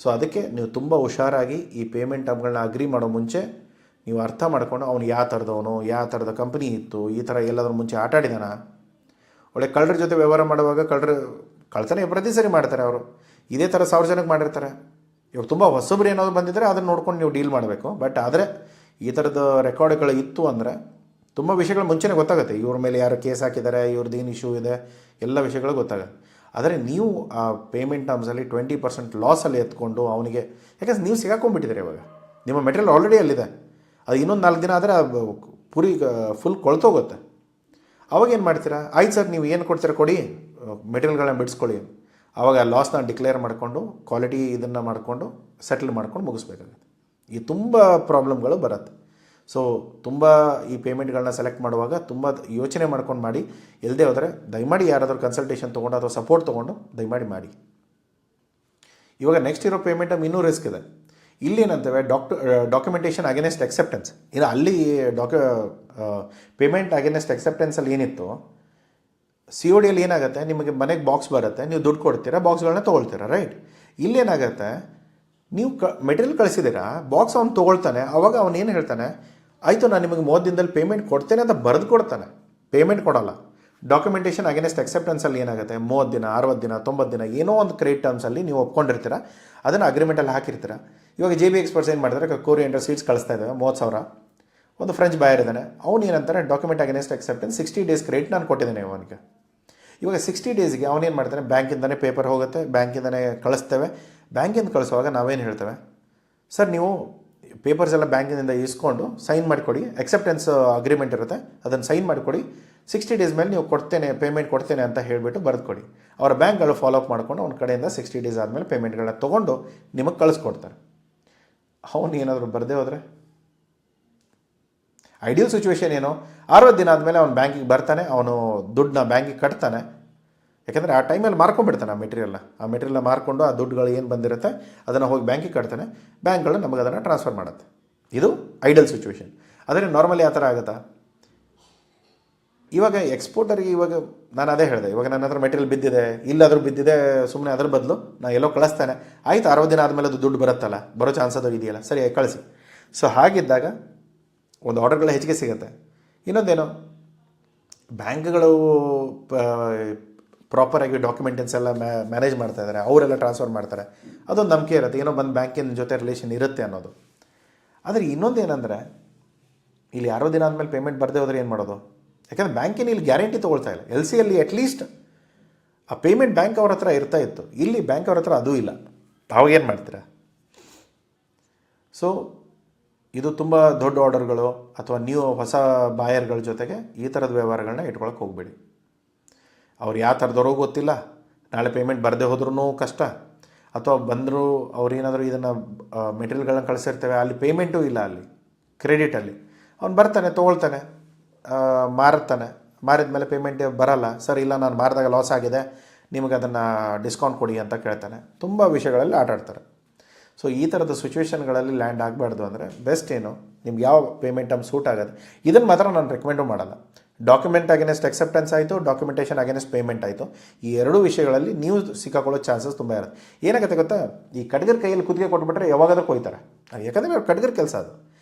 ಸೊ ಅದಕ್ಕೆ ನೀವು ತುಂಬ ಹುಷಾರಾಗಿ ಈ ಪೇಮೆಂಟ್ ಟರ್ಮ್ಗಳನ್ನ ಅಗ್ರಿ ಮಾಡೋ ಮುಂಚೆ ನೀವು ಅರ್ಥ ಮಾಡ್ಕೊಂಡು ಅವ್ನು ಯಾವ ಥರದವನು, ಯಾವ ಥರದ ಕಂಪ್ನಿ ಇತ್ತು, ಈ ಥರ ಎಲ್ಲಾದ್ರೂ ಮುಂಚೆ ಆಟಾಡಿದಾನ. ಒಳ್ಳೆ ಕಳ್ಳರ ಜೊತೆ ವ್ಯವಹಾರ ಮಾಡುವಾಗ ಕಳ್ತನೆ ಪ್ರತಿ ಸರಿ ಮಾಡ್ತಾರೆ ಅವರು. ಇದೇ ಥರ 1000 ಜನಕ್ಕೆ ಮಾಡಿರ್ತಾರೆ. ಇವಾಗ ತುಂಬ ಹೊಸಬ್ರು ಏನಾದ್ರು ಬಂದಿದ್ದರೆ ಅದನ್ನು ನೋಡ್ಕೊಂಡು ನೀವು ಡೀಲ್ ಮಾಡಬೇಕು. ಬಟ್ ಆದರೆ ಈ ಥರದ ರೆಕಾರ್ಡ್ಗಳು ಇತ್ತು ಅಂದರೆ ತುಂಬ ವಿಷಯಗಳು ಮುಂಚೆನೇ ಗೊತ್ತಾಗುತ್ತೆ. ಇವ್ರ ಮೇಲೆ ಯಾರು ಕೇಸ್ ಹಾಕಿದ್ದಾರೆ, ಇವ್ರದ್ದು ಏನು ಇಶ್ಯೂ ಇದೆ, ಎಲ್ಲ ವಿಷಯಗಳು ಗೊತ್ತಾಗುತ್ತೆ. ಆದರೆ ನೀವು ಆ ಪೇಮೆಂಟ್ ಟರ್ಮ್ಸಲ್ಲಿ 20% ಲಾಸಲ್ಲಿ ಎತ್ಕೊಂಡು ಅವನಿಗೆ, ಯಾಕಂದ್ರೆ ನೀವು ಸಿಗಾಕೊಂಡ್ಬಿಟ್ಟಿದ್ದೀರಿ. ಇವಾಗ ನಿಮ್ಮ ಮೆಟೀರಿಯಲ್ ಆಲ್ರೆಡಿ ಅಲ್ಲಿದೆ, ಅದು ಇನ್ನೊಂದು 4 ದಿನ ಆದರೆ ಪೂರಿ ಫುಲ್ ಕೊಳ್ತೋಗುತ್ತೆ. ಅವಾಗೇನು ಮಾಡ್ತೀರಾ, ಆಯ್ತು ಸರ್ ನೀವು ಏನು ಕೊಡ್ತೀರಾ ಕೊಡಿ, ಮೆಟೀರಿಯಲ್ಗಳನ್ನ ಬಿಡಿಸ್ಕೊಳ್ಳಿ. ಆವಾಗ ಲಾಸ್ನ ಡಿಕ್ಲೇರ್ ಮಾಡಿಕೊಂಡು ಕ್ವಾಲಿಟಿ ಇದನ್ನು ಮಾಡಿಕೊಂಡು ಸೆಟಲ್ ಮಾಡ್ಕೊಂಡು ಮುಗಿಸ್ಬೇಕಾಗುತ್ತೆ. ಈ ತುಂಬ ಪ್ರಾಬ್ಲಮ್ಗಳು ಬರುತ್ತೆ. ಸೊ ತುಂಬ ಈ ಪೇಮೆಂಟ್ಗಳನ್ನ ಸೆಲೆಕ್ಟ್ ಮಾಡುವಾಗ ತುಂಬ ಯೋಚನೆ ಮಾಡ್ಕೊಂಡು ಮಾಡಿ. ಇಲ್ಲದೆ ಹೋದರೆ ದಯಮಾಡಿ ಯಾರಾದರೂ ಕನ್ಸಲ್ಟೇಷನ್ ತೊಗೊಂಡು ಅಥವಾ ಸಪೋರ್ಟ್ ತೊಗೊಂಡು ದಯಮಾಡಿ ಮಾಡಿ. ಇವಾಗ ನೆಕ್ಸ್ಟ್ ಇರೋ ಪೇಮೆಂಟ್ ಇನ್ನೂ ರಿಸ್ಕ್ ಇದೆ. ಇಲ್ಲಿ ಏನಂತೇವೆ, ಡಾಕ್ಯುಮೆಂಟೇಷನ್ ಅಗೇನೆಸ್ಟ್ ಎಕ್ಸೆಪ್ಟೆನ್ಸ್. ಇದು ಅಲ್ಲಿ ಪೇಮೆಂಟ್ ಅಗೇನೆಸ್ಟ್ ಎಕ್ಸೆಪ್ಟೆನ್ಸಲ್ಲಿ ಏನಿತ್ತು, COD ಅಲ್ಲಿ ಏನಾಗುತ್ತೆ, ನಿಮಗೆ ಮನೆಗೆ ಬಾಕ್ಸ್ ಬರುತ್ತೆ, ನೀವು ದುಡ್ಡು ಕೊಡ್ತೀರಾ, ಬಾಕ್ಸ್ಗಳನ್ನ ತೊಗೊಳ್ತೀರಾ, ರೈಟ್. ಇಲ್ಲೇನಾಗುತ್ತೆ, ನೀವು ಮೆಟೀರಿಯಲ್ ಕಳಿಸಿದ್ದೀರಾ, ಬಾಕ್ಸ್ ಅವ್ನು ತೊಗೊಳ್ತಾನೆ. ಅವಾಗ ಅವನು ಏನು ಹೇಳ್ತಾನೆ, ಆಯಿತು ನಾನು ನಿಮಗೆ 30 ದಿನದಲ್ಲಿ ಪೇಮೆಂಟ್ ಕೊಡ್ತೇನೆ ಅಂತ ಬರೆದು ಕೊಡ್ತಾನೆ, ಪೇಮೆಂಟ್ ಕೊಡೋಲ್ಲ. ಡಾಕ್ಯುಮೆಂಟೇಷನ್ ಅಗೇನೆಸ್ಟ್ ಎಕ್ಸೆಪ್ಟೆನ್ಸಲ್ಲಿ ಏನಾಗುತ್ತೆ, 30 ದಿನ 60 ದಿನ 90 ದಿನ ಏನೋ ಒಂದು ಕ್ರೆಡಿಟ್ ಟರ್ಮ್ಸಲ್ಲಿ ನೀವು ಒಪ್ಕೊಂಡಿರ್ತೀರ, ಅದನ್ನು ಅಗ್ರಿಮೆಂಟಲ್ಲಿ ಹಾಕಿರ್ತೀರ. ಇವಾಗ JB ಎಕ್ಸ್ಪರ್ಟ್ಸ್ ಏನು ಮಾಡ್ತಾರೆ, ಕೊರಿಯಂಡರ್ ಸೀಡ್ಸ್ ಕಳಿಸ್ತಾ ಇದ್ದಾವೆ 30,000. ಒಂದು ಫ್ರೆಂಚ್ ಬಾಯರ್ ಇದ್ದಾನೆ, ಅವ್ನು ಏನಂತಾರೆ, document against acceptance 60 days credit ನಾನು ಕೊಟ್ಟಿದ್ದೇನೆ ಅವನಿಗೆ. ಇವಾಗ 60 ಡೇಸ್ಗೆ ಅವನೇನು ಮಾಡ್ತಾನೆ, ಬ್ಯಾಂಕಿಂದನೇ ಪೇಪರ್ ಹೋಗುತ್ತೆ, ಬ್ಯಾಂಕಿಂದನೇ ಕಳಿಸ್ತೇವೆ. ಬ್ಯಾಂಕಿಂದ ಕಳಿಸುವಾಗ ನಾವೇನು ಹೇಳ್ತೇವೆ, ಸರ್ ನೀವು ಪೇಪರ್ಸ್ ಎಲ್ಲ ಬ್ಯಾಂಕಿನಿಂದ ಇಸ್ಕೊಂಡು ಸೈನ್ ಮಾಡಿಕೊಡಿ, ಎಕ್ಸೆಪ್ಟೆನ್ಸ್ ಅಗ್ರಿಮೆಂಟ್ ಇರುತ್ತೆ, ಅದನ್ನು ಸೈನ್ ಮಾಡಿಕೊಡಿ, 60 ಡೇಸ್ ಮೇಲೆ ನೀವು ಪೇಮೆಂಟ್ ಕೊಡ್ತೇನೆ ಅಂತ ಹೇಳಿಬಿಟ್ಟು ಬರೆದು ಕೊಡಿ. ಅವರ ಬ್ಯಾಂಕ್ಗಳು ಫಾಲೋ ಅಪ್ ಮಾಡಿಕೊಂಡು ಅವ್ನ ಕಡೆಯಿಂದ 60 ಡೇಸ್ ಆದಮೇಲೆ ಪೇಮೆಂಟ್ಗಳನ್ನ ತೊಗೊಂಡು ನಿಮಗೆ ಕಳಿಸ್ಕೊಡ್ತಾರೆ. ಅವನು ಏನಾದರೂ ಬರದೇ ಹೋದರೆ, ಐಡಿಯಲ್ ಸಿಚುವೇಶನ್ ಏನು, 60 ದಿನ ಆದಮೇಲೆ ಅವನು ಬ್ಯಾಂಕಿಗೆ ಬರ್ತಾನೆ, ಅವನು ದುಡ್ಡನ್ನ ಬ್ಯಾಂಕಿಗೆ ಕಟ್ತಾನೆ. ಯಾಕೆಂದರೆ ಆ ಟೈಮಲ್ಲಿ ಮಾರ್ಕೊಂಡ್ಬಿಡ್ತಾನೆ ಆ ಮೆಟೀರಿಯಲ್ನ ಮಾರ್ಕೊಂಡು ಆ ದುಡ್ಡುಗಳು ಏನು ಬಂದಿರುತ್ತೆ ಅದನ್ನು ಹೋಗಿ ಬ್ಯಾಂಕಿಗೆ ಕಟ್ತಾನೆ, ಬ್ಯಾಂಕ್ಗಳು ನಮಗೆ ಅದನ್ನು ಟ್ರಾನ್ಸ್ಫರ್ ಮಾಡುತ್ತೆ. ಇದು ಐಡಲ್ ಸಿಚುವೇಶನ್. ಆದರೆ ನಾರ್ಮಲಿ ಆ ಥರ ಆಗುತ್ತಾ? ಇವಾಗ ಎಕ್ಸ್ಪೋರ್ಟರ್ಗೆ ಇವಾಗ ನಾನು ಅದೇ ಹೇಳಿದೆ, ಇವಾಗ ನನ್ನ ಹತ್ರ ಮೆಟೀರಿಯಲ್ ಬಿದ್ದಿದೆ, ಇಲ್ಲಾದರೂ ಬಿದ್ದಿದೆ, ಸುಮ್ಮನೆ ಅದ್ರ ಬದಲು ನಾನು ಎಲ್ಲೋ ಕಳಿಸ್ತಾನೆ, ಆಯಿತು 60 ದಿನ ಆದಮೇಲೆ ಅದು ದುಡ್ಡು ಬರುತ್ತಲ್ಲ, ಬರೋ ಚಾನ್ಸ್ ಅದು ಇದೆಯಲ್ಲ, ಸರಿ ಕಳಿಸಿ. ಸೊ ಹಾಗಿದ್ದಾಗ ಒಂದು ಆರ್ಡರ್ಗಳು ಹೆಚ್ಚಿಗೆ ಸಿಗುತ್ತೆ. ಇನ್ನೊಂದೇನು, ಬ್ಯಾಂಕ್ಗಳು ಪ್ರಾಪರಾಗಿ ಡಾಕ್ಯುಮೆಂಟನ್ಸ್ ಎಲ್ಲ ಮ್ಯಾನೇಜ್ ಮಾಡ್ತಾ ಇದ್ದಾರೆ, ಅವರೆಲ್ಲ ಟ್ರಾನ್ಸ್ಫರ್ ಮಾಡ್ತಾರೆ, ಅದೊಂದು ನಂಬಿಕೆ ಇರುತ್ತೆ, ಏನೋ ಬಂದು ಬ್ಯಾಂಕಿನ ಜೊತೆ ರಿಲೇಷನ್ ಇರುತ್ತೆ ಅನ್ನೋದು. ಆದರೆ ಇನ್ನೊಂದು ಏನಂದರೆ, ಇಲ್ಲಿ 60 ದಿನ ಆದಮೇಲೆ ಪೇಮೆಂಟ್ ಬರದೇ ಹೋದರೆ ಏನು ಮಾಡೋದು? ಯಾಕಂದರೆ ಬ್ಯಾಂಕಿನ ಇಲ್ಲಿ ಗ್ಯಾರಂಟಿ ತೊಗೊಳ್ತಾ ಇಲ್ಲ. LCಯಲ್ಲಿ ಅಟ್ಲೀಸ್ಟ್ ಆ ಪೇಮೆಂಟ್ ಬ್ಯಾಂಕ್ ಅವ್ರ ಹತ್ರ ಇರ್ತಾ ಇತ್ತು, ಇಲ್ಲಿ ಬ್ಯಾಂಕ್ ಅವ್ರ ಹತ್ರ ಅದೂ ಇಲ್ಲ. ಅವಾಗೇನು ಮಾಡ್ತೀರಾ? ಸೊ ಇದು ತುಂಬ ದೊಡ್ಡ ಆರ್ಡರ್ಗಳು ಅಥವಾ ನೀವು ಹೊಸ ಬಾಯರ್ಗಳ ಜೊತೆಗೆ ಈ ಥರದ ವ್ಯವಹಾರಗಳನ್ನ ಇಟ್ಕೊಳಕ್ಕೆ ಹೋಗಬೇಡಿ. ಅವ್ರು ಯಾವ ಥರದವ್ರೂ ಗೊತ್ತಿಲ್ಲ, ನಾಳೆ ಪೇಮೆಂಟ್ ಬರದೇ ಹೋದ್ರೂ ಕಷ್ಟ, ಅಥವಾ ಬಂದರೂ ಅವ್ರೇನಾದರೂ ಇದನ್ನು ಮೆಟೀರಿಯಲ್ಗಳನ್ನ ಕಳಿಸಿರ್ತೇವೆ, ಅಲ್ಲಿ ಪೇಮೆಂಟೂ ಇಲ್ಲ, ಅಲ್ಲಿ ಕ್ರೆಡಿಟಲ್ಲಿ ಅವ್ನು ಬರ್ತಾನೆ, ತೊಗೊಳ್ತಾನೆ, ಮಾರುತ್ತಾನೆ, ಮಾರಿದ ಮೇಲೆ ಪೇಮೆಂಟ್ ಬರಲ್ಲ, ಸರ್ ಇಲ್ಲ ನಾನು ಮಾರಿದಾಗ ಲಾಸ್ ಆಗಿದೆ, ನಿಮಗೆ ಅದನ್ನು ಡಿಸ್ಕೌಂಟ್ ಕೊಡಿ ಅಂತ ಕೇಳ್ತಾನೆ. ತುಂಬ ವಿಷಯಗಳಲ್ಲಿ ಆಟಾಡ್ತಾರೆ. ಸೊ ಈ ಥರದ ಸಿಚುವೇಷನ್ಗಳಲ್ಲಿ ಲ್ಯಾಂಡ್ ಆಗಬಾರ್ದು ಅಂದರೆ ಬೆಸ್ಟ್ ಏನು, ನಿಮ್ಗೆ ಯಾವ ಪೇಮೆಂಟ್ ಟರ್ಮ್ ಸೂಟ್ ಆಗುತ್ತೆ ಇದನ್ನು ಮಾತ್ರ ನಾನು ರೆಕಮೆಂಡು ಮಾಡಲ್ಲ. ಡಾಕ್ಯುಮೆಂಟ್ ಅಗೇನೆಸ್ಟ್ ಎಕ್ಸೆಪ್ಟೆನ್ಸ್ ಆಯಿತು, ಡಾಕ್ಯುಮೆಂಟೇಷನ್ ಅಗೇನೆಸ್ಟ್ ಪೇಮೆಂಟ್ ಆಯಿತು, ಈ ಎರಡೂ ವಿಷಯಗಳಲ್ಲಿ ನೀವು ಸಿಕ್ಕಾಕೊಳ್ಳೋ ಚಾನ್ಸಸ್ ತುಂಬ ಇರುತ್ತೆ. ಏನಾಗುತ್ತೆ ಗೊತ್ತಾ, ಈ ಕಟ್ಗರ ಕೈಯಲ್ಲಿ ಕುತ್ತಿಗೆ ಕೊಟ್ಬಿಟ್ರೆ ಯಾವಾಗಾದ್ರೂ ಕೊಯ್ತಾರೆ. ಯಾಕಂದರೆ ಅವ್ರು ಕಟ್ಗರ ಕೆಲಸ ಅದು.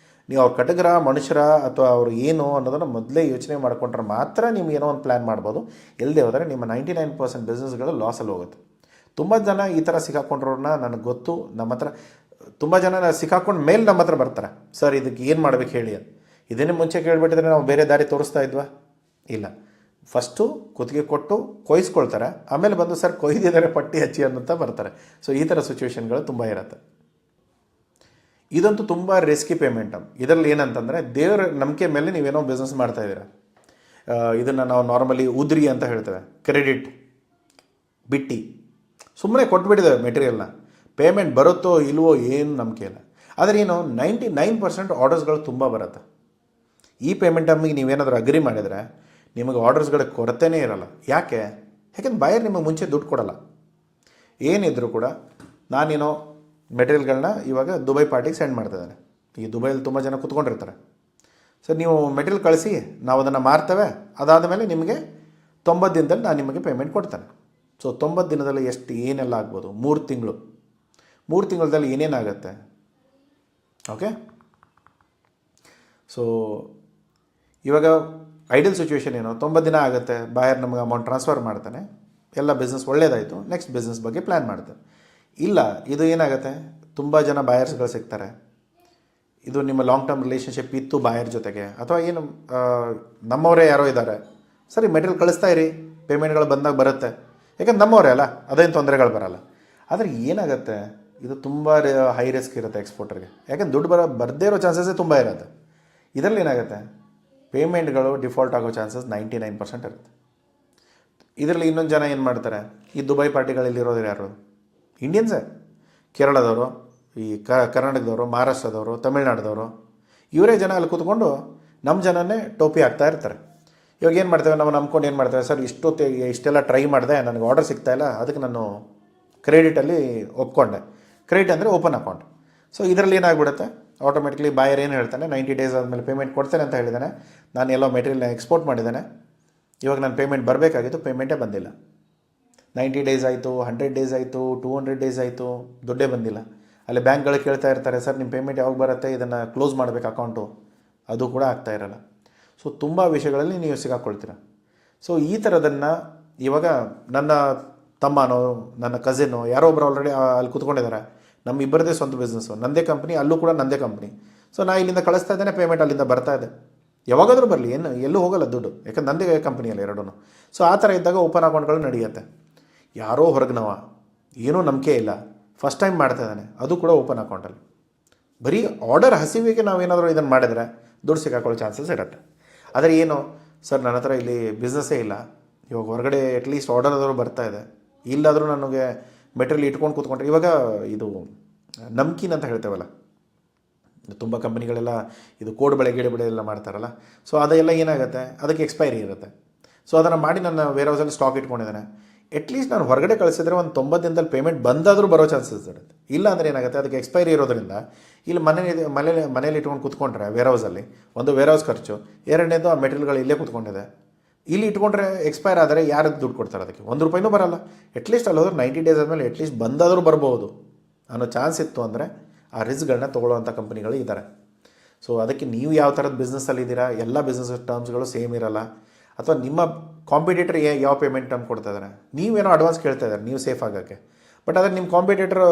ನೀವು ಅವ್ರು ಕಟಗರ ಮನುಷ್ಯರ ಅಥವಾ ಅವರು ಏನು ಅನ್ನೋದನ್ನು ಮೊದಲೇ ಯೋಚನೆ ಮಾಡಿಕೊಂಡ್ರೆ ಮಾತ್ರ ನಿಮ್ಗೆ ಏನೋ ಒಂದು ಪ್ಲ್ಯಾನ್ ಮಾಡ್ಬೋದು. ಇಲ್ಲದೆ ಹೋದರೆ ನಿಮ್ಮ 99% ಬಿಸ್ನೆಸ್ಗಳು ಲಾಸಲ್ಲಿ ಹೋಗುತ್ತೆ. ತುಂಬ ಜನ ಈ ಥರ ಸಿಕ್ಕಾಕೊಂಡ್ರವ್ರನ್ನ ನನಗೆ ಗೊತ್ತು. ನಮ್ಮ ಹತ್ರ ತುಂಬ ಜನ ಸಿಕ್ಕಾಕೊಂಡು ಮೇಲೆ ನಮ್ಮ ಹತ್ರ ಬರ್ತಾರೆ, ಸರ್ ಇದಕ್ಕೆ ಏನು ಮಾಡ್ಬೇಕು ಹೇಳಿ ಅಂತ. ಇದನ್ನೇ ಮುಂಚೆ ಕೇಳಿಬಿಟ್ಟಿದ್ರೆ ನಾವು ಬೇರೆ ದಾರಿ ತೋರಿಸ್ತಾ ಇದ್ವಾ? ಇಲ್ಲ. ಫಸ್ಟು ಕುತ್ತಿಗೆ ಕೊಟ್ಟು ಕೊಯ್ಸ್ಕೊಳ್ತಾರೆ, ಆಮೇಲೆ ಬಂದು ಸರ್ ಕೊಯ್ದಿದ್ದಾರೆ ಪಟ್ಟಿ ಹಚ್ಚಿ ಅನ್ನುತ್ತಾ ಬರ್ತಾರೆ. ಸೊ ಈ ಥರ ಸಿಚುವೇಶನ್ಗಳು ತುಂಬ ಇರುತ್ತೆ. ಇದಂತೂ ತುಂಬ ರಿಸ್ಕಿ ಪೇಮೆಂಟ್. ಇದರಲ್ಲಿ ಏನಂತಂದರೆ ದೇವರ ನಂಬಿಕೆ ಮೇಲೆ ನೀವೇನೋ ಬಿಸ್ನೆಸ್ ಮಾಡ್ತಾಯಿದ್ದೀರಾ. ಇದನ್ನು ನಾವು ನಾರ್ಮಲಿ ಉದ್ರಿ ಅಂತ ಹೇಳ್ತೇವೆ, ಕ್ರೆಡಿಟ್ ಬಿಟ್ಟು ಸುಮ್ಮನೆ ಕೊಟ್ಬಿಟ್ಟಿದ್ದೇವೆ ಮೆಟೀರಿಯಲ್ನ, ಪೇಮೆಂಟ್ ಬರುತ್ತೋ ಇಲ್ವೋ ಏನು ನಂಬಿಕೆ ಇಲ್ಲ. ಆದರೆ ಏನು 99% ಆರ್ಡರ್ಸ್ಗಳು ತುಂಬ ಬರುತ್ತೆ. ಈ ಪೇಮೆಂಟ್ ಟೈಮಿಗೆ ನೀವೇನಾದರೂ ಅಗ್ರಿ ಮಾಡಿದರೆ ನಿಮಗೆ ಆರ್ಡರ್ಸ್ಗಳ ಕೊರತೆನೇ ಇರಲ್ಲ. ಯಾಕೆಂದ್ರೆ ಬಾಯರ್ ನಿಮಗೆ ಮುಂಚೆ ದುಡ್ಡು ಕೊಡಲ್ಲ. ಏನಿದ್ರು ಕೂಡ ನಾನೇನೋ ಮೆಟೀರಿಯಲ್ಗಳನ್ನ ಇವಾಗ ದುಬೈ ಪಾರ್ಟಿಗೆ ಸೆಂಡ್ ಮಾಡ್ತಿದ್ದೇನೆ. ಈ ದುಬೈಯಲ್ಲಿ ತುಂಬ ಜನ ಕೂತ್ಕೊಂಡಿರ್ತಾರೆ. ಸರ್ ನೀವು ಮೆಟೀರಿಯಲ್ ಕಳಿಸಿ, ನಾವು ಅದನ್ನು ಮಾರ್ತೇವೆ, ಅದಾದ ಮೇಲೆ ನಿಮಗೆ 90 ದಿನದಲ್ಲಿ ನಾನು ನಿಮಗೆ ಪೇಮೆಂಟ್ ಕೊಡ್ತೇನೆ. ಸೊ 90 ದಿನದಲ್ಲಿ ಏನೆಲ್ಲ ಆಗ್ಬೋದು? 3 ತಿಂಗಳು. 3 ತಿಂಗಳಲ್ಲಿ ಏನೇನಾಗುತ್ತೆ? ಓಕೆ, ಸೊ ಇವಾಗ ಐಡಿಯಲ್ ಸಿಚುವೇಶನ್ ಏನು, 90 ದಿನ ಆಗುತ್ತೆ, ಬಾಯರ್ ನಮಗೆ ಅಮೌಂಟ್ ಟ್ರಾನ್ಸ್ಫರ್ ಮಾಡ್ತಾನೆ, ಎಲ್ಲ ಬಿಸ್ನೆಸ್ ಒಳ್ಳೇದಾಯಿತು, ನೆಕ್ಸ್ಟ್ ಬಿಸ್ನೆಸ್ ಬಗ್ಗೆ ಪ್ಲ್ಯಾನ್ ಮಾಡ್ತಾರೆ. ಇಲ್ಲ, ಇದು ಏನಾಗುತ್ತೆ, ತುಂಬ ಜನ ಬಾಯರ್ಸ್ಗಳು ಸಿಗ್ತಾರೆ. ಇದು ನಿಮ್ಮ ಲಾಂಗ್ ಟರ್ಮ್ ರಿಲೇಷನ್ಶಿಪ್ ಇತ್ತು ಬಾಯರ್ ಜೊತೆಗೆ, ಅಥವಾ ಏನು ನಮ್ಮವರೇ ಯಾರೋ ಇದ್ದಾರೆ, ಸರಿ ಮೆಟೀರಿಯಲ್ ಕಳಿಸ್ತಾ ಇರಿ, ಪೇಮೆಂಟ್ಗಳು ಬಂದಾಗ ಬರುತ್ತೆ, ಯಾಕಂದ್ರೆ ನಮ್ಮವರೇ ಅಲ್ಲ, ಅದೇನು ತೊಂದರೆಗಳು ಬರೋಲ್ಲ. ಆದರೆ ಏನಾಗುತ್ತೆ, ಇದು ತುಂಬ ಹೈ ರಿಸ್ಕ್ ಇರುತ್ತೆ ಎಕ್ಸ್ಪೋರ್ಟರ್ಗೆ, ಯಾಕಂದ್ರೆ ದುಡ್ಡು ಬರದೇ ಇರೋ ಚಾನ್ಸಸ್ಸೇ ತುಂಬ ಇರುತ್ತೆ. ಇದರಲ್ಲಿ ಏನಾಗುತ್ತೆ, ಪೇಮೆಂಟ್ಗಳು ಡಿಫಾಲ್ಟ್ ಆಗೋ ಚಾನ್ಸಸ್ 99% ಇರುತ್ತೆ. ಇದರಲ್ಲಿ ಇನ್ನೊಂದು ಜನ ಏನು ಮಾಡ್ತಾರೆ, ಈ ದುಬೈ ಪಾರ್ಟಿಗಳಲ್ಲಿರೋದು ಯಾರು? ಇಂಡಿಯನ್ಸೇ, ಕೇರಳದವರು, ಈ ಕರ್ನಾಟಕದವರು, ಮಹಾರಾಷ್ಟ್ರದವರು, ತಮಿಳ್ನಾಡ್ದವರು, ಇವರೇ ಜನ ಅಲ್ಲಿ ಕೂತ್ಕೊಂಡು ನಮ್ಮ ಜನನೇ ಟೋಪಿ ಹಾಕ್ತಾ ಇರ್ತಾರೆ. ಇವಾಗ ಏನು ಮಾಡ್ತೇವೆ, ನಾವು ನಂಬ್ಕೊಂಡು ಏನು ಮಾಡ್ತೇವೆ, ಸರ್ ಇಷ್ಟೆಲ್ಲ ಟ್ರೈ ಮಾಡಿದೆ, ನನಗೆ ಆರ್ಡರ್ ಸಿಗ್ತಾಯಿಲ್ಲ, ಅದಕ್ಕೆ ನಾನು ಕ್ರೆಡಿಟಲ್ಲಿ ಒಪ್ಕೊಂಡೆ. ಕ್ರೆಡಿಟ್ ಅಂದರೆ ಓಪನ್ ಅಕೌಂಟ್. ಸೊ ಇದರಲ್ಲಿ ಏನಾಗ್ಬಿಡುತ್ತೆ, ಆಟೋಮೆಟಿಕ್ಲಿ ಬಾಯರ್ ಏನು ಹೇಳ್ತಾನೆ, 90 ಡೇಸ್ ಆದಮೇಲೆ ಪೇಮೆಂಟ್ ಕೊಡ್ತೇನೆ ಅಂತ ಹೇಳಿದ್ದಾನೆ, ನಾನು ಎಲ್ಲೋ ಮೆಟೀರಿಯಲ್ನ ಎಕ್ಸ್ಪೋರ್ಟ್ ಮಾಡಿದ್ದಾನೆ, ಇವಾಗ ನನ್ನ ಪೇಮೆಂಟ್ ಬರಬೇಕಾಗಿತ್ತು, ಪೇಮೆಂಟೇ ಬಂದಿಲ್ಲ. 90 ಡೇಸ್ ಆಯಿತು, 100 ಡೇಸ್ ಆಯಿತು, 200 ಡೇಸ್ ಆಯಿತು, ದುಡ್ಡೇ ಬಂದಿಲ್ಲ. ಅಲ್ಲಿ ಬ್ಯಾಂಕ್ಗಳು ಕೇಳ್ತಾ ಇರ್ತಾರೆ, ಸರ್ ನಿಮ್ಮ ಪೇಮೆಂಟ್ ಯಾವಾಗ ಬರುತ್ತೆ, ಇದನ್ನು ಕ್ಲೋಸ್ ಮಾಡಬೇಕು ಅಕೌಂಟು, ಅದು ಕೂಡ ಆಗ್ತಾ ಇರಲ್ಲ. ಸೊ ತುಂಬ ವಿಷಯಗಳಲ್ಲಿ ನೀವು ಸಿಗಾಕೊಳ್ತೀರ. ಸೊ ಈ ಥರದನ್ನು ಇವಾಗ ನನ್ನ ತಮ್ಮನೋ ನನ್ನ ಕಸಿನೋ ಯಾರೋ ಒಬ್ಬರು ಆಲ್ರೆಡಿ ಅಲ್ಲಿ ಕೂತ್ಕೊಂಡಿದ್ದಾರೆ, ನಮ್ಮ ಇಬ್ಬರದೇ ಸ್ವಂತ ಬಿಸ್ನೆಸ್ಸು, ನನ್ನದೇ ಕಂಪ್ನಿ, ಅಲ್ಲೂ ಕೂಡ ನನ್ನದೇ ಕಂಪ್ನಿ. ಸೊ ನಾನು ಇಲ್ಲಿಂದ ಕಳಿಸ್ತಾ ಇದ್ದೇನೆ, ಪೇಮೆಂಟ್ ಅಲ್ಲಿಂದ ಬರ್ತಾ ಇದೆ, ಯಾವಾಗಾದರೂ ಬರಲಿ, ಎಲ್ಲೂ ಹೋಗಲ್ಲ ದುಡ್ಡು, ಯಾಕಂದ್ರೆ ನನ್ನದೇ ಕಂಪ್ನಿಯಲ್ಲಿ ಎರಡೂ. ಸೊ ಆ ಥರ ಇದ್ದಾಗ ಓಪನ್ ಅಕೌಂಟ್ಗಳು ನಡೆಯುತ್ತೆ. ಯಾರೋ ಹೊರಗಿನವ, ಏನೂ ನಂಬಿಕೆ ಇಲ್ಲ, ಫಸ್ಟ್ ಟೈಮ್ ಮಾಡ್ತಾ ಇದ್ದಾನೆ, ಅದು ಕೂಡ ಓಪನ್ ಅಕೌಂಟಲ್ಲಿ. ಬರೀ ಆರ್ಡರ್ ಹಸಿವಿಗೆ ನಾವೇನಾದರೂ ಇದನ್ನು ಮಾಡಿದರೆ ದುಡ್ಡು ಸಿಕ್ಕಾಕೊಳ್ಳೋ ಚಾನ್ಸಸ್ ಇರುತ್ತೆ. ಆದರೆ ಏನು, ಸರ್ ನನ್ನ ಹತ್ರ ಇಲ್ಲಿ ಬಿಸ್ನೆಸ್ಸೇ ಇಲ್ಲ, ಇವಾಗ ಹೊರಗಡೆ ಅಟ್ಲೀಸ್ಟ್ ಆರ್ಡರ್ ಆದರೂ ಬರ್ತಾ ಇದೆ, ಇಲ್ಲಾದರೂ ನನಗೆ ಮೆಟೀರಿಯಲ್ ಇಟ್ಕೊಂಡು ಕೂತ್ಕೊಂಡ್ರೆ, ಇವಾಗ ಇದು ನಮ್ಕೀನ್ ಅಂತ ಹೇಳ್ತೇವಲ್ಲ, ತುಂಬ ಕಂಪ್ನಿಗಳೆಲ್ಲ ಇದು ಕೋಡ್ ಬೆಳೆ ಗಿಡ ಬೆಳೆ ಎಲ್ಲ ಮಾಡ್ತಾರಲ್ಲ, ಸೊ ಅದೆಲ್ಲ ಏನಾಗುತ್ತೆ, ಅದಕ್ಕೆ ಎಕ್ಸ್ಪೈರಿ ಇರುತ್ತೆ. ಸೊ ಅದನ್ನು ಮಾಡಿ ನನ್ನ ವೇರ್ಹೌಸಲ್ಲಿ ಸ್ಟಾಕ್ ಇಟ್ಕೊಂಡಿದ್ದಾನೆ, ಅಟ್ಲೀಸ್ಟ್ ನಾನು ಹೊರಗಡೆ ಕಳಿಸಿದ್ರೆ ಒಂದು 90 ದಿನದಲ್ಲಿ ಪೇಮೆಂಟ್ ಬಂದಾದರೂ ಬರೋ ಚಾನ್ಸಸ್ ಇರುತ್ತೆ. ಇಲ್ಲ ಅಂದರೆ ಏನಾಗುತ್ತೆ, ಅದಕ್ಕೆ ಎಕ್ಸ್ಪೈರಿ ಇರೋದ್ರಿಂದ ಇಲ್ಲಿ ಮನೇಲಿ ಇಟ್ಕೊಂಡು ಕೂತ್ಕೊಂಡ್ರೆ ವೇರ್ಹೌಸಲ್ಲಿ ಒಂದು ವೇರ್ಹೌಸ್ ಖರ್ಚು, ಎರಡನೇದು ಆ ಮೆಟೀರಿಯಲ್ಗಳು ಇಲ್ಲೇ ಕೂತ್ಕೊಂಡಿದೆ, ಇಲ್ಲಿ ಇಟ್ಕೊಂಡ್ರೆ ಎಕ್ಸ್ಪೈರ್ ಆದರೆ ಯಾರಿಗೆ ದುಡ್ಡು ಕೊಡ್ತಾರೆ, ಅದಕ್ಕೆ ₹1 ಬರೋಲ್ಲ. ಅಟ್ಲೀಸ್ಟ್ ಅಲ್ಲಿ ಹೋದ್ರೆ 90 ಡೇಸ್ ಆದಮೇಲೆ ಅಟ್ಲೀಸ್ಟ್ ಬಂದಾದರೂ ಬರ್ಬೋದು ಅನ್ನೋ ಚಾನ್ಸ್ ಇತ್ತು ಅಂದರೆ ಆ ರಿಸ್ಕ್ಗಳನ್ನ ತೊಗೊಳ್ಳೋವಂಥ ಕಂಪ್ನಿಗಳು ಇದ್ದಾರೆ. ಸೊ ಅದಕ್ಕೆ ನೀವು ಯಾವ ಥರದ ಬಿಸ್ನೆಸ್ಸಲ್ಲಿದ್ದೀರಾ, ಎಲ್ಲ ಬಿಸ್ನೆಸ್ ಟರ್ಮ್ಸ್ಗಳು ಸೇಮ್ ಇರಲ್ಲ. ಅಥವಾ ನಿಮ್ಮ ಕಾಂಪಿಟೇಟರ್ ಯಾವ ಪೇಮೆಂಟ್ ಟರ್ಮ್ ಕೊಡ್ತಾ ಇದ್ದಾರೆ, ನೀವೇನೋ ಅಡ್ವಾನ್ಸ್ ಕೇಳ್ತಾ ಇದ್ದಾರೆ ನೀವು ಸೇಫ್ ಆಗೋಕ್ಕೆ, ಬಟ್ ಆದರೆ ನಿಮ್ಮ ಕಾಂಪಿಟೇಟರ್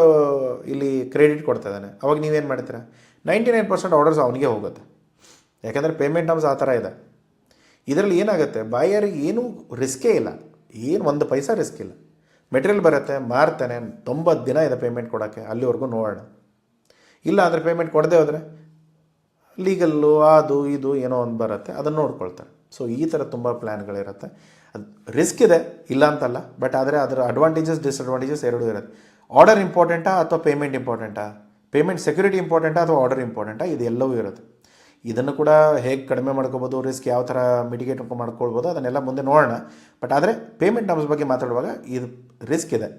ಇಲ್ಲಿ ಕ್ರೆಡಿಟ್ ಕೊಡ್ತಾ ಇದ್ದಾನೆ, ಅವಾಗ ನೀವೇನು ಮಾಡ್ತೀರಾ, 99% ಆರ್ಡರ್ಸ್ ಅವನಿಗೆ ಹೋಗುತ್ತೆ. ಯಾಕಂದರೆ ಪೇಮೆಂಟ್ ಟರ್ಮ್ಸ್ ಆ ಥರ ಇದೆ. ಇದರಲ್ಲಿ ಏನಾಗುತ್ತೆ, ಬಾಯರಿಗೆ ಏನೂ ರಿಸ್ಕೇ ಇಲ್ಲ, ಏನು ಒಂದು ಪೈಸಾ ರಿಸ್ಕ್ ಇಲ್ಲ. ಮೆಟೀರಿಯಲ್ ಬರುತ್ತೆ, ಮಾರ್ತಾನೆ, 90 ದಿನ ಇದೆ ಪೇಮೆಂಟ್ ಕೊಡೋಕ್ಕೆ, ಅಲ್ಲಿವರೆಗೂ ನೋಡೋಣ. ಇಲ್ಲ ಅಂದರೆ ಪೇಮೆಂಟ್ ಕೊಡದೆ ಹೋದರೆ ಲೀಗಲ್ಲು ಅದು ಇದು ಏನೋ ಒಂದು ಬರುತ್ತೆ, ಅದನ್ನು ನೋಡ್ಕೊಳ್ತಾರೆ. ಸೊ ಈ ಥರ ತುಂಬ ಪ್ಲ್ಯಾನ್ಗಳಿರುತ್ತೆ. ಅದು ರಿಸ್ಕ್ ಇದೆ, ಇಲ್ಲ ಅಂತಲ್ಲ, ಬಟ್ ಆದರೆ ಅದರ ಅಡ್ವಾಂಟೇಜಸ್ ಡಿಸ್ಅಡ್ವಾಂಟೇಜಸ್ ಎರಡೂ ಇರುತ್ತೆ. ಆರ್ಡರ್ ಇಂಪಾರ್ಟೆಂಟಾ ಅಥವಾ ಪೇಮೆಂಟ್ ಇಂಪಾರ್ಟೆಂಟಾ, ಪೇಮೆಂಟ್ ಸೆಕ್ಯೂರಿಟಿ ಇಂಪಾರ್ಟೆಂಟಾ ಅಥವಾ ಆರ್ಡರ್ ಇಂಪಾರ್ಟೆಂಟಾ, ಇದು ಎಲ್ಲವೂ ಇರುತ್ತೆ. ಇದನ್ನು ಕೂಡ ಹೇಗೆ ಕಡಿಮೆ ಮಾಡ್ಕೋಬೋದು, ರಿಸ್ಕ್ ಯಾವ ಥರ ಮಿಟಿಗೇಟ್ ಮಾಡ್ಕೊಳ್ಬೋದು, ಅದನ್ನೆಲ್ಲ ಮುಂದೆ ನೋಡೋಣ. ಬಟ್ ಆದರೆ ಪೇಮೆಂಟ್ ಟರ್ಮ್ಸ್ ಬಗ್ಗೆ ಮಾತಾಡುವಾಗ ಇದು ರಿಸ್ಕ್ ಇದೆ.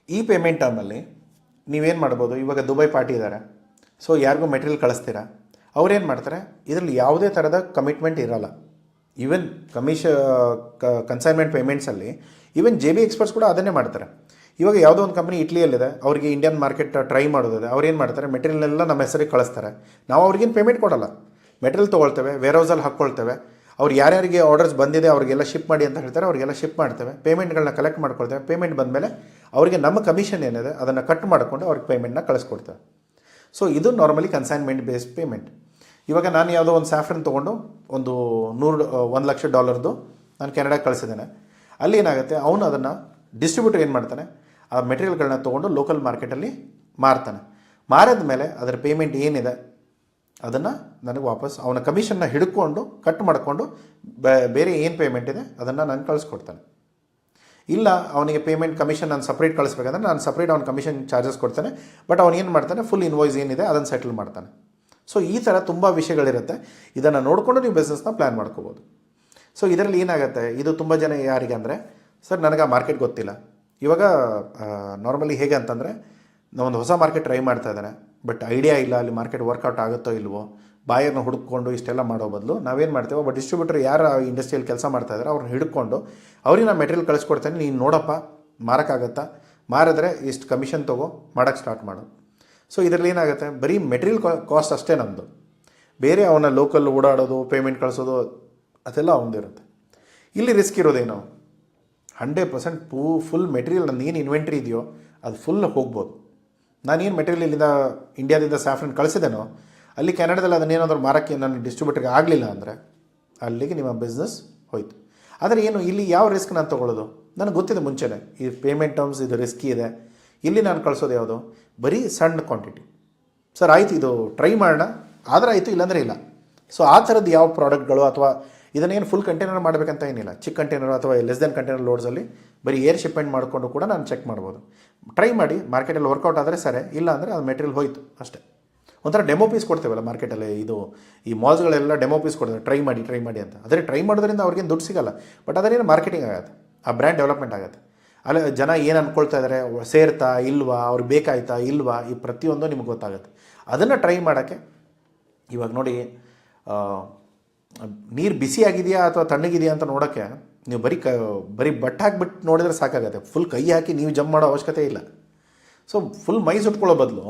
ಈ ಪೇಮೆಂಟ್ ಟರ್ಮಲ್ಲಿ ನೀವೇನು ಮಾಡ್ಬೋದು, ಇವಾಗ ದುಬೈ ಪಾರ್ಟಿ ಇದ್ದಾರೆ, ಸೊ ಯಾರಿಗೂ ಮೆಟೀರಿಯಲ್ ಕಳಿಸ್ತೀರಾ, ಅವ್ರೇನು ಮಾಡ್ತಾರೆ, ಇದರಲ್ಲಿ ಯಾವುದೇ ಥರದ ಕಮಿಟ್ಮೆಂಟ್ ಇರೋಲ್ಲ. ಈವನ್ ಕನ್ಸೈನ್ಮೆಂಟ್ ಪೇಮೆಂಟ್ಸಲ್ಲಿ ಈವನ್ JB ಎಕ್ಸ್ಪರ್ಟ್ಸ್ ಕೂಡ ಅದನ್ನೇ ಮಾಡ್ತಾರೆ. ಇವಾಗ ಯಾವುದೋ ಒಂದು ಕಂಪ್ನಿ ಇಟ್ಲಿಯಲ್ಲಿದೆ, ಅವರಿಗೆ ಇಂಡಿಯನ್ ಮಾರ್ಕೆಟ್ ಟ್ರೈ ಮಾಡೋದಿದೆ, ಅವ್ರು ಏನು ಮಾಡ್ತಾರೆ, ಮೆಟೀರಿಯಲ್ನೆಲ್ಲ ನಮ್ಮ ಹೆಸರಿಗೆ ಕಳಿಸ್ತಾರೆ, ನಾವು ಅವ್ರಿಗೇನು ಪೇಮೆಂಟ್ ಕೊಡೋಲ್ಲ, ಮೆಟೀರಿಯಲ್ ತೊಗೊಳ್ತೇವೆ, ವೇರ್ಹೌಸಲ್ಲಿ ಹಾಕ್ಕೊಳ್ತೇವೆ, ಅವ್ರು ಯಾರ್ಯಾರಿಗೆ ಆರ್ಡರ್ಸ್ ಬಂದಿದೆ ಅವ್ರಿಗೆಲ್ಲ ಶಿಪ್ ಮಾಡಿ ಅಂತ ಹೇಳ್ತಾರೆ, ಅವ್ರಿಗೆಲ್ಲ ಶಿಪ್ ಮಾಡ್ತೇವೆ, ಪೇಮೆಂಟ್ಗಳನ್ನ ಕಲೆಕ್ಟ್ ಮಾಡ್ಕೊಳ್ತೇವೆ, ಪೇಮೆಂಟ್ ಬಂದಮೇಲೆ ಅವರಿಗೆ ನಮ್ಮ ಕಮಿಷನ್ ಏನಿದೆ ಅದನ್ನು ಕಟ್ ಮಾಡಿಕೊಂಡು ಅವ್ರಿಗೆ ಪೇಮೆಂಟ್ನ ಕಳಿಸ್ಕೊಡ್ತೇವೆ. ಸೊ ಇದು ನಾರ್ಮಲಿ ಕನ್ಸೈನ್ಮೆಂಟ್ ಬೇಸ್ಡ್ ಪೇಮೆಂಟ್. ಇವಾಗ ನಾನು ಯಾವುದೋ ಒಂದು ಸ್ಯಾಫ್ರನ್ ತೊಗೊಂಡು ಒಂದು $1 ಲಕ್ಷ ನಾನು ಕೆನಡಾಗೆ ಕಳಿಸಿದ್ದೇನೆ. ಅಲ್ಲಿ ಏನಾಗುತ್ತೆ, ಅವನು ಅದನ್ನು ಡಿಸ್ಟ್ರಿಬ್ಯೂಟರ್ ಏನು ಮಾಡ್ತಾನೆ, ಆ ಮೆಟೀರಿಯಲ್ಗಳನ್ನ ತೊಗೊಂಡು ಲೋಕಲ್ ಮಾರ್ಕೆಟಲ್ಲಿ ಮಾರ್ತಾನೆ. ಮಾರಿದ ಮೇಲೆ ಅದರ ಪೇಮೆಂಟ್ ಏನಿದೆ ಅದನ್ನು ನನಗೆ ವಾಪಸ್ ಅವನ ಕಮಿಷನ್ನ ಹಿಡ್ಕೊಂಡು ಕಟ್ ಮಾಡಿಕೊಂಡು ಬೇರೆ ಏನು ಪೇಮೆಂಟ್ ಇದೆ ಅದನ್ನು ನಾನು ಕಳಿಸ್ಕೊಡ್ತಾನೆ. ಇಲ್ಲ ಅವನಿಗೆ ಪೇಮೆಂಟ್ ಕಮಿಷನ್ ನಾನು ಸಪ್ರೇಟ್ ಕಳಿಸ್ಬೇಕಂದ್ರೆ ನಾನು ಸಪ್ರೇಟ್ ಅವ್ನ ಕಮಿಷನ್ ಚಾರ್ಜಸ್ ಕೊಡ್ತಾನೆ. ಬಟ್ ಅವ್ನು ಏನು ಮಾಡ್ತಾನೆ, ಫುಲ್ ಇನ್ವಾಯ್ಸ್ ಏನಿದೆ ಅದನ್ನು ಸೆಟಲ್ ಮಾಡ್ತಾನೆ. ಸೊ ಈ ಥರ ತುಂಬ ವಿಷಯಗಳಿರುತ್ತೆ. ಇದನ್ನು ನೋಡಿಕೊಂಡು ನೀವು ಬಿಸ್ನೆಸ್ನ ಪ್ಲ್ಯಾನ್ ಮಾಡ್ಕೋಬೋದು. ಸೊ ಇದರಲ್ಲಿ ಏನಾಗುತ್ತೆ, ಇದು ತುಂಬ ಜನ ಯಾರಿಗೆ ಅಂದರೆ, ಸರ್ ನನಗೆ ಆ ಮಾರ್ಕೆಟ್ ಗೊತ್ತಿಲ್ಲ. ಇವಾಗ ನಾರ್ಮಲಿ ಹೇಗೆ ಅಂತಂದರೆ, ನಾವೊಂದು ಹೊಸ ಮಾರ್ಕೆಟ್ ಟ್ರೈ ಮಾಡ್ತಾ ಇದ್ದಾನೆ, ಬಟ್ ಐಡಿಯಾ ಇಲ್ಲ ಅಲ್ಲಿ ಮಾರ್ಕೆಟ್ ವರ್ಕೌಟ್ ಆಗುತ್ತೋ ಇಲ್ವೋ, ಬಾಯರ್ನ ಹುಡುಕೊಂಡು ಇಷ್ಟೆಲ್ಲ ಮಾಡೋ ಬದಲು ನಾವೇನು ಮಾಡ್ತೇವೆ, ಒಬ್ಬ ಡಿಸ್ಟ್ರಿಬ್ಯೂಟರ್ ಯಾರು ಇಂಡಸ್ಟ್ರಿಯಲ್ಲಿ ಕೆಲಸ ಮಾಡ್ತಾ ಇದ್ದಾರೆ ಅವ್ರನ್ನ ಹಿಡ್ಕೊಂಡು ಅವ್ರಿಗೆ ನಾನು ಮೆಟೀರಿಯಲ್ ಕಳಿಸ್ಕೊಡ್ತೇನೆ, ನೀನು ನೋಡಪ್ಪ ಮಾರೋಕ್ಕಾಗತ್ತಾ, ಮಾರಿದ್ರೆ ಇಷ್ಟು ಕಮಿಷನ್ ತೊಗೋ, ಮಾಡೋಕ್ಕೆ ಸ್ಟಾರ್ಟ್ ಮಾಡು. ಸೊ ಇದರಲ್ಲಿ ಏನಾಗುತ್ತೆ, ಬರೀ ಮೆಟೀರಿಯಲ್ ಕಾಸ್ಟ್ ಅಷ್ಟೇ ನಮ್ಮದು, ಬೇರೆ ಅವನ ಲೋಕಲ್ ಓಡಾಡೋದು, ಪೇಮೆಂಟ್ ಕಳಿಸೋದು ಅದೆಲ್ಲ ಅವನದಿರುತ್ತೆ. ಇಲ್ಲಿ ರಿಸ್ಕ್ ಇರೋದೇನು, 100% ಫುಲ್ ಮೆಟೀರಿಯಲ್ ನಂದು ಏನು ಇನ್ವೆಂಟ್ರಿ ಇದೆಯೋ ಅದು ಫುಲ್ ಹೋಗ್ಬೋದು. ನಾನೇನು ಮೆಟೀರಿಯಲ್ ಇಲ್ಲಿಂದ ಇಂಡಿಯಾದಿಂದ ಸ್ಯಾಫ್ರನ್ ಕಳಿಸಿದೇನೋ ಅಲ್ಲಿ ಕೆನಡಾದಲ್ಲಿ ಅದನ್ನೇನಾದರೂ ಮಾರೋಕ್ಕೆ ನನ್ನ ಡಿಸ್ಟ್ರಿಬ್ಯೂಟರ್ಗೆ ಆಗಲಿಲ್ಲ ಅಂದರೆ ಅಲ್ಲಿಗೆ ನಿಮ್ಮ ಬಿಸ್ನೆಸ್ ಹೋಯ್ತು. ಆದರೆ ಏನು ಇಲ್ಲಿ ಯಾವ ರಿಸ್ಕ್ ನಾನು ತೊಗೊಳ್ಳೋದು, ನನಗೆ ಗೊತ್ತಿದೆ ಮುಂಚೆನೇ ಈ ಪೇಮೆಂಟ್ ಟರ್ಮ್ಸ್ ಇದು ರಿಸ್ಕಿ ಇದೆ. ಇಲ್ಲಿ ನಾನು ಕಳಿಸೋದು ಯಾವುದು, ಬರೀ ಸಣ್ಣ ಕ್ವಾಂಟಿಟಿ. ಸರ್ ಆಯಿತು ಇದು ಟ್ರೈ ಮಾಡೋಣ, ಆದರೆ ಆಯಿತು ಇಲ್ಲಾಂದರೆ ಇಲ್ಲ. ಸೊ ಆ ಥರದ್ದು ಯಾವ ಪ್ರಾಡಕ್ಟ್ಗಳು, ಅಥವಾ ಇದನ್ನೇನು ಫುಲ್ ಕಂಟೈನರ್ ಮಾಡಬೇಕಂತ ಏನಿಲ್ಲ, ಚಿಕ್ಕ ಕಂಟೈನರ್ ಅಥವಾ ಲೆಸ್ ದೆನ್ ಕಂಟೈನರ್ ಲೋಡ್ಸಲ್ಲಿ ಬರೀ ಏರ್ ಶಿಪ್ಮೆಂಟ್ ಮಾಡಿಕೊಂಡು ಕೂಡ ನಾನು ಚೆಕ್ ಮಾಡ್ಬೋದು. ಟ್ರೈ ಮಾಡಿ, ಮಾರ್ಕೆಟಲ್ಲಿ ವರ್ಕೌಟ್ ಆದರೆ ಸರಿ, ಇಲ್ಲ ಅಂದರೆ ಅದು ಮೆಟೀರಿಯಲ್ ಹೋಯ್ತು ಅಷ್ಟೇ. ಒಂಥರ ಡೆಮೋ ಪೀಸ್ ಕೊಡ್ತೇವಲ್ಲ ಮಾರ್ಕೆಟಲ್ಲಿ, ಇದು ಈ ಮಾಲ್ಸ್ಗಳೆಲ್ಲ ಡೆಮೋ ಪೀಸ್ ಕೊಡ್ತಾರೆ, ಟ್ರೈ ಮಾಡಿ ಅಂತ. ಆದರೆ ಟ್ರೈ ಮಾಡೋದ್ರಿಂದ ಅವ್ರಿಗೇನು ದುಡ್ಡು ಸಿಗಲ್ಲ, ಬಟ್ ಅದರೇನು ಮಾರ್ಕೆಟಿಂಗ್ ಆಗುತ್ತೆ, ಆ ಬ್ರ್ಯಾಂಡ್ ಡೆವಲಪ್ಮೆಂಟ್ ಆಗುತ್ತೆ. ಅಲ್ಲಿ ಜನ ಏನು ಅಂದ್ಕೊಳ್ತಾ ಇದ್ದಾರೆ, ಸೇರ್ತಾ ಇಲ್ವಾ, ಅವ್ರಿಗೆ ಬೇಕಾಯ್ತಾ ಇಲ್ವಾ, ಈ ಪ್ರತಿಯೊಂದು ನಿಮ್ಗೆ ಗೊತ್ತಾಗುತ್ತೆ. ಅದನ್ನು ಟ್ರೈ ಮಾಡೋಕ್ಕೆ ಇವಾಗ ನೋಡಿ, ನೀರು ಬಿಸಿ ಆಗಿದೆಯಾ ಅಥವಾ ತಣ್ಣಗಿದೆಯಾ ಅಂತ ನೋಡೋಕ್ಕೆ ನೀವು ಬರೀ ಬಟ್ಟೆ ಹಾಕಿಬಿಟ್ಟು ನೋಡಿದ್ರೆ ಸಾಕಾಗುತ್ತೆ. ಫುಲ್ ಕೈ ಹಾಕಿ ನೀವು ಜಂಪ್ ಮಾಡೋ ಅವಶ್ಯಕತೆ ಇಲ್ಲ. ಸೊ ಫುಲ್ ಮೈ ಸುಟ್ಕೊಳ್ಳೋ ಬದಲು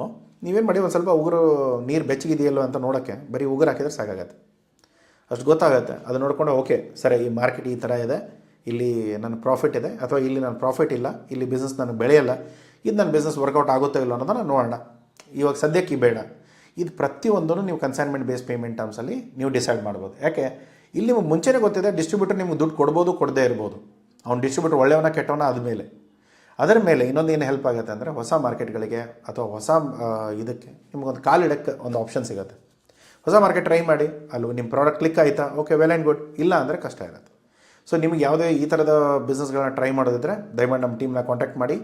ನೀವೇನು ಮಾಡಿ, ಒಂದು ಸ್ವಲ್ಪ ಉಗುರು ನೀರು ಬೆಚ್ಚಗಿದೆಯಲ್ಲೋ ಅಂತ ನೋಡೋಕ್ಕೆ ಬರೀ ಉಗುರು ಹಾಕಿದ್ರೆ ಸಾಕಾಗತ್ತೆ, ಅಷ್ಟು ಗೊತ್ತಾಗುತ್ತೆ. ಅದು ನೋಡಿಕೊಂಡು ಓಕೆ ಸರಿ, ಈ ಮಾರ್ಕೆಟ್ ಈ ಥರ ಇದೆ, ಇಲ್ಲಿ ನನ್ನ ಪ್ರಾಫಿಟ್ ಇದೆ ಅಥವಾ ಇಲ್ಲಿ ನನ್ನ ಪ್ರಾಫಿಟ್ ಇಲ್ಲ, ಇಲ್ಲಿ ಬಿಸ್ನೆಸ್ ನನಗೆ ಬೆಳೆಯಲ್ಲ, ಇದು ನನ್ನ ಬಿಸ್ನೆಸ್ ವರ್ಕೌಟ್ ಆಗುತ್ತೋ ಇಲ್ಲ ಅನ್ನೋದನ್ನು ನೋಡೋಣ. ಇವಾಗ ಸದ್ಯಕ್ಕೆ ಬೇಡ. ಇದು ಪ್ರತಿಯೊಂದೂ ನೀವು ಕನ್ಸೈನ್ಮೆಂಟ್ ಬೇಸ್ ಪೇಮೆಂಟ್ ಟರ್ಮ್ಸಲ್ಲಿ ನೀವು ಡಿಸೈಡ್ ಮಾಡ್ಬೋದು. ಯಾಕೆ, ಇಲ್ಲಿ ನಿಮಗೆ ಮುಂಚೆನೇ ಗೊತ್ತಿದೆ ಡಿಸ್ಟ್ರಿಬ್ಯೂಟರ್ ನಿಮ್ಗೆ ದುಡ್ಡು ಕೊಡ್ಬೋದು, ಕೊಡದೇ ಇರ್ಬೋದು. ಅವ್ನು ಡಿಸ್ಟ್ರಿಬ್ಯೂಟರ್ ಒಳ್ಳೆಯವನ ಕೆಟ್ಟವನ ಆದಮೇಲೆ ಅದರ ಮೇಲೆ ಇನ್ನೊಂದು ಏನು ಹೆಲ್ಪ್ ಆಗುತ್ತೆ ಅಂದರೆ, ಹೊಸ ಮಾರ್ಕೆಟ್ಗಳಿಗೆ ಅಥವಾ ಹೊಸ ಇದಕ್ಕೆ ನಿಮ್ಗೊಂದು ಕಾಲಿಡಕ್ಕೆ ಒಂದು ಆಪ್ಷನ್ ಸಿಗುತ್ತೆ. ಹೊಸ ಮಾರ್ಕೆಟ್ ಟ್ರೈ ಮಾಡಿ, ಅಲ್ಲಿ ನಿಮ್ಮ ಪ್ರಾಡಕ್ಟ್ ಕ್ಲಿಕ್ ಆಯಿತಾ, ಓಕೆ ವೆಲ್ ಆ್ಯಂಡ್ ಗುಡ್, ಇಲ್ಲ ಅಂದರೆ ಕಷ್ಟ ಇರುತ್ತೆ. ಸೊ ನಿಮಗೆ ಯಾವುದೇ ಈ ಥರದ ಬಿಸ್ನೆಸ್ಗಳನ್ನ ಟ್ರೈ ಮಾಡೋದಿದ್ರೆ ದಯಮಾಡಿ ನಮ್ಮ ಟೀಮ್ನ ಕಾಂಟ್ಯಾಕ್ಟ್ ಮಾಡಿ.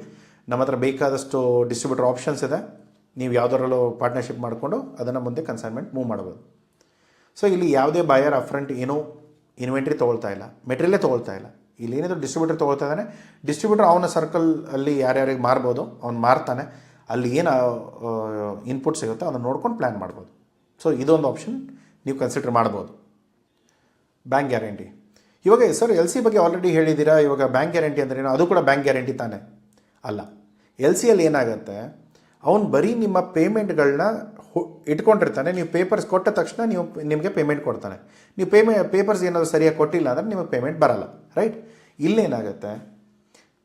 ನಮ್ಮ ಹತ್ರ ಬೇಕಾದಷ್ಟು ಡಿಸ್ಟ್ರಿಬ್ಯೂಟರ್ ಆಪ್ಷನ್ಸ್ ಇದೆ, ನೀವು ಯಾವುದರಲ್ಲೂ ಪಾರ್ಟ್ನರ್ಶಿಪ್ ಮಾಡಿಕೊಂಡು ಅದನ್ನು ಮುಂದೆ ಕನ್ಸೈನ್ಮೆಂಟ್ ಮೂವ್ ಮಾಡ್ಬೋದು. ಸೊ ಇಲ್ಲಿ ಯಾವುದೇ ಬಾಯರ್ ಅಫ್ರಂಟ್ ಏನೂ ಇನ್ವೆಂಟ್ರಿ ತೊಗೊಳ್ತಾ ಇಲ್ಲ, ಮೆಟೀರಿಯಲೇ ತೊಗೊಳ್ತಾ ಇಲ್ಲ. ಇಲ್ಲಿ ಏನಿದ್ರು ಡಿಸ್ಟ್ರಿಬ್ಯೂಟರ್ ತೊಗೊಳ್ತಾ ಇದ್ದಾನೆ, ಡಿಸ್ಟ್ರಿಬ್ಯೂಟರ್ ಅವನ ಸರ್ಕಲ್ ಅಲ್ಲಿ ಯಾರ್ಯಾರಿಗೆ ಮಾರ್ಬೋದು ಅವ್ನು ಮಾರ್ತಾನೆ, ಅಲ್ಲಿ ಏನು ಇನ್ಪುಟ್ ಸಿಗುತ್ತೋ ಅದನ್ನು ನೋಡ್ಕೊಂಡು ಪ್ಲ್ಯಾನ್ ಮಾಡ್ಬೋದು. ಸೊ ಇದೊಂದು ಆಪ್ಷನ್ ನೀವು ಕನ್ಸಿಡರ್ ಮಾಡ್ಬೋದು. ಬ್ಯಾಂಕ್ ಗ್ಯಾರಂಟಿ, ಇವಾಗ ಸರ್ ಎಲ್ ಸಿ ಬಗ್ಗೆ ಆಲ್ರೆಡಿ ಹೇಳಿದ್ದೀರಾ, ಇವಾಗ ಬ್ಯಾಂಕ್ ಗ್ಯಾರಂಟಿ ಅಂದ್ರೆ ಏನು, ಅದು ಕೂಡ ಬ್ಯಾಂಕ್ ಗ್ಯಾರಂಟಿ ತಾನೇ ಅಲ್ಲ. ಎಲ್ ಸಿಯಲ್ಲಿ ಏನಾಗುತ್ತೆ, ಅವ್ನು ಬರೀ ನಿಮ್ಮ ಪೇಮೆಂಟ್ಗಳನ್ನ ಇಟ್ಕೊಂಡಿರ್ತಾನೆ, ನೀವು ಪೇಪರ್ಸ್ ಕೊಟ್ಟ ತಕ್ಷಣ ನಿಮಗೆ ಪೇಮೆಂಟ್ ಕೊಡ್ತಾನೆ. ನೀವು ಪೇಪರ್ಸ್ ಏನಾದರೂ ಸರಿಯಾಗಿ ಕೊಟ್ಟಿಲ್ಲ ಅಂದರೆ ನಿಮಗೆ ಪೇಮೆಂಟ್ ಬರಲ್ಲ, ರೈಟ್. ಇಲ್ಲೇನಾಗುತ್ತೆ,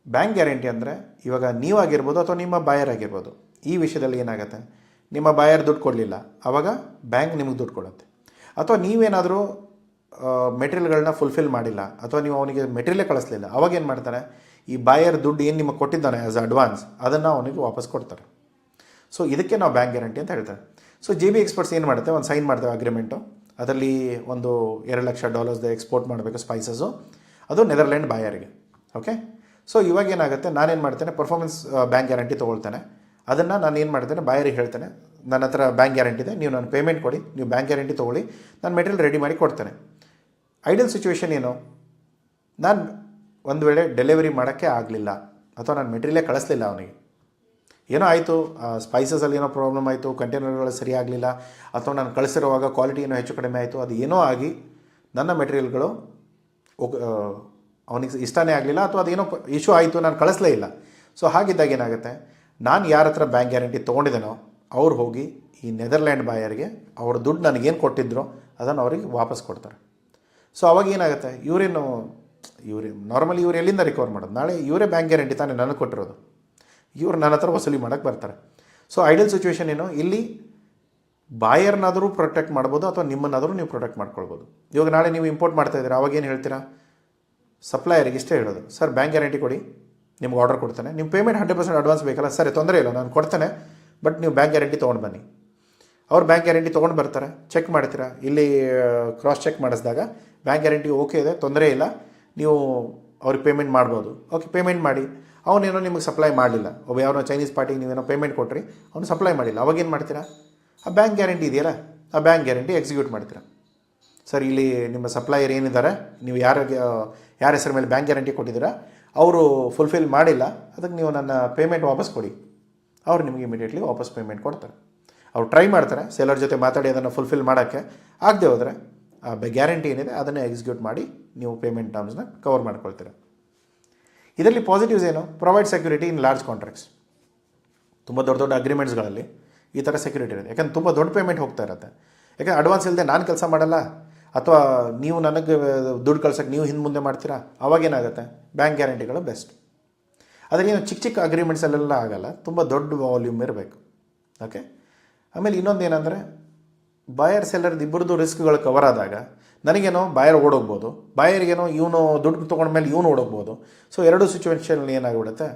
ಬ್ಯಾಂಕ್ ಗ್ಯಾರಂಟಿ ಅಂದರೆ ಇವಾಗ ನೀವಾಗಿರ್ಬೋದು ಅಥವಾ ನಿಮ್ಮ ಬಾಯರ್ ಆಗಿರ್ಬೋದು, ಈ ವಿಷಯದಲ್ಲಿ ಏನಾಗುತ್ತೆ, ನಿಮ್ಮ ಬಾಯರ್ ದುಡ್ಡು ಕೊಡಲಿಲ್ಲ ಆವಾಗ ಬ್ಯಾಂಕ್ ನಿಮಗೆ ದುಡ್ಡು ಕೊಡುತ್ತೆ. ಅಥವಾ ನೀವೇನಾದರೂ ಮೆಟೀರಿಯಲ್ಗಳನ್ನ ಫುಲ್ಫಿಲ್ ಮಾಡಿಲ್ಲ ಅಥವಾ ನೀವು ಅವನಿಗೆ ಮೆಟೀರಿಯಲೇ ಕಳಿಸ್ಲಿಲ್ಲ, ಅವಾಗ ಏನು ಮಾಡ್ತಾನೆ, ಈ ಬಾಯರ್ ದುಡ್ಡು ಏನು ನಿಮಗೆ ಕೊಟ್ಟಿದ್ದಾನೆ ಆ್ಯಸ್ ಅಡ್ವಾನ್ಸ್ ಅದನ್ನು ಅವನಿಗೆ ವಾಪಸ್ ಕೊಡ್ತಾರೆ. ಸೊ ಇದಕ್ಕೆ ನಾವು ಬ್ಯಾಂಕ್ ಗ್ಯಾರಂಟಿ ಅಂತ ಹೇಳ್ತಾರೆ. ಸೊ JB ಎಕ್ಸ್ಪರ್ಟ್ಸ್ ಏನು ಮಾಡುತ್ತೆ, ಒಂದು ಸೈನ್ ಮಾಡ್ತೇವೆ ಅಗ್ರಿಮೆಂಟು, ಅದರಲ್ಲಿ ಒಂದು $2 ಲಕ್ಷ ಎಕ್ಸ್ಪೋರ್ಟ್ ಮಾಡಬೇಕು ಸ್ಪೈಸಸ್ಸು, ಅದು ನೆದರ್ಲ್ಯಾಂಡ್ ಬಾಯರಿಗೆ. ಓಕೆ, ಸೊ ಇವಾಗ ಏನಾಗುತ್ತೆ, ನಾನೇನು ಮಾಡ್ತೇನೆ, ಪರ್ಫಾರ್ಮೆನ್ಸ್ ಬ್ಯಾಂಕ್ ಗ್ಯಾರಂಟಿ ತೊಗೊಳ್ತೇನೆ. ಅದನ್ನು ನಾನು ಏನು ಮಾಡ್ತೇನೆ, ಬಾಯರಿಗೆ ಹೇಳ್ತೇನೆ, ನನ್ನ ಹತ್ರ ಬ್ಯಾಂಕ್ ಗ್ಯಾರಂಟಿ ಇದೆ, ನೀವು ನಾನು ಪೇಮೆಂಟ್ ಕೊಡಿ, ನೀವು ಬ್ಯಾಂಕ್ ಗ್ಯಾರಂಟಿ ತೊಗೊಳ್ಳಿ, ನಾನು ಮೆಟೀರಿಯಲ್ ರೆಡಿ ಮಾಡಿ ಕೊಡ್ತೇನೆ. ಐಡಿಯಲ್ ಸಿಚುವೇಷನ್ ಏನು, ನಾನು ಒಂದು ವೇಳೆ ಡೆಲಿವರಿ ಮಾಡೋಕ್ಕೆ ಆಗಲಿಲ್ಲ ಅಥವಾ ನಾನು ಮೆಟೀರಿಯಲೇ ಕಳಿಸ್ಲಿಲ್ಲ ಅವನಿಗೆ, ಏನೋ ಆಯಿತು, ಸ್ಪೈಸಸಲ್ಲಿ ಏನೋ ಪ್ರಾಬ್ಲಮ್ ಆಯಿತು, ಕಂಟೈನರ್ಗಳು ಸರಿ ಆಗಲಿಲ್ಲ, ಅಥವಾ ನಾನು ಕಳಿಸಿರುವಾಗ ಕ್ವಾಲಿಟಿ ಏನೋ ಹೆಚ್ಚು ಕಡಿಮೆ ಆಯಿತು, ಅದು ಏನೋ ಆಗಿ ನನ್ನ ಮೆಟೀರಿಯಲ್ಗಳು ಅವನಿಗೆ ಇಷ್ಟನೇ ಆಗಲಿಲ್ಲ ಅಥವಾ ಅದೇನೋ ಇಶ್ಯೂ ಆಯಿತು, ನಾನು ಕಳಿಸ್ಲೇ ಇಲ್ಲ. ಸೊ ಹಾಗಿದ್ದಾಗ ಏನಾಗುತ್ತೆ, ನಾನು ಯಾರ ಹತ್ರ ಬ್ಯಾಂಕ್ ಗ್ಯಾರಂಟಿ ತೊಗೊಂಡಿದ್ದೇನೋ ಅವ್ರು ಹೋಗಿ ಈ ನೆದರ್ಲ್ಯಾಂಡ್ ಬಾಯರ್ಗೆ ಅವ್ರ ದುಡ್ಡು ನನಗೇನು ಕೊಟ್ಟಿದ್ರೋ ಅದನ್ನು ಅವ್ರಿಗೆ ವಾಪಸ್ ಕೊಡ್ತಾರೆ. ಸೊ ಅವಾಗ ಏನಾಗುತ್ತೆ, ಇವ್ರು ನಾರ್ಮಲಿ ಇವ್ರು ಎಲ್ಲಿಂದ ರಿಕವರ್ ಮಾಡೋದು, ನಾಳೆ ಇವರೇ ಬ್ಯಾಂಕ್ ಗ್ಯಾರಂಟಿ ತಾನೇ ನನಗೆ ಕೊಟ್ಟಿರೋದು, ಇವ್ರು ನನ್ನ ಹತ್ರ ವಸೂಲಿ ಮಾಡೋಕ್ಕೆ ಬರ್ತಾರೆ. ಸೊ ಐಡಿಯಲ್ ಸಿಚುವೇಷನ್ ಏನು, ಇಲ್ಲಿ ಬಾಯರ್ನಾದರೂ ಪ್ರೊಟೆಕ್ಟ್ ಮಾಡ್ಬೋದು ಅಥವಾ ನಿಮ್ಮನ್ನಾದರೂ ನೀವು ಪ್ರೊಟೆಕ್ಟ್ ಮಾಡ್ಕೊಳ್ಬೋದು. ಇವಾಗ ನಾಳೆ ನೀವು ಇಂಪೋರ್ಟ್ ಮಾಡ್ತಾಯಿದ್ದೀರಾ, ಅವಾಗ ಏನು ಹೇಳ್ತೀರಾ, ಸಪ್ಲೈಯರಿಗೆ ಇಷ್ಟೇ ಹೇಳೋದು, ಸರ್ ಬ್ಯಾಂಕ್ ಗ್ಯಾರಂಟಿ ಕೊಡಿ, ನಿಮ್ಗೆ ಆರ್ಡರ್ ಕೊಡ್ತಾನೆ, ನಿಮ್ಮ ಪೇಮೆಂಟ್ 100% ಅಡ್ವಾನ್ಸ್ ಬೇಕಲ್ಲ, ಸರಿ ತೊಂದರೆ ಇಲ್ಲ ನಾನು ಕೊಡ್ತೇನೆ, ಬಟ್ ನೀವು ಬ್ಯಾಂಕ್ ಗ್ಯಾರಂಟಿ ತೊಗೊಂಡು ಬನ್ನಿ. ಅವ್ರು ಬ್ಯಾಂಕ್ ಗ್ಯಾರಂಟಿ ತೊಗೊಂಡು ಬರ್ತಾರೆ, ಚೆಕ್ ಮಾಡ್ತೀರಾ, ಇಲ್ಲಿ ಕ್ರಾಸ್ ಚೆಕ್ ಮಾಡಿಸಿದಾಗ ಬ್ಯಾಂಕ್ ಗ್ಯಾರಂಟಿ ಓಕೆ ಇದೆ, ತೊಂದರೆ ಇಲ್ಲ, ನೀವು ಅವ್ರಿಗೆ ಪೇಮೆಂಟ್ ಮಾಡ್ಬೋದು. ಓಕೆ, ಪೇಮೆಂಟ್ ಮಾಡಿ. ಅವನೇನೋ ನಿಮಗೆ ಸಪ್ಲೈ ಮಾಡಲಿಲ್ಲ, ಒಬ್ಬ ಯಾರೋ ಚೈನೀಸ್ ಪಾರ್ಟಿಗೆ ನೀವೇನೋ ಪೇಮೆಂಟ್ ಕೊಟ್ರಿ, ಅವನು ಸಪ್ಲೈ ಮಾಡಿಲ್ಲ, ಅವಾಗೇನು ಮಾಡ್ತೀರಾ? ಆ ಬ್ಯಾಂಕ್ ಗ್ಯಾರಂಟಿ ಇದೆಯಲ್ಲ, ಆ ಬ್ಯಾಂಕ್ ಗ್ಯಾರಂಟಿ ಎಕ್ಸಿಕ್ಯೂಟ್ ಮಾಡ್ತೀರಾ. ಸರ್ ಇಲ್ಲಿ ನಿಮ್ಮ ಸಪ್ಲೈಯರ್ ಏನಿದ್ದಾರೆ, ನೀವು ಯಾರ ಹೆಸರು ಮೇಲೆ ಬ್ಯಾಂಕ್ ಗ್ಯಾರಂಟಿ ಕೊಟ್ಟಿದ್ದೀರಾ ಅವರು ಫುಲ್ಫಿಲ್ ಮಾಡಿಲ್ಲ, ಅದಕ್ಕೆ ನೀವು ನನ್ನ ಪೇಮೆಂಟ್ ವಾಪಸ್ ಕೊಡಿ. ಅವ್ರು ನಿಮಗೆ ಇಮಿಡಿಯೇಟ್ಲಿ ವಾಪಸ್ ಪೇಮೆಂಟ್ ಕೊಡ್ತಾರೆ. ಅವ್ರು ಟ್ರೈ ಮಾಡ್ತಾರೆ ಸೆಲ್ಲರ್ ಜೊತೆ ಮಾತಾಡಿ ಅದನ್ನು ಫುಲ್ಫಿಲ್ ಮಾಡೋಕ್ಕೆ, ಆಗದೆ ಹೋದರೆ ಆ ಗ್ಯಾರಂಟಿ ಏನಿದೆ ಅದನ್ನೇ ಎಕ್ಸಿಕ್ಯೂಟ್ ಮಾಡಿ ನೀವು ಪೇಮೆಂಟ್ ಟರ್ಮ್ಸ್ನ ಕವರ್ ಮಾಡ್ಕೊಳ್ತೀರ. ಇದರಲ್ಲಿ ಪಾಸಿಟಿವ್ಸ್ ಏನು? ಪ್ರೊವೈಡ್ ಸೆಕ್ಯೂರಿಟಿ ಇನ್ ಲಾರ್ಜ್ ಕಾಂಟ್ರಾಕ್ಟ್ಸ್. ತುಂಬ ದೊಡ್ಡ ದೊಡ್ಡ ಅಗ್ರಿಮೆಂಟ್ಸ್ಗಳಲ್ಲಿ ಈ ಥರ ಸೆಕ್ಯೂರಿಟಿ ಇರುತ್ತೆ. ಯಾಕಂದ್ರೆ ತುಂಬ ದೊಡ್ಡ ಪೇಮೆಂಟ್ ಹೋಗ್ತಾ ಇರುತ್ತೆ. ಯಾಕಂದ್ರೆ ಅಡ್ವಾನ್ಸ್ ಇಲ್ಲದೆ ನಾನು ಕೆಲಸ ಮಾಡಲ್ಲ, ಅಥವಾ ನೀವು ನನಗೆ ದುಡ್ಡು ಕಳ್ಸೋಕ್ಕೆ ನೀವು ಹಿಂದೆ ಮುಂದೆ ಮಾಡ್ತೀರಾ, ಅವಾಗೇನಾಗುತ್ತೆ? Bank ಗ್ಯಾರಂಟಿಗಳು best. ಆದರೆ ಏನು ಚಿಕ್ಕ ಚಿಕ್ಕ ಅಗ್ರಿಮೆಂಟ್ಸಲ್ಲೆಲ್ಲ ಆಗಲ್ಲ, ತುಂಬ ದೊಡ್ಡ ವಾಲ್ಯೂಮ್ ಇರಬೇಕು. ಓಕೆ. ಆಮೇಲೆ ಇನ್ನೊಂದು ಏನಂದರೆ, ಬಾಯರ್ ಸೆಲ್ಲರ್ದು ಇಬ್ಬರದು ರಿಸ್ಕ್ಗಳು ಕವರ್ ಆದಾಗ ನನಗೇನೋ ಬಾಯರ್ ಓಡೋಗ್ಬೋದು, ಬಾಯರ್ಗೇನೋ ಇವನು ದುಡ್ಡು ತೊಗೊಂಡ್ಮೇಲೆ ಇವನು ಓಡೋಗ್ಬೋದು. ಸೊ ಎರಡು ಸಿಚುವೇಷನಲ್ಲಿ ಏನಾಗ್ಬಿಡುತ್ತೆ,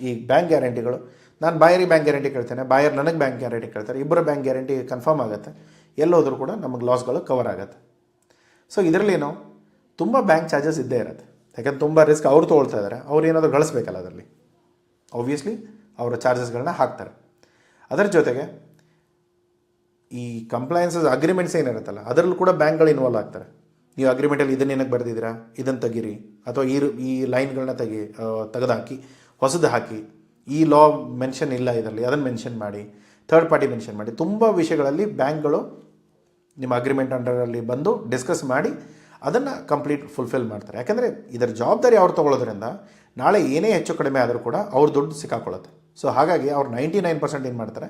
ಈ ಬ್ಯಾಂಕ್ ಗ್ಯಾರಂಟಿಗಳು, ನಾನು ಬಾಯರಿಗೆ ಬ್ಯಾಂಕ್ ಗ್ಯಾರಂಟಿ ಕೇಳ್ತೇನೆ, ಬಾಯರ್ ನನಗೆ ಬ್ಯಾಂಕ್ ಗ್ಯಾರಂಟಿ ಕೇಳ್ತಾರೆ, ಇಬ್ಬರ ಬ್ಯಾಂಕ್ ಗ್ಯಾರಂಟಿ ಕನ್ಫರ್ಮ್ ಆಗುತ್ತೆ, ಎಲ್ಲೋದ್ರೂ ಕೂಡ ನಮಗೆ ಲಾಸ್ಗಳು ಕವರ್ ಆಗುತ್ತೆ. ಸೊ ಇದರಲ್ಲೇನೋ ತುಂಬ ಬ್ಯಾಂಕ್ ಚಾರ್ಜಸ್ ಇದ್ದೇ ಇರುತ್ತೆ. ಯಾಕಂದ್ರೆ ತುಂಬ ರಿಸ್ಕ್ ಅವ್ರು ತೊಗೊಳ್ತಾ ಇದ್ದಾರೆ, ಅವ್ರು ಏನಾದರೂ ಗಳಿಸ್ಬೇಕಲ್ಲ ಅದರಲ್ಲಿ, ಆಬ್ವಿಯಸ್ಲಿ ಅವರ ಚಾರ್ಜಸ್ಗಳನ್ನ ಹಾಕ್ತಾರೆ. ಅದರ ಜೊತೆಗೆ ಈ ಕಂಪ್ಲೈನ್ಸಸ್ ಅಗ್ರಿಮೆಂಟ್ಸ್ ಏನಿರುತ್ತಲ್ಲ ಅದರಲ್ಲೂ ಕೂಡ ಬ್ಯಾಂಕ್ಗಳು ಇನ್ವಾಲ್ವ್ ಆಗ್ತಾರೆ. ನೀವು ಅಗ್ರಿಮೆಂಟಲ್ಲಿ ಇದನ್ನು ಏನಕ್ಕೆ ಬರೆದಿದ್ದೀರಾ, ಇದನ್ನು ತೆಗೀರಿ, ಅಥವಾ ಈ ಲೈನ್ಗಳನ್ನ ತೆಗೆದುಹಾಕಿ ಹೊಸದು ಹಾಕಿ, ಈ ಲಾ ಮೆನ್ಷನ್ ಇಲ್ಲ ಇದರಲ್ಲಿ ಅದನ್ನು ಮೆನ್ಷನ್ ಮಾಡಿ, ಥರ್ಡ್ ಪಾರ್ಟಿ ಮೆನ್ಷನ್ ಮಾಡಿ, ತುಂಬ ವಿಷಯಗಳಲ್ಲಿ ಬ್ಯಾಂಕ್ಗಳು ನಿಮ್ಮ ಅಗ್ರಿಮೆಂಟ್ ಅಂಡರಲ್ಲಿ ಬಂದು ಡಿಸ್ಕಸ್ ಮಾಡಿ ಅದನ್ನು ಕಂಪ್ಲೀಟ್ ಫುಲ್ಫಿಲ್ ಮಾಡ್ತಾರೆ. ಯಾಕೆಂದರೆ ಇದರ ಜವಾಬ್ದಾರಿ ಅವ್ರು ತೊಗೊಳ್ಳೋದ್ರಿಂದ ನಾಳೆ ಏನೇ ಹೆಚ್ಚು ಕಡಿಮೆ ಆದರೂ ಕೂಡ ಅವ್ರ ದುಡ್ಡು ಸಿಕ್ಕಾಕೊಳ್ಳುತ್ತೆ. ಸೊ ಹಾಗಾಗಿ ಅವ್ರು 99% ಏನು ಮಾಡ್ತಾರೆ,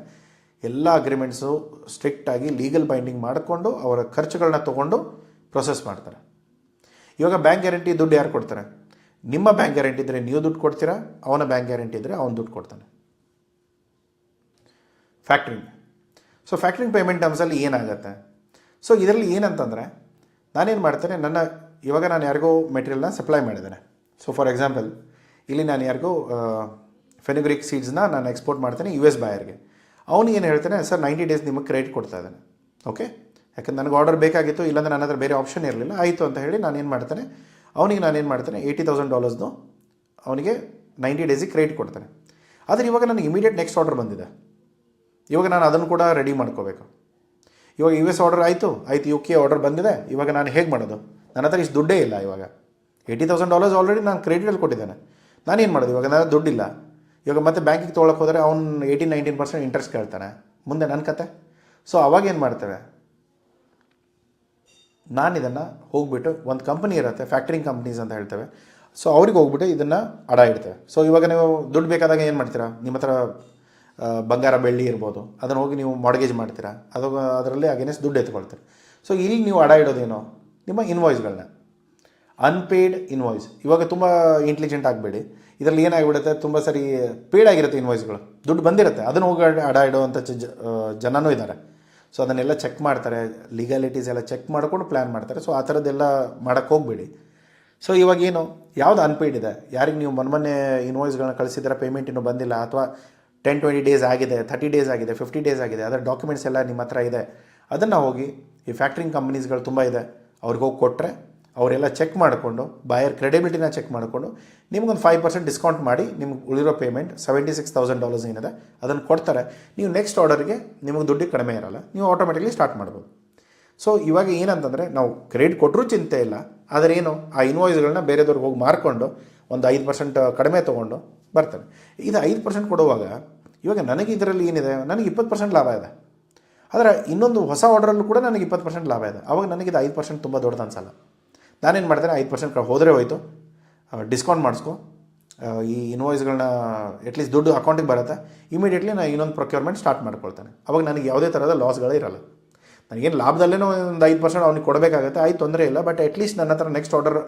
ಎಲ್ಲ ಅಗ್ರಿಮೆಂಟ್ಸು ಸ್ಟ್ರಿಕ್ಟಾಗಿ ಲೀಗಲ್ ಬೈಂಡಿಂಗ್ ಮಾಡಿಕೊಂಡು ಅವರ ಖರ್ಚುಗಳನ್ನ ತೊಗೊಂಡು ಪ್ರೊಸೆಸ್ ಮಾಡ್ತಾರೆ. ಇವಾಗ ಬ್ಯಾಂಕ್ ಗ್ಯಾರಂಟಿ ದುಡ್ಡು ಯಾರು ಕೊಡ್ತಾರೆ? ನಿಮ್ಮ ಬ್ಯಾಂಕ್ ಗ್ಯಾರಂಟಿ ಇದ್ದರೆ ನೀವು ದುಡ್ಡು ಕೊಡ್ತೀರಾ, ಅವನ ಬ್ಯಾಂಕ್ ಗ್ಯಾರಂಟಿ ಇದ್ದರೆ ಅವನು ದುಡ್ಡು ಕೊಡ್ತಾನೆ. ಫ್ಯಾಕ್ಟ್ರಿಂಗ್. ಸೊ ಫ್ಯಾಕ್ಟ್ರಿಂಗ್ ಪೇಮೆಂಟ್ ಟರ್ಮ್ಸಲ್ಲಿ ಏನಾಗುತ್ತೆ? ಸೊ ಇದರಲ್ಲಿ ಏನಂತಂದರೆ, ನಾನೇನು ಮಾಡ್ತೇನೆ, ಇವಾಗ ನಾನು ಯಾರಿಗೋ ಮೆಟೀರಿಯಲ್ನ ಸಪ್ಲೈ ಮಾಡಿದ್ದೇನೆ. ಸೊ ಫಾರ್ ಎಕ್ಸಾಂಪಲ್ ಇಲ್ಲಿ ನಾನು ಯಾರಿಗೋ ಫೆನುಗ್ರಿಕ್ ಸೀಡ್ಸ್ನ ನಾನು ಎಕ್ಸ್ಪೋರ್ಟ್ ಮಾಡ್ತೇನೆ US ಬಾಯರ್ಗೆ. ಅವನಿಗೆ ಏನು ಹೇಳ್ತೇನೆ, ಸರ್ 90 ಡೇಸ್ ನಿಮಗೆ ಕ್ರೆಡಿಟ್ ಕೊಡ್ತಾ ಇದ್ದಾನೆ. ಓಕೆ, ಯಾಕಂದ್ರೆ ನನಗೆ ಆರ್ಡರ್ ಬೇಕಾಗಿತ್ತು, ಇಲ್ಲಾಂದರೆ ನನ್ನ ಹತ್ರ ಬೇರೆ ಆಪ್ಷನ್ ಇರಲಿಲ್ಲ, ಆಯಿತು ಅಂತ ಹೇಳಿ ನಾನೇನು ಮಾಡ್ತೇನೆ, ನಾನೇನು ಮಾಡ್ತೇನೆ $80,000 ಅವನಿಗೆ 90 ಡೇಸಿಗೆ ಕ್ರೆಡಿಟ್ ಕೊಡ್ತಾನೆ. ಆದರೆ ಇವಾಗ ನನಗೆ ಇಮಿಡಿಯೇಟ್ ನೆಕ್ಸ್ಟ್ ಆರ್ಡರ್ ಬಂದಿದೆ, ಇವಾಗ ನಾನು ಅದನ್ನು ಕೂಡ ರೆಡಿ ಮಾಡ್ಕೋಬೇಕು. ಇವಾಗ US ಆರ್ಡರ್ ಆಯಿತು, UK ಆರ್ಡರ್ ಬಂದಿದೆ, ಇವಾಗ ನಾನು ಹೇಗೆ ಮಾಡೋದು? ನನ್ನ ಹತ್ರ ಇಷ್ಟು ದುಡ್ಡೇ ಇಲ್ಲ. ಇವಾಗ $80,000 ಆಲ್ರೆಡಿ ನಾನು ಕ್ರೆಡಿಟಲ್ಲಿ ಕೊಟ್ಟಿದ್ದೇನೆ, ನಾನೇನು ಮಾಡೋದು? ಇವಾಗ ನನ್ನ ದುಡ್ಡಿಲ್ಲ. ಇವಾಗ ಮತ್ತೆ ಬ್ಯಾಂಕಿಗೆ ತೊಗೊಳಕ್ಕೆ ಹೋದರೆ ಅವ್ನು 18-19% ಇಂಟ್ರೆಸ್ಟ್ ಕೇಳ್ತಾನೆ, ಮುಂದೆ ನನ್ನ ಕತೆ. ಸೊ ಅವಾಗೇನು ಮಾಡ್ತೇವೆ, ನಾನು ಇದನ್ನು ಹೋಗ್ಬಿಟ್ಟು ಒಂದು ಕಂಪನಿ ಇರುತ್ತೆ, ಫ್ಯಾಕ್ಟ್ರಿಂಗ್ ಕಂಪ್ನೀಸ್ ಅಂತ ಹೇಳ್ತೇವೆ. ಸೊ ಅವ್ರಿಗೆ ಹೋಗ್ಬಿಟ್ಟು ಇದನ್ನು ಅಡ ಇಡ್ತೇವೆ. ಸೊ ಇವಾಗ ನೀವು ದುಡ್ಡು ಬೇಕಾದಾಗ ಏನು ಮಾಡ್ತೀರಾ, ನಿಮ್ಮ ಹತ್ರ ಬಂಗಾರ ಬೆಳ್ಳಿ ಇರ್ಬೋದು, ಅದನ್ನು ಹೋಗಿ ನೀವು ಮಾರ್ಗೇಜ್ ಮಾಡ್ತೀರಾ, ಅದರಲ್ಲಿ ಅಗೇನೆಸ್ಟ್ ದುಡ್ಡು ಎತ್ಕೊಳ್ತೀರಿ. ಸೊ ಇಲ್ಲಿ ನೀವು ಅಡ ಇಡೋದೇನೋ ನಿಮ್ಮ ಇನ್ವಾಯ್ಸ್ಗಳನ್ನ, ಅನ್ಪೇಯ್ಡ್ ಇನ್ವಾಯ್ಸ್. ಇವಾಗ ತುಂಬ ಇಂಟೆಲಿಜೆಂಟ್ ಆಗಬೇಡಿ, ಇದರಲ್ಲಿ ಏನಾಗಿಬಿಡುತ್ತೆ, ತುಂಬ ಸರಿ ಪೇಯ್ಡ್ ಆಗಿರುತ್ತೆ ಇನ್ವಾಯ್ಸ್ಗಳು, ದುಡ್ಡು ಬಂದಿರುತ್ತೆ, ಅದನ್ನು ಹೋಗಿ ಅಡ ಇಡುವಂಥ ಜನನೂ ಇದ್ದಾರೆ. ಸೊ ಅದನ್ನೆಲ್ಲ ಚೆಕ್ ಮಾಡ್ತಾರೆ, ಲೀಗಾಲಿಟೀಸ್ ಎಲ್ಲ ಚೆಕ್ ಮಾಡ್ಕೊಂಡು ಪ್ಲ್ಯಾನ್ ಮಾಡ್ತಾರೆ. ಸೊ ಆ ಥರದ್ದೆಲ್ಲ ಮಾಡೋಕ್ಕೆ ಹೋಗಬೇಡಿ. ಸೊ ಇವಾಗೇನು, ಯಾವುದು ಅನ್ಪೇಯ್ಡ್ ಇದೆ, ಯಾರಿಗೆ ನೀವು ಮೊನ್ನೆ ಇನ್ವಾಯ್ಸ್ಗಳನ್ನ ಕಳಿಸಿದ್ರೆ ಪೇಮೆಂಟ್ ಇನ್ನೂ ಬಂದಿಲ್ಲ, ಅಥವಾ 10-20 ಡೇಸ್ ಆಗಿದೆ, 30 ಡೇಸ್ ಆಗಿದೆ, 50 ಡೇಸ್ ಆಗಿದೆ, ಅದರ ಡಾಕ್ಯುಮೆಂಟ್ಸ್ ಎಲ್ಲ ನಿಮ್ಮ ಹತ್ರ ಇದೆ, ಅದನ್ನು ಹೋಗಿ ಈ ಫ್ಯಾಕ್ಟ್ರಿಂಗ್ ಕಂಪ್ನೀಸ್ಗಳು ತುಂಬ ಇದೆ, ಅವ್ರಿಗೆ ಹೋಗಿ ಕೊಟ್ಟರೆ ಅವರೆಲ್ಲ ಚೆಕ್ ಮಾಡಿಕೊಂಡು ಬಾಯರ್ ಕ್ರೆಡಿಬಿಲಿಟಿನ ಚೆಕ್ ಮಾಡಿಕೊಂಡು ನಿಮ್ಗೊಂದು 5% ಡಿಸ್ಕೌಂಟ್ ಮಾಡಿ ನಿಮ್ಗೆ ಉಳಿರೋ ಪೇಮೆಂಟ್ $76,000 ಏನಿದೆ ಅದನ್ನು ಕೊಡ್ತಾರೆ. ನೀವು ನೆಕ್ಸ್ಟ್ ಆರ್ಡರ್ಗೆ ನಿಮಗೆ ದುಡ್ಡಿಗೆ ಕಡಿಮೆ ಇರೋಲ್ಲ, ನೀವು ಆಟೋಮೆಟಿಕ್ಲಿ ಸ್ಟಾರ್ಟ್ ಮಾಡ್ಬೋದು. ಸೊ ಇವಾಗ ಏನಂತಂದರೆ, ನಾವು ಕ್ರೆಡಿಟ್ ಕೊಟ್ಟರೂ ಚಿಂತೆ ಇಲ್ಲ, ಆದರೆ ಏನು, ಆ ಇನ್ವಾಯ್ಸ್ಗಳನ್ನ ಬೇರೆದವ್ರಿಗೆ ಹೋಗಿ ಮಾರ್ಕೊಂಡು ಒಂದು 5% ಕಡಿಮೆ ತೊಗೊಂಡು ಬರ್ತಾರೆ. ಇದು 5% ಕೊಡುವಾಗ ಇವಾಗ ನನಗೆ ಇದರಲ್ಲಿ ಏನಿದೆ, ನನಗೆ 20% ಲಾಭ ಇದೆ. ಆದರೆ ಇನ್ನೊಂದು ಹೊಸ ಆರ್ಡ್ರಲ್ಲೂ ಕೂಡ ನನಗೆ 20% ಲಾಭ ಇದೆ. ಆವಾಗ ನನಗೆ ಇದು 5% ತುಂಬ ದೊಡ್ಡದು ಅನ್ಸಲ್ಲ. ನಾನೇನು ಮಾಡ್ತೇನೆ, 5% ಹೋದರೆ ಹೋಯಿತು, ಡಿಸ್ಕೌಂಟ್ ಮಾಡಿಸ್ಕೊ, ಈ ಇನ್ವಾಯ್ಸ್ಗಳನ್ನ ಅಟ್ಲೀಸ್ಟ್ ದುಡ್ಡು ಅಕೌಂಟಿಗೆ ಬರುತ್ತೆ, ಇಮಿಡಿಯೇಟ್ಲಿ ನಾನು ಇನ್ನೊಂದು ಪ್ರೊಕ್ಯೂರ್ಮೆಂಟ್ ಸ್ಟಾರ್ಟ್ ಮಾಡ್ಕೊಳ್ತೇನೆ. ಅವಾಗ ನನಗೆ ಯಾವುದೇ ಥರದ ಲಾಸ್ಗಳೇ ಇರಲ್ಲ. ನನಗೇನು ಲಾಭದಲ್ಲೇನೋ ಒಂದು 5% ಅವ್ನಿಗೆ ಕೊಡಬೇಕಾಗುತ್ತೆ, ಆಯ್ತು ತೊಂದರೆ ಇಲ್ಲ, ಬಟ್ ಅಟ್ಲೀಸ್ಟ್ ನನ್ನ ಹತ್ರ ನೆಕ್ಸ್ಟ್ ಆರ್ಡರ್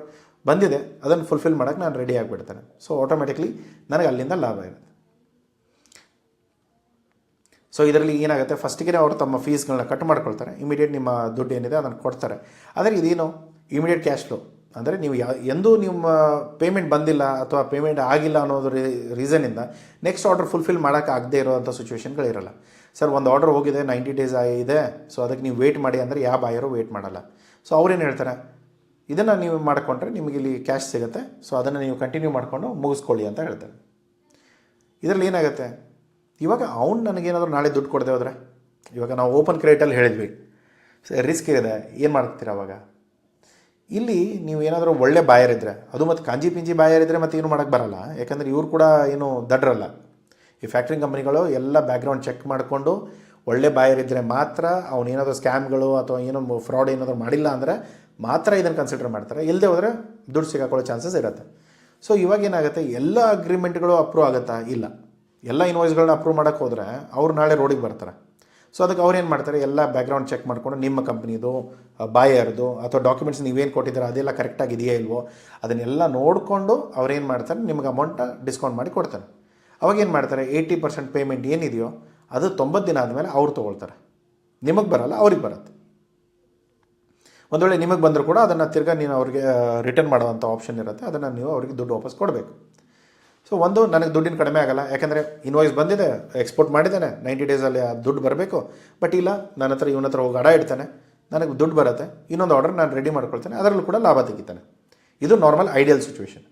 ಬಂದಿದೆ, ಅದನ್ನು ಫುಲ್ಫಿಲ್ ಮಾಡೋಕ್ಕೆ ನಾನು ರೆಡಿ ಆಗಿಬಿಡ್ತೇನೆ. ಸೊ ಆಟೋಮೆಟಿಕ್ಲಿ ನನಗೆ ಅಲ್ಲಿಂದ ಲಾಭ ಇರುತ್ತೆ. ಸೊ ಇದರಲ್ಲಿ ಏನಾಗುತ್ತೆ, ಫಸ್ಟಿಗೆ ಅವರು ತಮ್ಮ ಫೀಸ್ಗಳನ್ನ ಕಟ್ ಮಾಡ್ಕೊಳ್ತಾರೆ, ಇಮಿಡಿಯೇಟ್ ನಿಮ್ಮ ದುಡ್ಡು ಏನಿದೆ ಅದನ್ನು ಕೊಡ್ತಾರೆ. ಆದರೆ ಇದೇನು ಇಮಿಡಿಯೇಟ್ ಕ್ಯಾಶ್ ಫ್ಲೋ, ಅಂದರೆ ನೀವು ಎಂದೂ ನಿಮ್ಮ ಪೇಮೆಂಟ್ ಬಂದಿಲ್ಲ ಅಥವಾ ಪೇಮೆಂಟ್ ಆಗಿಲ್ಲ ಅನ್ನೋದು ರೀಸನಿಂದ ನೆಕ್ಸ್ಟ್ ಆರ್ಡರ್ ಫುಲ್ಫಿಲ್ ಮಾಡೋಕ್ಕಾಗದೇ ಇರೋವಂಥ ಸಿಚುವೇಷನ್ಗಳಿರಲ್ಲ. ಸರ್ ಒಂದು ಆರ್ಡರ್ ಹೋಗಿದೆ 90 ಡೇಸ್ ಇದೆ, ಸೊ ಅದಕ್ಕೆ ನೀವು ವೆಯ್ಟ್ ಮಾಡಿ ಅಂದರೆ ಯಾವ ಬಾಯರು ವೆಯ್ಟ್ ಮಾಡಲ್ಲ. ಸೊ ಅವ್ರೇನು ಹೇಳ್ತಾರೆ, ಇದನ್ನು ನೀವು ಮಾಡಿಕೊಂಡ್ರೆ ನಿಮಗೆ ಇಲ್ಲಿ ಕ್ಯಾಶ್ ಸಿಗುತ್ತೆ, ಸೊ ಅದನ್ನು ನೀವು ಕಂಟಿನ್ಯೂ ಮಾಡಿಕೊಂಡು ಮುಗಿಸ್ಕೊಳ್ಳಿ ಅಂತ ಹೇಳ್ತಾರೆ. ಇದರಲ್ಲಿ ಏನಾಗುತ್ತೆ, ಇವಾಗ ಅವ್ನು ನನಗೇನಾದರೂ ನಾಳೆ ದುಡ್ಡು ಕೊಡದೆ ಹೋದರೆ, ಇವಾಗ ನಾವು ಓಪನ್ ಕ್ರೆಡಿಟಲ್ಲಿ ಹೇಳಿದ್ವಿ ರಿಸ್ಕ್ ಇದೆ, ಏನು ಮಾಡ್ತೀರ ಅವಾಗ? ಇಲ್ಲಿ ನೀವು ಏನಾದರೂ ಒಳ್ಳೆ ಬಾಯರ್ ಇದ್ದರೆ, ಅದು ಮತ್ತು ಕಾಂಜಿ ಪಿಂಜಿ ಬಾಯರ್ ಇದ್ದರೆ ಮತ್ತು ಏನು ಮಾಡೋಕ್ಕೆ ಬರಲ್ಲ, ಯಾಕಂದರೆ ಇವ್ರು ಕೂಡ ಏನು ದಡ್ರಲ್ಲ. ಈ ಫ್ಯಾಕ್ಟ್ರಿಂಗ್ ಕಂಪ್ನಿಗಳು ಎಲ್ಲ ಬ್ಯಾಕ್ಗ್ರೌಂಡ್ ಚೆಕ್ ಮಾಡಿಕೊಂಡು ಒಳ್ಳೆ ಬಾಯರ್ ಇದ್ದರೆ ಮಾತ್ರ ಅವನೇನಾದರೂ ಸ್ಕ್ಯಾಮ್ಗಳು ಅಥವಾ ಏನೋ ಫ್ರಾಡ್ ಏನಾದರೂ ಮಾಡಿಲ್ಲ ಅಂದರೆ ಮಾತ್ರ ಇದನ್ನು ಕನ್ಸಿಡರ್ ಮಾಡ್ತಾರೆ. ಇಲ್ಲದೆ ಹೋದರೆ ದುಡ್ಡು ಸಿಗಾಕೊಳ್ಳೋ ಚಾನ್ಸಸ್ ಇರುತ್ತೆ. ಸೊ ಇವಾಗ ಏನಾಗುತ್ತೆ, ಎಲ್ಲ ಅಗ್ರಿಮೆಂಟ್ಗಳು ಅಪ್ರೂವ್ ಆಗುತ್ತಾ? ಇಲ್ಲ. ಎಲ್ಲ ಇನ್ವಾಯ್ಸ್ಗಳನ್ನ ಅಪ್ರೂವ್ ಮಾಡೋಕ್ಕೆ ಹೋದರೆ ಅವ್ರು ನಾಳೆ ರೋಡಿಗೆ ಬರ್ತಾರೆ. ಸೊ ಅದಕ್ಕೆ ಅವ್ರು ಏನು ಮಾಡ್ತಾರೆ, ಎಲ್ಲ ಬ್ಯಾಕ್ಗ್ರೌಂಡ್ ಚೆಕ್ ಮಾಡಿಕೊಂಡು ನಿಮ್ಮ ಕಂಪ್ನಿದು ಬಾಯರ್ದು ಅಥವಾ ಡಾಕ್ಯುಮೆಂಟ್ಸ್ ನೀವೇನು ಕೊಟ್ಟಿದ್ದಾರೆ ಅದೆಲ್ಲ ಕರೆಕ್ಟಾಗಿ ಇದೆಯಾ ಇಲ್ವೋ ಅದನ್ನೆಲ್ಲ ನೋಡಿಕೊಂಡು ಅವ್ರೇನು ಮಾಡ್ತಾರೆ, ನಿಮ್ಗೆ ಅಮೌಂಟ ಡಿಸ್ಕೌಂಟ್ ಮಾಡಿ ಕೊಡ್ತಾರೆ. ಅವಾಗೇನು ಮಾಡ್ತಾರೆ, 80% ಪೇಮೆಂಟ್ ಏನಿದೆಯೋ ಅದು 90 ದಿನ ಆದಮೇಲೆ ಅವ್ರು ತೊಗೊಳ್ತಾರೆ. ನಿಮಗೆ ಬರಲ್ಲ, ಅವ್ರಿಗೆ ಬರುತ್ತೆ. ಒಂದು ವೇಳೆ ನಿಮಗೆ ಬಂದರೂ ಕೂಡ ಅದನ್ನು ತಿರ್ಗಾ ನೀವು ಅವ್ರಿಗೆ ರಿಟರ್ನ್ ಮಾಡುವಂಥ ಆಪ್ಷನ್ ಇರುತ್ತೆ, ಅದನ್ನು ನೀವು ಅವ್ರಿಗೆ ದುಡ್ಡು ವಾಪಸ್ ಕೊಡಬೇಕು. ಸೊ ಒಂದು ನನಗೆ ದುಡ್ಡಿನ ಕಡಿಮೆ ಆಗೋಲ್ಲ, ಯಾಕಂದರೆ ಇನ್ವಾಯ್ಸ್ ಬಂದಿದೆ, ಎಕ್ಸ್ಪೋರ್ಟ್ ಮಾಡಿದ್ದಾನೆ, 90 ಡೇಸಲ್ಲಿ ಆ ದುಡ್ಡು ಬರಬೇಕು. ಬಟ್ ಇಲ್ಲ, ನನ್ನ ಹತ್ರ ಇವನ ಹತ್ರ ಹೋಗಿ ಅಡ ಇಡ್ತಾನೆ, ನನಗೆ ದುಡ್ಡು ಬರುತ್ತೆ, ಇನ್ನೊಂದು ಆರ್ಡರ್ ನಾನು ರೆಡಿ ಮಾಡ್ಕೊಳ್ತೇನೆ, ಅದರಲ್ಲೂ ಕೂಡ ಲಾಭ ತೆಗಿತಾನೆ. ಇದು ನಾರ್ಮಲ್ ಐಡಿಯಲ್ ಸಿಚುವೇಷನ್.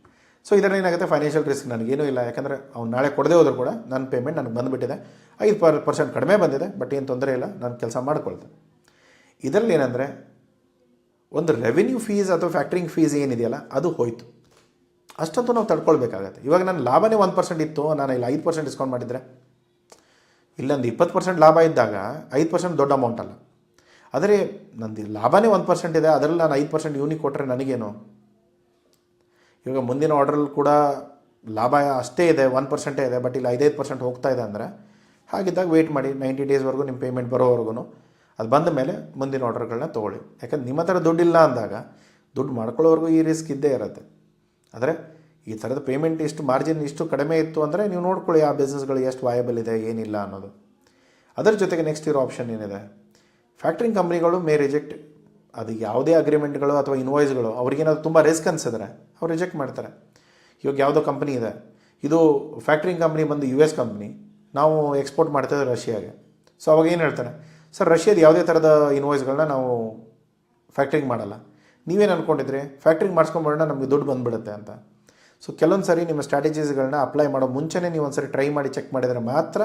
ಸೊ ಇದರಲ್ಲಿ ಏನಾಗುತ್ತೆ, ಫೈನಾನ್ಷಿಯಲ್ ರಿಸ್ಕ್ ನನಗೇನೂ ಇಲ್ಲ, ಯಾಕಂದರೆ ಅವ್ನು ನಾಳೆ ಕೊಡದೇ ಹೋದರೂ ಕೂಡ ನನ್ನ ಪೇಮೆಂಟ್ ನನಗೆ ಬಂದುಬಿಟ್ಟಿದೆ, 5% ಕಡಿಮೆ ಬಂದಿದೆ, ಬಟ್ ಏನು ತೊಂದರೆ ಇಲ್ಲ, ನಾನು ಕೆಲಸ ಮಾಡ್ಕೊಳ್ತೇನೆ. ಇದರಲ್ಲಿ ಏನಂದರೆ, ಒಂದು ರೆವಿನ್ಯೂ ಫೀಸ್ ಅಥವಾ ಫ್ಯಾಕ್ಟ್ರಿಂಗ್ ಫೀಸ್ ಏನಿದೆಯಲ್ಲ ಅದು ಹೋಯಿತು, ಅಷ್ಟಂತೂ ನಾವು ತಡ್ಕೊಳ್ಬೇಕಾಗತ್ತೆ. ಇವಾಗ ನನ್ನ ಲಾಭನೇ 1% ಇತ್ತು, ನಾನು ಇಲ್ಲಿ 5% ಡಿಸ್ಕೌಂಟ್ ಮಾಡಿದರೆ, ಇಲ್ಲೊಂದು 20% ಲಾಭ ಇದ್ದಾಗ 5% ದೊಡ್ಡ ಅಮೌಂಟ್ ಅಲ್ಲ. ಆದರೆ ನಂದು ಲಾಭನೇ 1% ಇದೆ, ಅದರಲ್ಲಿ ನಾನು 5% ಯೂನಿಕ್ ಕೊಟ್ಟರೆ ನನಗೇನು? ಇವಾಗ ಮುಂದಿನ ಆರ್ಡ್ರಲ್ಲಿ ಕೂಡ ಲಾಭ ಅಷ್ಟೇ ಇದೆ, 1% ಇದೆ, ಬಟ್ ಇಲ್ಲಿ 5% ಹೋಗ್ತಾ ಇದೆ ಅಂದರೆ, ಹಾಗಿದ್ದಾಗ ವೆಯ್ಟ್ ಮಾಡಿ 90 ಡೇಸ್ವರೆಗೂ ನಿಮ್ಮ ಪೇಮೆಂಟ್ ಬರೋವರೆಗೂ. ಅದು ಬಂದ ಮೇಲೆ ಮುಂದಿನ ಆರ್ಡರ್ಗಳನ್ನ ತೊಗೊಳ್ಳಿ. ಯಾಕಂದ್ರೆ ನಿಮ್ಮ ಹತ್ರ ದುಡ್ಡಿಲ್ಲ ಅಂದಾಗ ದುಡ್ಡು ಮಾಡ್ಕೊಳ್ಳೋವರೆಗೂ ಈ ರಿಸ್ಕ್ ಇದ್ದೇ ಇರುತ್ತೆ. ಆದರೆ ಈ ಥರದ ಪೇಮೆಂಟ್ ಇಷ್ಟು ಮಾರ್ಜಿನ್ ಇಷ್ಟು ಕಡಿಮೆ ಇತ್ತು ಅಂದರೆ ನೀವು ನೋಡ್ಕೊಳ್ಳಿ ಆ ಬಿಸ್ನೆಸ್ಗಳು ಎಷ್ಟು ವಾಯಬಲ್ ಇದೆ ಏನಿಲ್ಲ ಅನ್ನೋದು. ಅದರ ಜೊತೆಗೆ ನೆಕ್ಸ್ಟ್ ಇರೋ ಆಪ್ಷನ್ ಏನಿದೆ, ಫ್ಯಾಕ್ಟ್ರಿಂಗ್ ಕಂಪ್ನಿಗಳು ಮೇ ರಿಜೆಕ್ಟ್. ಅದು ಯಾವುದೇ ಅಗ್ರಿಮೆಂಟ್ಗಳು ಅಥವಾ ಇನ್ವಾಯ್ಸ್ಗಳು ಅವ್ರಿಗೇನಾದ್ರು ತುಂಬ ರಿಸ್ಕ್ ಅನಿಸಿದ್ರೆ ಅವ್ರು ರಿಜೆಕ್ಟ್ ಮಾಡ್ತಾರೆ. ಇವಾಗ ಯಾವುದೋ ಕಂಪ್ನಿ ಇದೆ, ಇದು ಫ್ಯಾಕ್ಟ್ರಿಂಗ್ ಕಂಪ್ನಿ ಬಂದು US ಕಂಪ್ನಿ, ನಾವು ಎಕ್ಸ್ಪೋರ್ಟ್ ಮಾಡ್ತಾಯಿದ್ದೆ ರಷ್ಯಾಗೆ. ಸೊ ಅವಾಗ ಏನು ಹೇಳ್ತಾರೆ, ಸರ್ ರಷ್ಯಾದ ಯಾವುದೇ ಥರದ ಇನ್ವಾಯ್ಸ್ಗಳನ್ನ ನಾವು ಫ್ಯಾಕ್ಟ್ರಿಂಗ್ ಮಾಡಲ್ಲ, ನೀವೇನು ಅಂದ್ಕೊಂಡಿದ್ರಿ ಫ್ಯಾಕ್ಟ್ರಿಂಗ್ ಮಾಡಿಸ್ಕೊಂಬರೋಣ ನಮಗೆ ದುಡ್ಡು ಬಂದುಬಿಡುತ್ತೆ ಅಂತ. ಸೊ ಕೆಲವೊಂದು ಸರಿ ನಿಮ್ಮ ಸ್ಟ್ರಾಟಜೀಸ್ಗಳನ್ನ ಅಪ್ಲೈ ಮಾಡೋ ಮುಂಚೆನೇ ನೀವು ಒಂದು ಸರಿ ಟ್ರೈ ಮಾಡಿ ಚೆಕ್ ಮಾಡಿದರೆ ಮಾತ್ರ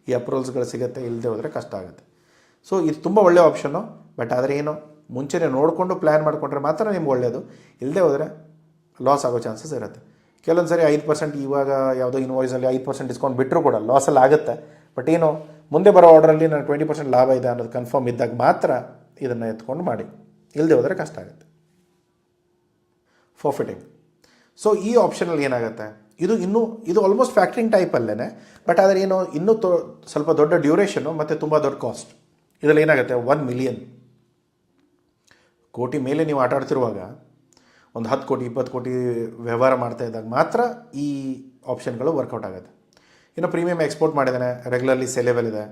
ಈ ಅಪ್ರೂವಲ್ಸ್ಗಳು ಸಿಗುತ್ತೆ, ಇಲ್ಲದೆ ಹೋದರೆ ಕಷ್ಟ ಆಗುತ್ತೆ. ಸೊ ಇದು ತುಂಬ ಒಳ್ಳೆಯ ಆಪ್ಷನ್ನು. ಬಟ್ ಆದರೆ ಏನು, ಮುಂಚೆನೇ ನೋಡಿಕೊಂಡು ಪ್ಲ್ಯಾನ್ ಮಾಡಿಕೊಂಡ್ರೆ ಮಾತ್ರ ನಿಮ್ಗೆ ಒಳ್ಳೆಯದು, ಇಲ್ಲದೆ ಹೋದರೆ ಲಾಸ್ ಆಗೋ ಚಾನ್ಸಸ್ ಇರುತ್ತೆ. ಕೆಲವೊಂದು ಸರಿ 5% ಇವಾಗ ಯಾವುದೋ ಇನ್ವಾಯ್ಸಲ್ಲಿ 5% ಡಿಸ್ಕೌಂಟ್ ಬಿಟ್ಟರು ಕೂಡ ಲಾಸಲ್ಲಿ ಆಗುತ್ತೆ. ಬಟ್ ಏನು, ಮುಂದೆ ಬರೋ ಆರ್ಡ್ರಲ್ಲಿ ನನಗೆ 20% ಲಾಭ ಇದೆ ಅನ್ನೋದು ಕನ್ಫರ್ಮ್ ಇದ್ದಾಗ ಮಾತ್ರ ಇದನ್ನು ಎತ್ಕೊಂಡು ಮಾಡಿ, ಇಲ್ಲದೆ ಹೋದರೆ ಕಷ್ಟ ಆಗುತ್ತೆ. ಫಾರ್ಫಿಟಿಂಗ್. ಸೊ ಈ ಆಪ್ಷನಲ್ಲಿ ಏನಾಗುತ್ತೆ, ಇದು ಆಲ್ಮೋಸ್ಟ್ ಫ್ಯಾಕ್ಟ್ರಿಂಗ್ ಟೈಪಲ್ಲೇ, ಬಟ್ ಆದರೆ ಏನು ಇನ್ನೂ ಸ್ವಲ್ಪ ದೊಡ್ಡ ಡ್ಯೂರೇಷನ್ನು ಮತ್ತು ತುಂಬ ದೊಡ್ಡ ಕಾಸ್ಟ್. ಇದರಲ್ಲಿ ಏನಾಗುತ್ತೆ, 1 ಮಿಲಿಯನ್ ಕೋಟಿ ಮೇಲೆ ನೀವು ಆಟ ಆಡ್ತಿರುವಾಗ ಒಂದು 10 ಕೋಟಿ 20 ಕೋಟಿ ವ್ಯವಹಾರ ಮಾಡ್ತಾ ಇದ್ದಾಗ ಮಾತ್ರ ಈ ಆಪ್ಷನ್ಗಳು ವರ್ಕೌಟ್ ಆಗುತ್ತೆ. ಇನ್ನು ಪ್ರೀಮಿಯಮ್ ಎಕ್ಸ್ಪೋರ್ಟ್ ಮಾಡಿದ್ದಾನೆ, ರೆಗ್ಯುಲರ್ಲಿ ಸೇಲೆಬಲ್ ಇದೆ.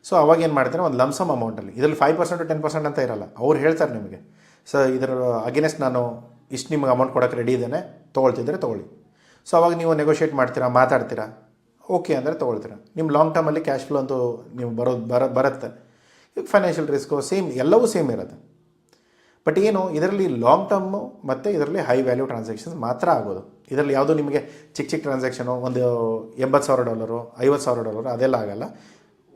ಸೊ ಅವಾಗ ಏನು ಮಾಡ್ತಾರೆ, ಒಂದು ಲಮ್ಸಮ್ ಅಮೌಂಟಲ್ಲಿ, ಇದರಲ್ಲಿ 5% 10% ಅಂತ ಇರಲ್ಲ, ಅವ್ರು ಹೇಳ್ತಾರೆ ನಿಮಗೆ ಸರ್ ಇದರ ಅಗೇನೆಸ್ಟ್ ನಾನು ಇಷ್ಟು ನಿಮಗೆ ಅಮೌಂಟ್ ಕೊಡೋಕ್ಕೆ ರೆಡಿ ಇದ್ದೇನೆ, ತೊಗೊಳ್ತಿದ್ರೆ ತೊಗೊಳ್ಳಿ. ಸೊ ಅವಾಗ ನೀವು ನೆಗೋಷಿಯೇಟ್ ಮಾಡ್ತೀರಾ, ಮಾತಾಡ್ತೀರಾ, ಓಕೆ ಅಂದರೆ ತೊಗೊಳ್ತೀರಾ. ನಿಮ್ಮ ಲಾಂಗ್ ಟರ್ಮಲ್ಲಿ ಕ್ಯಾಶ್ ಫ್ಲೋ ಅಂತೂ ನೀವು ಬರುತ್ತೆ. ಈಗ ಫೈನಾನ್ಷಿಯಲ್ ರಿಸ್ಕು ಸೇಮ್, ಎಲ್ಲವೂ ಸೇಮ್ ಇರುತ್ತೆ. ಬಟ್ ಏನು, ಇದರಲ್ಲಿ ಲಾಂಗ್ ಟರ್ಮು ಮತ್ತು ಇದರಲ್ಲಿ ಹೈ ವ್ಯಾಲ್ಯೂ ಟ್ರಾನ್ಸಾಕ್ಷನ್ಸ್ ಮಾತ್ರ ಆಗೋದು. ಇದರಲ್ಲಿ ಯಾವುದೂ ನಿಮಗೆ ಚಿಕ್ಕ ಟ್ರಾನ್ಸಾಕ್ಷನು ಒಂದು $80,000 $50,000 ಅದೆಲ್ಲ ಆಗೋಲ್ಲ.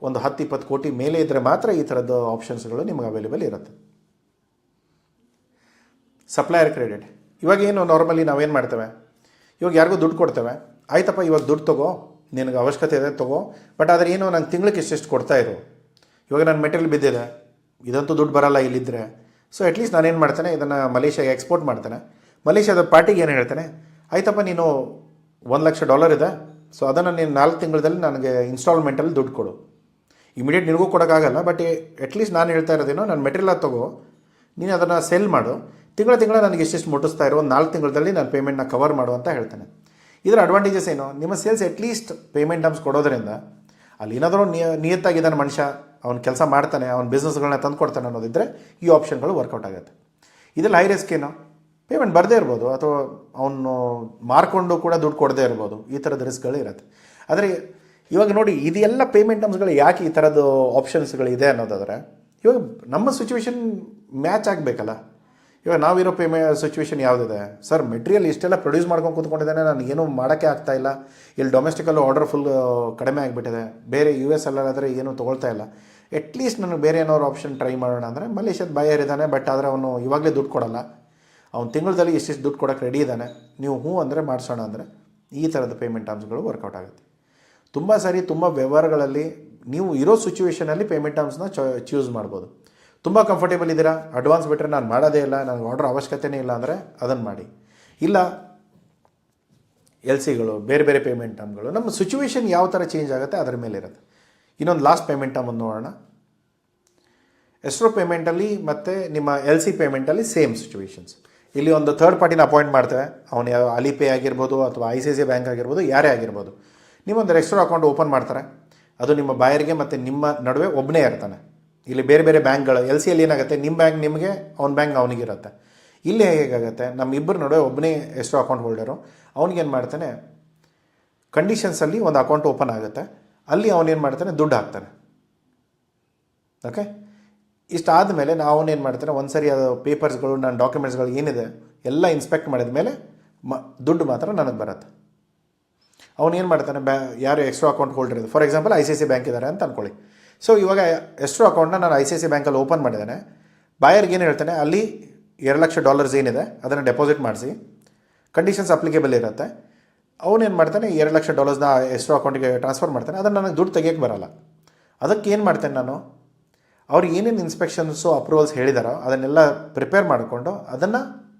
ಒಂದು 10-20 ಕೋಟಿ ಮೇಲೆ ಇದ್ದರೆ ಮಾತ್ರ ಈ ಥರದ್ದು ಆಪ್ಷನ್ಸ್ಗಳು ನಿಮಗೆ ಅವೈಲೇಬಲ್ ಇರುತ್ತೆ. Supplier credit. ಇವಾಗ ಏನು ನಾರ್ಮಲಿ ನಾವೇನು ಮಾಡ್ತೇವೆ, ಇವಾಗ ಯಾರಿಗೂ ದುಡ್ಡು ಕೊಡ್ತೇವೆ, ಆಯ್ತಪ್ಪ ಇವಾಗ ದುಡ್ಡು ತೊಗೋ, ನಿನಗೆ ಅವಶ್ಯಕತೆ ಇದೆ ತೊಗೋ, ಬಟ್ ಆದರೆ ಏನು ನಂಗೆ ತಿಂಗಳಿಗೆ ಇಷ್ಟೆಷ್ಟು ಕೊಡ್ತಾಯಿರು. ಇವಾಗ ನನ್ನ ಮೆಟೀರಿಯಲ್ ಬಿದ್ದಿದೆ, ಇದಂತೂ ದುಡ್ಡು ಬರೋಲ್ಲ ಇಲ್ಲಿದ್ದರೆ. ಸೊ ಅಟ್ಲೀಸ್ಟ್ ನಾನೇನು ಮಾಡ್ತೇನೆ, ಇದನ್ನು ಮಲೇಷ್ಯಾಗೆ ಎಕ್ಸ್ಪೋರ್ಟ್ ಮಾಡ್ತೇನೆ. ಮಲೇಷ್ಯಾದ ಪಾರ್ಟಿಗೆ ಏನು ಹೇಳ್ತೇನೆ, ಆಯ್ತಪ್ಪ ನೀನು $1,00,000 ಇದೆ, ಸೊ ಅದನ್ನು ನೀನು 4 ತಿಂಗಳಲ್ಲಿ ನನಗೆ ಇನ್ಸ್ಟಾಲ್ಮೆಂಟಲ್ಲಿ ದುಡ್ಡು ಕೊಡು. ಇಮಿಡಿಯೇಟ್ ನಿನಗೂ ಕೊಡೋಕ್ಕಾಗಲ್ಲ, ಬಟ್ ಅಟ್ಲೀಸ್ಟ್ ನಾನು ಹೇಳ್ತಾ ಇರೋದೇನೋ, ನನ್ನ ಮೆಟೀರಿಯಲ್ ತೊಗೋ, ನೀನು ಅದನ್ನು ಸೆಲ್ ಮಾಡು, ತಿಂಗಳ ನನಗೆ ಎಷ್ಟೆಷ್ಟು ಮುಟ್ಟಿಸ್ತಾ ಇರೋ, ಒಂದು 4 ತಿಂಗಳಲ್ಲಿ ನಾನು ಪೇಮೆಂಟ್ನ ಕವರ್ ಮಾಡು ಅಂತ ಹೇಳ್ತೇನೆ. ಇದರ ಅಡ್ವಾಂಟೇಜಸ್ ಏನು, ನಿಮ್ಮ ಸೇಲ್ಸ್ ಅಟ್ಲೀಸ್ಟ್ ಪೇಮೆಂಟ್ ಟರ್ಮ್ಸ್ ಕೊಡೋದ್ರಿಂದ ಅಲ್ಲಿ ಏನಾದರೂ ನಿಯತ್ತಾಗಿದ್ದಾನೆ ಮನುಷ್ಯ, ಅವ್ನು ಕೆಲಸ ಮಾಡ್ತಾನೆ, ಅವ್ನ ಬಿಸ್ನೆಸ್ಗಳನ್ನ ತಂದು ಕೊಡ್ತಾನೆ ಅನ್ನೋದಿದ್ದರೆ ಈ ಆಪ್ಷನ್ಗಳು ವರ್ಕೌಟ್ ಆಗುತ್ತೆ. ಇದರಲ್ಲಿ ಹೈ ರಿಸ್ಕ್ ಏನು, ಪೇಮೆಂಟ್ ಬರದೇ ಇರ್ಬೋದು, ಅಥವಾ ಅವನು ಮಾರ್ಕೊಂಡು ಕೂಡ ದುಡ್ಡು ಕೊಡದೇ ಇರ್ಬೋದು. ಈ ಥರದ ರಿಸ್ಕ್ಗಳು ಇರುತ್ತೆ. ಆದರೆ ಇವಾಗ ನೋಡಿ, ಇದೆಲ್ಲ ಪೇಮೆಂಟ್ ಟರ್ಮ್ಸ್ಗಳು ಯಾಕೆ ಈ ಥರದ್ದು ಆಪ್ಷನ್ಸ್ಗಳಿದೆ ಅನ್ನೋದಾದರೆ, ಇವಾಗ ನಮ್ಮ ಸಿಚುವೇಶನ್ ಮ್ಯಾಚ್ ಆಗಬೇಕಲ್ಲ. ಇವಾಗ ನಾವಿರೋ ಸಿಚುವೇಶನ್ ಯಾವುದಿದೆ, ಸರ್ ಮೆಟೀರಿಯಲ್ ಇಷ್ಟೆಲ್ಲ ಪ್ರೊಡ್ಯೂಸ್ ಮಾಡ್ಕೊಂಡು ಕೂತ್ಕೊಂಡಿದ್ದಾನೆ, ನಾನು ಏನೂ ಮಾಡೋಕ್ಕೆ ಆಗ್ತಾಯಿಲ್ಲ, ಇಲ್ಲಿ ಡೊಮೆಸ್ಟಿಕಲ್ಲೂ ಆರ್ಡರ್ ಫುಲ್ ಕಡಿಮೆ ಆಗಿಬಿಟ್ಟಿದೆ, ಬೇರೆ US ಅಲ್ಲಾದರೆ ಏನೂ ತೊಗೊಳ್ತಾ ಇಲ್ಲ, ಅಟ್ಲೀಸ್ಟ್ ನನಗೆ ಬೇರೆ ಏನಾದ್ರು ಆಪ್ಷನ್ ಟ್ರೈ ಮಾಡೋಣ ಅಂದರೆ, ಮಲೇಷ್ಯಾದ ಬಯರ್ ಇದ್ದಾನೆ, ಬಟ್ ಆದರೆ ಅವನು ಇವಾಗಲೇ ದುಡ್ಡು ಕೊಡಲ್ಲ, ಅವ್ನು ತಿಂಗಳಲ್ಲಿ ಇಷ್ಟಿಷ್ಟು ದುಡ್ಡು ಕೊಡೋಕ್ಕೆ ರೆಡಿ ಇದ್ದಾನೆ, ನೀವು ಹ್ಞೂ ಅಂದರೆ ಮಾಡಿಸೋಣ ಅಂದರೆ ಈ ಥರದ ಪೇಮೆಂಟ್ ಟರ್ಮ್ಸ್ಗಳು ವರ್ಕೌಟ್ ಆಗುತ್ತೆ. ತುಂಬ ಸಾರಿ ತುಂಬ ವ್ಯವಹಾರಗಳಲ್ಲಿ ನೀವು ಇರೋ ಸಿಚುವೇಷನಲ್ಲಿ ಪೇಮೆಂಟ್ ಟರ್ಮ್ಸ್ನ ಚೂಸ್ ಮಾಡ್ಬೋದು. ತುಂಬ ಕಂಫರ್ಟೇಬಲ್ ಇದ್ದೀರಾ, ಅಡ್ವಾನ್ಸ್ ಬಿಟ್ಟರೆ ನಾನು ಮಾಡೋದೇ ಇಲ್ಲ, ನನಗೆ ಆರ್ಡರ್ ಅವಶ್ಯಕತೆಯೇ ಇಲ್ಲ ಅಂದರೆ ಅದನ್ನು ಮಾಡಿ. ಇಲ್ಲ LCಗಳು, ಬೇರೆ ಬೇರೆ ಪೇಮೆಂಟ್ ಟರ್ಮ್ಗಳು, ನಮ್ಮ ಸಿಚುವೇಶನ್ ಯಾವ ಥರ ಚೇಂಜ್ ಆಗುತ್ತೆ ಅದರ ಮೇಲೆ ಇರುತ್ತೆ. ಇನ್ನೊಂದು ಲಾಸ್ಟ್ ಪೇಮೆಂಟ್ ಟರ್ಮ್ ಒಂದು ನೋಡೋಣ. ಎಸ್ಟ್ರೋ ಪೇಮೆಂಟಲ್ಲಿ ಮತ್ತು ನಿಮ್ಮ LC ಪೇಮೆಂಟಲ್ಲಿ ಸೇಮ್ ಸಿಚುವೇಶನ್ಸ್. ಇಲ್ಲಿ ಒಂದು ಥರ್ಡ್ ಪಾರ್ಟಿನ ಅಪಾಯಿಂಟ್ ಮಾಡ್ತೇವೆ, ಅವನು ಯಾವ ಅಲಿಪೇ ಆಗಿರ್ಬೋದು ಅಥವಾ ICICI ಬ್ಯಾಂಕ್ ಆಗಿರ್ಬೋದು, ಯಾರೇ ಆಗಿರ್ಬೋದು. ನೀವೊಂದು ಎಕ್ಸ್ಟ್ರಾ ಅಕೌಂಟ್ ಓಪನ್ ಮಾಡ್ತಾರೆ, ಅದು ನಿಮ್ಮ ಬಾಯರ್ಗೆ ಮತ್ತು ನಿಮ್ಮ ನಡುವೆ ಒಬ್ಬನೇ ಇರ್ತಾನೆ. ಇಲ್ಲಿ ಬೇರೆ ಬೇರೆ ಬ್ಯಾಂಕ್ಗಳು, LCಯಲ್ಲಿ ಏನಾಗುತ್ತೆ, ನಿಮ್ಮ ಬ್ಯಾಂಕ್ ನಿಮಗೆ, ಅವ್ನ ಬ್ಯಾಂಕ್ ಅವನಿಗಿರುತ್ತೆ. ಇಲ್ಲಿ ಹೇಗಾಗುತ್ತೆ, ನಮ್ಮಿಬ್ಬರ ನಡುವೆ ಒಬ್ಬನೇ ಎಕ್ಸ್ಟ್ರಾ ಅಕೌಂಟ್ ಹೋಲ್ಡರು, ಅವನಿಗೇನು ಮಾಡ್ತಾನೆ, ಕಂಡೀಷನ್ಸಲ್ಲಿ ಒಂದು ಅಕೌಂಟ್ ಓಪನ್ ಆಗುತ್ತೆ, ಅಲ್ಲಿ ಅವನೇನು ಮಾಡ್ತಾನೆ, ದುಡ್ಡು ಹಾಕ್ತಾನೆ. ಓಕೆ, ಇಷ್ಟಾದ ಮೇಲೆ ಅವನೇನು ಮಾಡ್ತಾನೆ, ಒಂದು ಸರಿ ಅದು ಪೇಪರ್ಸ್ಗಳು, ನನ್ನ ಡಾಕ್ಯುಮೆಂಟ್ಸ್ಗಳು ಏನಿದೆ ಎಲ್ಲ ಇನ್ಸ್ಪೆಕ್ಟ್ ಮಾಡಿದ ಮೇಲೆ ದುಡ್ಡು ಮಾತ್ರ ನನಗೆ ಬರುತ್ತೆ. ಅವನೇನು ಮಾಡ್ತಾನೆ, ಯಾರು ಎಕ್ಸ್ಟ್ರಾ ಅಕೌಂಟ್ ಹೋಲ್ಡರ್ ಇದೆ, ಫಾರ್ ಎಕ್ಸಾಂಪಲ್ ICICI ಬ್ಯಾಂಕ್ ಇದ್ದಾರೆ ಅಂತ ಅಂದ್ಕೊಳ್ಳಿ. ಸೊ ಇವಾಗ ಎಕ್ಸ್ಟ್ರಾ ಅಕೌಂಟ್ನ ನಾನು ICICI ಬ್ಯಾಂಕಲ್ಲಿ ಓಪನ್ ಮಾಡಿದ್ದೇನೆ, ಬಾಯರ್ಗೆ ಏನು ಹೇಳ್ತಾನೆ, ಅಲ್ಲಿ $2 ಲಕ್ಷ ಏನಿದೆ ಅದನ್ನು ಡೆಪಾಸಿಟ್ ಮಾಡಿಸಿ, ಕಂಡೀಷನ್ಸ್ ಅಪ್ಲಿಕೇಬಲ್ ಇರುತ್ತೆ. ಅವನೇನು ಮಾಡ್ತಾನೆ, $2 ಲಕ್ಷ ಎಕ್ಸ್ಟ್ರಾ ಅಕೌಂಟಿಗೆ ಟ್ರಾನ್ಸ್ಫರ್ ಮಾಡ್ತಾನೆ, ಅದನ್ನು ನನಗೆ ದುಡ್ಡು ತೆಗಿಯೋಕ್ಕೆ ಬರೋಲ್ಲ. ಅದಕ್ಕೆ ಏನು ಮಾಡ್ತೇನೆ ನಾನು, ಅವ್ರು ಏನೇನು ಇನ್ಸ್ಪೆಕ್ಷನ್ಸು ಅಪ್ರೂವಲ್ಸ್ ಹೇಳಿದಾರೋ ಅದನ್ನೆಲ್ಲ ಪ್ರಿಪೇರ್ ಮಾಡಿಕೊಂಡು ಅದನ್ನು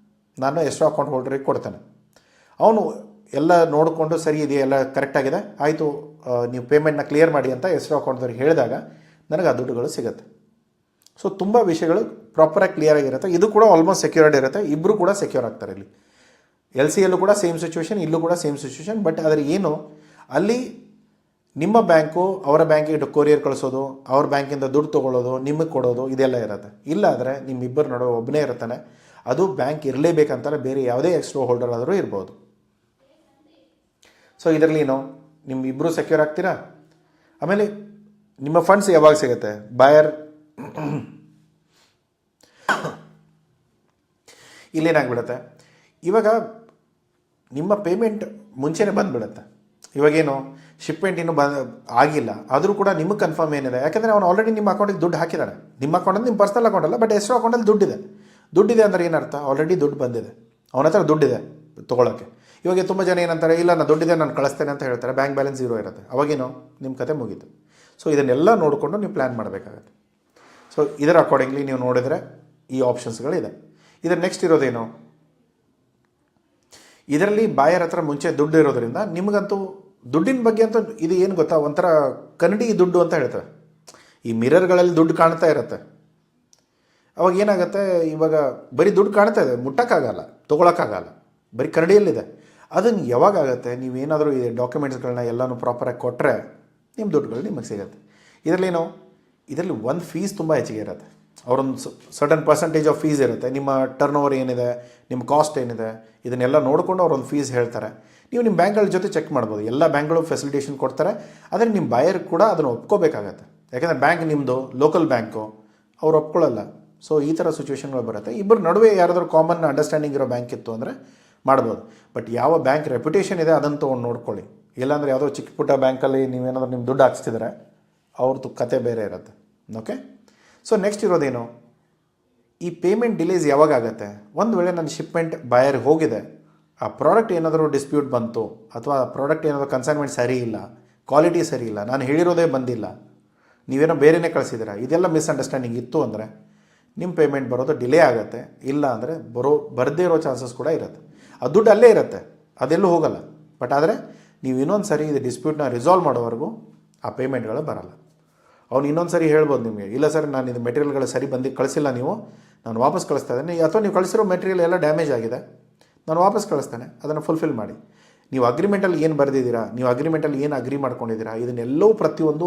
ನಾನು ಎಕ್ಸ್ಟ್ರಾ ಅಕೌಂಟ್ ಹೋಲ್ಡರಿಗೆ ಕೊಡ್ತೇನೆ. ಅವನು ಎಲ್ಲ ನೋಡಿಕೊಂಡು ಸರಿ ಇದೆಯಾ, ಎಲ್ಲ ಕರೆಕ್ಟಾಗಿದೆ, ಆಯಿತು ನೀವು ಪೇಮೆಂಟ್ನ ಕ್ಲಿಯರ್ ಮಾಡಿ ಅಂತ ಎಕ್ಸ್ಟ್ರಾ ಅಕೌಂಟ್ದವ್ರಿಗೆ ಹೇಳಿದಾಗ ನನಗೆ ಆ ದುಡ್ಡುಗಳು ಸಿಗುತ್ತೆ. ಸೊ ತುಂಬ ವಿಷಯಗಳು ಪ್ರಾಪರಾಗಿ ಕ್ಲಿಯರ್ ಆಗಿರುತ್ತೆ. ಇದು ಕೂಡ ಆಲ್ಮೋಸ್ಟ್ ಸೆಕ್ಯೂರ್ಡ್ ಇರುತ್ತೆ, ಇಬ್ಬರು ಕೂಡ ಸೆಕ್ಯೂರ್ ಆಗ್ತಾರೆ. ಇಲ್ಲಿ LCಯಲ್ಲೂ ಕೂಡ ಸೇಮ್ ಸಿಚುವೇಶನ್, ಇಲ್ಲೂ ಕೂಡ ಸೇಮ್ ಸಿಚುವೇಶನ್. ಬಟ್ ಆದರೆ ಏನು, ಅಲ್ಲಿ ನಿಮ್ಮ ಬ್ಯಾಂಕು ಅವರ ಬ್ಯಾಂಕಿಗೆ ಕೊರಿಯರ್ ಕಳಿಸೋದು, ಅವ್ರ ಬ್ಯಾಂಕಿಂದ ದುಡ್ಡು ತೊಗೊಳ್ಳೋದು, ನಿಮಗೆ ಕೊಡೋದು, ಇದೆಲ್ಲ ಇರುತ್ತೆ. ಇಲ್ಲ ಆದರೆ ನಿಮ್ಮಿಬ್ಬರ ನಡುವೆ ಒಬ್ಬನೇ ಇರ್ತಾನೆ, ಅದು ಬ್ಯಾಂಕ್ ಇರಲೇಬೇಕಂತಾರೆ, ಬೇರೆ ಯಾವುದೇ ಎಕ್ಸ್ಟ್ರಾ ಹೋಲ್ಡರ್ ಆದರೂ ಇರ್ಬೋದು. ಸೊ ಇದರಲ್ಲಿ ನಿಮ್ಮಿಬ್ಬರು ಸೆಕ್ಯೂರ್ ಆಗ್ತೀರಾ. ಆಮೇಲೆ ನಿಮ್ಮ ಫಂಡ್ಸ್ ಯಾವಾಗ ಸಿಗುತ್ತೆ, ಬಾಯರ್ ಇಲ್ಲೇನಾಗ್ಬಿಡುತ್ತೆ, ಇವಾಗ ನಿಮ್ಮ ಪೇಮೆಂಟ್ ಮುಂಚೆನೇ ಬಂದುಬಿಡುತ್ತೆ. ಇವಾಗೇನು ಶಿಪ್ಮೆಂಟ್ ಇನ್ನೂ ಆಗಿಲ್ಲ, ಆದರೂ ಕೂಡ ನಿಮಗೆ ಕನ್ಫರ್ಮ್ ಏನಿದೆ, ಯಾಕೆಂದರೆ ಅವನು ಆಲ್ರೆಡಿ ನಿಮ್ಮ ಅಕೌಂಟಿಗೆ ದುಡ್ಡು ಹಾಕಿದ್ದಾನೆ. ನಿಮ್ಮ ಅಕೌಂಟಲ್ಲಿ ನಿಮ್ಮ ಪರ್ಸನಲ್ ಅಕೌಂಟ್ ಅಲ್ಲ, ಬಟ್ ಎಕ್ಸ್ಟ್ರಾ ಅಕೌಂಟಲ್ಲಿ ದುಡ್ಡಿದೆ ಅಂದರೆ ಏನರ್ಥ, ಆಲ್ರೆಡಿ ದುಡ್ಡು ಬಂದಿದೆ, ಅವನ ಹತ್ರ ದುಡ್ಡಿದೆ ತೊಗೊಳಕ್ಕೆ. ಇವಾಗ ತುಂಬ ಜನ ಏನಂತಾರೆ, ಇಲ್ಲ ನಾನು ದುಡ್ಡಿದೆ ನಾನು ಕಳಿಸ್ತೇನೆ ಅಂತ ಹೇಳ್ತಾರೆ, ಬ್ಯಾಂಕ್ ಬ್ಯಾಲೆನ್ಸ್ 0 ಇರುತ್ತೆ. ಅವಾಗೇನು ನಿಮ್ಮ ಕತೆ ಮುಗೀತು. ಸೊ ಇದನ್ನೆಲ್ಲ ನೋಡಿಕೊಂಡು ನೀವು ಪ್ಲ್ಯಾನ್ ಮಾಡಬೇಕಾಗತ್ತೆ. ಸೊ ಇದರ ಅಕಾರ್ಡಿಂಗ್ಲಿ ನೀವು ನೋಡಿದರೆ ಈ ಆಪ್ಷನ್ಸ್ಗಳಿದೆ. ಇದರ ನೆಕ್ಸ್ಟ್ ಇರೋದೇನು, ಇದರಲ್ಲಿ ಬಾಯರ್ ಹತ್ರ ಮುಂಚೆ ದುಡ್ಡು ಇರೋದ್ರಿಂದ ನಿಮಗಂತೂ ದುಡ್ಡಿನ ಬಗ್ಗೆ ಅಂತೂ ಇದು ಏನು ಗೊತ್ತಾ, ಒಂಥರ ಕನ್ನಡಿ ದುಡ್ಡು ಅಂತ ಹೇಳ್ತಾರೆ. ಈ ಮಿರರ್ಗಳಲ್ಲಿ ದುಡ್ಡು ಕಾಣ್ತಾ ಇರುತ್ತೆ. ಅವಾಗ ಏನಾಗುತ್ತೆ, ಇವಾಗ ಬರೀ ದುಡ್ಡು ಕಾಣ್ತಾ ಇದೆ, ಮುಟ್ಟಕ್ಕಾಗಲ್ಲ, ತೊಗೊಳಕ್ಕಾಗಲ್ಲ, ಬರೀ ಕನ್ನಡಿಯಲ್ಲಿದೆ. ಅದನ್ನು ಯಾವಾಗುತ್ತೆ, ನೀವೇನಾದರೂ ಈ ಡಾಕ್ಯುಮೆಂಟ್ಸ್ಗಳನ್ನ ಎಲ್ಲನೂ ಪ್ರಾಪರಾಗಿ ಕೊಟ್ಟರೆ ನಿಮ್ಮ ದುಡ್ಡುಗಳು ನಿಮಗೆ ಸಿಗುತ್ತೆ. ಇದರಲ್ಲಿ ಒಂದು ಫೀಸ್ ತುಂಬ ಹೆಚ್ಚಿಗೆ ಇರುತ್ತೆ. ಅವರೊಂದು ಸರ್ಟನ್ ಪರ್ಸೆಂಟೇಜ್ ಆಫ್ ಫೀಸ್ ಇರುತ್ತೆ. ನಿಮ್ಮ ಟರ್ನ್ ಓವರ್ ಏನಿದೆ, ನಿಮ್ಮ ಕಾಸ್ಟ್ ಏನಿದೆ, ಇದನ್ನೆಲ್ಲ ನೋಡಿಕೊಂಡು ಅವರೊಂದು ಫೀಸ್ ಹೇಳ್ತಾರೆ. ನೀವು ನಿಮ್ಮ ಬ್ಯಾಂಕ್ಗಳ ಜೊತೆ ಚೆಕ್ ಮಾಡ್ಬೋದು, ಎಲ್ಲ ಬ್ಯಾಂಕ್ಗಳು ಫೆಸಿಲಿಟೇಷನ್ ಕೊಡ್ತಾರೆ. ಆದರೆ ನಿಮ್ಮ ಬಾಯರ್ ಕೂಡ ಅದನ್ನು ಒಪ್ಕೋಬೇಕಾಗತ್ತೆ, ಯಾಕೆಂದರೆ ಬ್ಯಾಂಕ್ ನಿಮ್ಮದು ಲೋಕಲ್ ಬ್ಯಾಂಕು, ಅವ್ರು ಒಪ್ಕೊಳ್ಳಲ್ಲ. ಸೊ ಈ ಥರ ಸಿಚುವೇಷನ್ಗಳು ಬರುತ್ತೆ. ಇಬ್ಬರು ನಡುವೆ ಯಾರಾದರೂ ಕಾಮನ್ ಅಂಡರ್ಸ್ಟ್ಯಾಂಡಿಂಗ್ ಇರೋ ಬ್ಯಾಂಕ್ ಇತ್ತು ಅಂದರೆ ಮಾಡ್ಬೋದು. ಬಟ್ ಯಾವ ಬ್ಯಾಂಕ್ ರೆಪ್ಯುಟೇಷನ್ ಇದೆ ಅದನ್ನು ತೊಗೊಂಡು ನೋಡ್ಕೊಳ್ಳಿ. ಇಲ್ಲಾಂದರೆ ಯಾವುದೋ ಚಿಕ್ಕ ಪುಟ್ಟ ಬ್ಯಾಂಕಲ್ಲಿ ನೀವೇನಾದರೂ ನಿಮ್ಮ ದುಡ್ಡು ಹಾಕ್ಸ್ತಿದ್ರೆ ಅವ್ರದ್ದು ಕತೆ ಬೇರೆ ಇರುತ್ತೆ. ಓಕೆ, ಸೊ ನೆಕ್ಸ್ಟ್ ಇರೋದೇನು, ಈ ಪೇಮೆಂಟ್ ಡಿಲೇಸ್ ಯಾವಾಗ ಆಗುತ್ತೆ, ಒಂದು ವೇಳೆ ನನ್ನ ಶಿಪ್ಮೆಂಟ್ ಬಾಯರ್ಗೆ ಹೋಗಿದೆ, ಆ ಪ್ರಾಡಕ್ಟ್ ಏನಾದರೂ ಡಿಸ್ಪ್ಯೂಟ್ ಬಂತು, ಅಥವಾ ಆ ಪ್ರಾಡಕ್ಟ್ ಏನಾದರೂ ಕನ್ಸೈನ್ಮೆಂಟ್ ಸರಿ ಇಲ್ಲ, ಕ್ವಾಲಿಟಿ ಸರಿ ಇಲ್ಲ, ನಾನು ಹೇಳಿರೋದೇ ಬಂದಿಲ್ಲ, ನೀವೇನೋ ಬೇರೆಯೇ ಕಳಿಸಿದ್ದೀರಾ, ಇದೆಲ್ಲ ಮಿಸ್ಅಂಡರ್ಸ್ಟ್ಯಾಂಡಿಂಗ್ ಇತ್ತು ಅಂದರೆ ನಿಮ್ಮ ಪೇಮೆಂಟ್ ಬರೋದು ಡಿಲೇ ಆಗುತ್ತೆ. ಇಲ್ಲ ಅಂದರೆ ಬರದೇ ಇರೋ ಚಾನ್ಸಸ್ ಕೂಡ ಇರುತ್ತೆ. ಆ ದುಡ್ಡು ಅಲ್ಲೇ ಇರುತ್ತೆ, ಅದೆಲ್ಲೂ ಹೋಗಲ್ಲ. ಬಟ್ ಆದರೆ ನೀವು ಇನ್ನೊಂದು ಸರಿ ಇದು ಡಿಸ್ಪ್ಯೂಟ್ನ ರಿಸಾಲ್ವ್ ಮಾಡೋವರೆಗೂ ಆ ಪೇಮೆಂಟ್ಗಳು ಬರಲ್ಲ. ಅವ್ನು ಇನ್ನೊಂದು ಸರಿ ಹೇಳ್ಬೋದು ನಿಮಗೆ, ಇಲ್ಲ ಸರ್ ನಾನು ಇದು ಮೆಟೀರಿಯಲ್ಗಳು ಸರಿ ಕಳಿಸಿಲ್ಲ, ನೀವು ನಾನು ವಾಪಸ್ ಕಳಿಸ್ತಾ ಇದ್ದೇನೆ, ಅಥವಾ ನೀವು ಕಳಿಸಿರೋ ಮೆಟೀರಿಯಲ್ ಎಲ್ಲ ಡ್ಯಾಮೇಜ್ ಆಗಿದೆ, ನಾನು ವಾಪಸ್ ಕಳಿಸ್ತೇನೆ, ಅದನ್ನು ಫುಲ್ಫಿಲ್ ಮಾಡಿ. ನೀವು ಅಗ್ರಿಮೆಂಟಲ್ಲಿ ಏನು ಬರೆದಿದ್ದೀರಾ, ನೀವು ಅಗ್ರಿಮೆಂಟಲ್ಲಿ ಏನು ಅಗ್ರಿ ಮಾಡ್ಕೊಂಡಿದ್ದೀರಾ, ಇದನ್ನೆಲ್ಲವೂ ಪ್ರತಿಯೊಂದು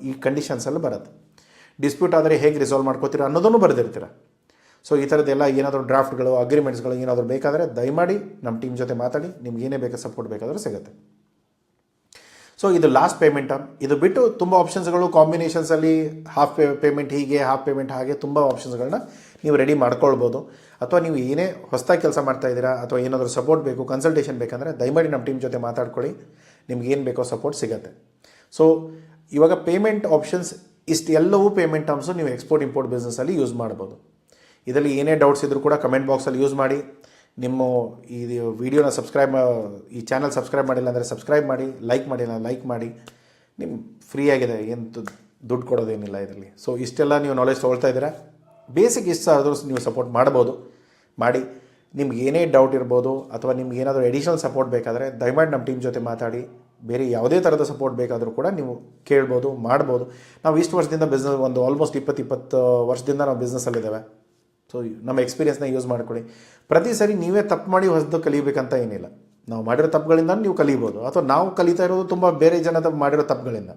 ಈ ಕಂಡೀಷನ್ಸಲ್ಲಿ ಬರುತ್ತೆ. ಡಿಸ್ಪ್ಯೂಟ್ ಆದರೆ ಹೇಗೆ ರಿಸಾಲ್ವ್ ಮಾಡ್ಕೋತೀರಾ ಅನ್ನೋದನ್ನು ಬರೆದಿರ್ತೀರ. ಸೊ ಈ ಥರದ್ದೆಲ್ಲ ಏನಾದರೂ ಡ್ರಾಫ್ಟ್ಗಳು ಅಗ್ರಿಮೆಂಟ್ಸ್ಗಳು ಏನಾದರೂ ಬೇಕಾದರೆ ದಯಮಾಡಿ ನಮ್ಮ ಟೀಮ್ ಜೊತೆ ಮಾತಾಡಿ, ನಿಮ್ಗೆ ಏನೇ ಬೇಕಾದ ಸಪೋರ್ಟ್ ಬೇಕಾದರೂ ಸಿಗುತ್ತೆ. ಸೊ ಇದು ಲಾಸ್ಟ್ ಪೇಮೆಂಟ್ ಟರ್ಮ್. ಇದು ಬಿಟ್ಟು ತುಂಬ ಆಪ್ಷನ್ಸ್ಗಳು ಕಾಂಬಿನೇಷನ್ಸಲ್ಲಿ ಹಾಫ್ ಪೇಮೆಂಟ್ ಹೀಗೆ, ಹಾಫ್ ಪೇಮೆಂಟ್ ಹಾಗೆ ತುಂಬ ಆಪ್ಷನ್ಸ್ಗಳನ್ನ ನೀವು ರೆಡಿ ಮಾಡ್ಕೊಳ್ಬೋದು. ಅಥವಾ ನೀವು ಏನೇ ಹೊಸದಾಗಿ ಕೆಲಸ ಮಾಡ್ತಾ ಇದ್ದೀರಾ ಅಥವಾ ಏನಾದರೂ ಸಪೋರ್ಟ್ ಬೇಕು, ಕನ್ಸಲ್ಟೇಷನ್ ಬೇಕಂದರೆ ದಯಮಾಡಿ ನಮ್ಮ ಟೀಮ್ ಜೊತೆ ಮಾತಾಡ್ಕೊಳ್ಳಿ, ನಿಮ್ಗೆ ಏನು ಬೇಕೋ ಸಪೋರ್ಟ್ ಸಿಗುತ್ತೆ. ಸೊ ಇವಾಗ ಪೇಮೆಂಟ್ ಆಪ್ಷನ್ಸ್ ಇಷ್ಟು ಎಲ್ಲವೂ ಪೇಮೆಂಟ್ ಟರ್ಮ್ಸು ನೀವು ಎಕ್ಸ್ಪೋರ್ಟ್ ಇಂಪೋರ್ಟ್ ಬಿಸ್ನೆಸ್ಸಲ್ಲಿ ಯೂಸ್ ಮಾಡ್ಬೋದು. ಇದರಲ್ಲಿ ಏನೇ ಡೌಟ್ಸ್ ಇದ್ದರೂ ಕೂಡ ಕಮೆಂಟ್ ಬಾಕ್ಸಲ್ಲಿ ಯೂಸ್ ಮಾಡಿ. ನಿಮ್ಮ ಈ ವಿಡಿಯೋನ ಈ ಚಾನಲ್ ಸಬ್ಸ್ಕ್ರೈಬ್ ಮಾಡಿಲ್ಲ ಅಂದರೆ ಸಬ್ಸ್ಕ್ರೈಬ್ ಮಾಡಿ, ಲೈಕ್ ಮಾಡಿಲ್ಲ ಲೈಕ್ ಮಾಡಿ. ನಿಮ್ಮ ಫ್ರೀಯಾಗಿದೆ, ಏನು ದುಡ್ಡು ಕೊಡೋದೇನಿಲ್ಲ ಇದರಲ್ಲಿ. ಸೊ ಇಷ್ಟೆಲ್ಲ ನೀವು ನಾಲೆಜ್ ತೊಗೊಳ್ತಾ ಇದ್ದೀರಾ, ಬೇಸಿಕ್ ಇಷ್ಟ ಆದರೂ ನೀವು ಸಪೋರ್ಟ್ ಮಾಡ್ಬೋದು. ಮಾಡಿ ನಿಮ್ಗೆ ಏನೇ ಡೌಟ್ ಇರ್ಬೋದು ಅಥವಾ ನಿಮ್ಗೆ ಏನಾದರೂ ಎಡಿಷನಲ್ ಸಪೋರ್ಟ್ ಬೇಕಾದರೆ ದಯಮಾಡಿ ನಮ್ಮ ಟೀಮ್ ಜೊತೆ ಮಾತಾಡಿ. ಬೇರೆ ಯಾವುದೇ ಥರದ ಸಪೋರ್ಟ್ ಬೇಕಾದರೂ ಕೂಡ ನೀವು ಕೇಳ್ಬೋದು, ಮಾಡ್ಬೋದು. ನಾವು ಇಷ್ಟು ವರ್ಷದಿಂದ ಬಿಸ್ನೆಸ್ ಆಲ್ಮೋಸ್ಟ್ 20 ವರ್ಷದಿಂದ ನಾವು ಬಿಸ್ನೆಸ್ಸಲ್ಲಿದ್ದೇವೆ. ಸೊ ನಮ್ಮ ಎಕ್ಸ್ಪೀರಿಯನ್ಸ್ನ ಯೂಸ್ ಮಾಡ್ಕೊಳ್ಳಿ. ಪ್ರತಿ ಸರಿ ನೀವೇ ತಪ್ಪು ಮಾಡಿ ಹೊಸದು ಕಲಿಬೇಕಂತ ಏನಿಲ್ಲ. ನಾವು ಮಾಡಿರೋ ತಪ್ಪುಗಳಿಂದ ನೀವು ಕಲಿಬೋದು, ಅಥವಾ ನಾವು ಕಲಿತಾ ಇರೋದು ತುಂಬ ಬೇರೆ ಜನದ ಮಾಡಿರೋ ತಪ್ಪುಗಳಿಂದ.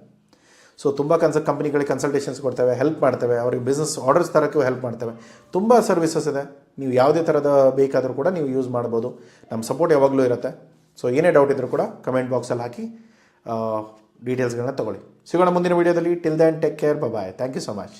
ಸೊ ತುಂಬ ಕಂಪ್ನಿಗಳಿಗೆ ಕನ್ಸಲ್ಟೇಷನ್ಸ್ ಕೊಡ್ತೇವೆ, ಹೆಲ್ಪ್ ಮಾಡ್ತೇವೆ, ಅವ್ರಿಗೆ ಬಿಸ್ನೆಸ್ ಆರ್ಡರ್ಸ್ ತರೋಕ್ಕೂ ಹೆಲ್ಪ್ ಮಾಡ್ತೇವೆ. ತುಂಬ ಸರ್ವಿಸಸ್ ಇದೆ. ನೀವು ಯಾವುದೇ ಥರದ ಬೇಕಾದರೂ ಕೂಡ ನೀವು ಯೂಸ್ ಮಾಡ್ಬೋದು. ನಮ್ಮ ಸಪೋರ್ಟ್ ಯಾವಾಗಲೂ ಇರುತ್ತೆ. ಸೊ ಏನೇ ಡೌಟ್ ಇದ್ದರೂ ಕೂಡ ಕಮೆಂಟ್ ಬಾಕ್ಸಲ್ಲಿ ಹಾಕಿ ಡೀಟೇಲ್ಸ್ಗಳನ್ನ ತೊಗೊಳ್ಳಿ. ಸಿಗೋಣ ಮುಂದಿನ ವೀಡಿಯೋದಲ್ಲಿ. Till then take care, bye. Thank you so much.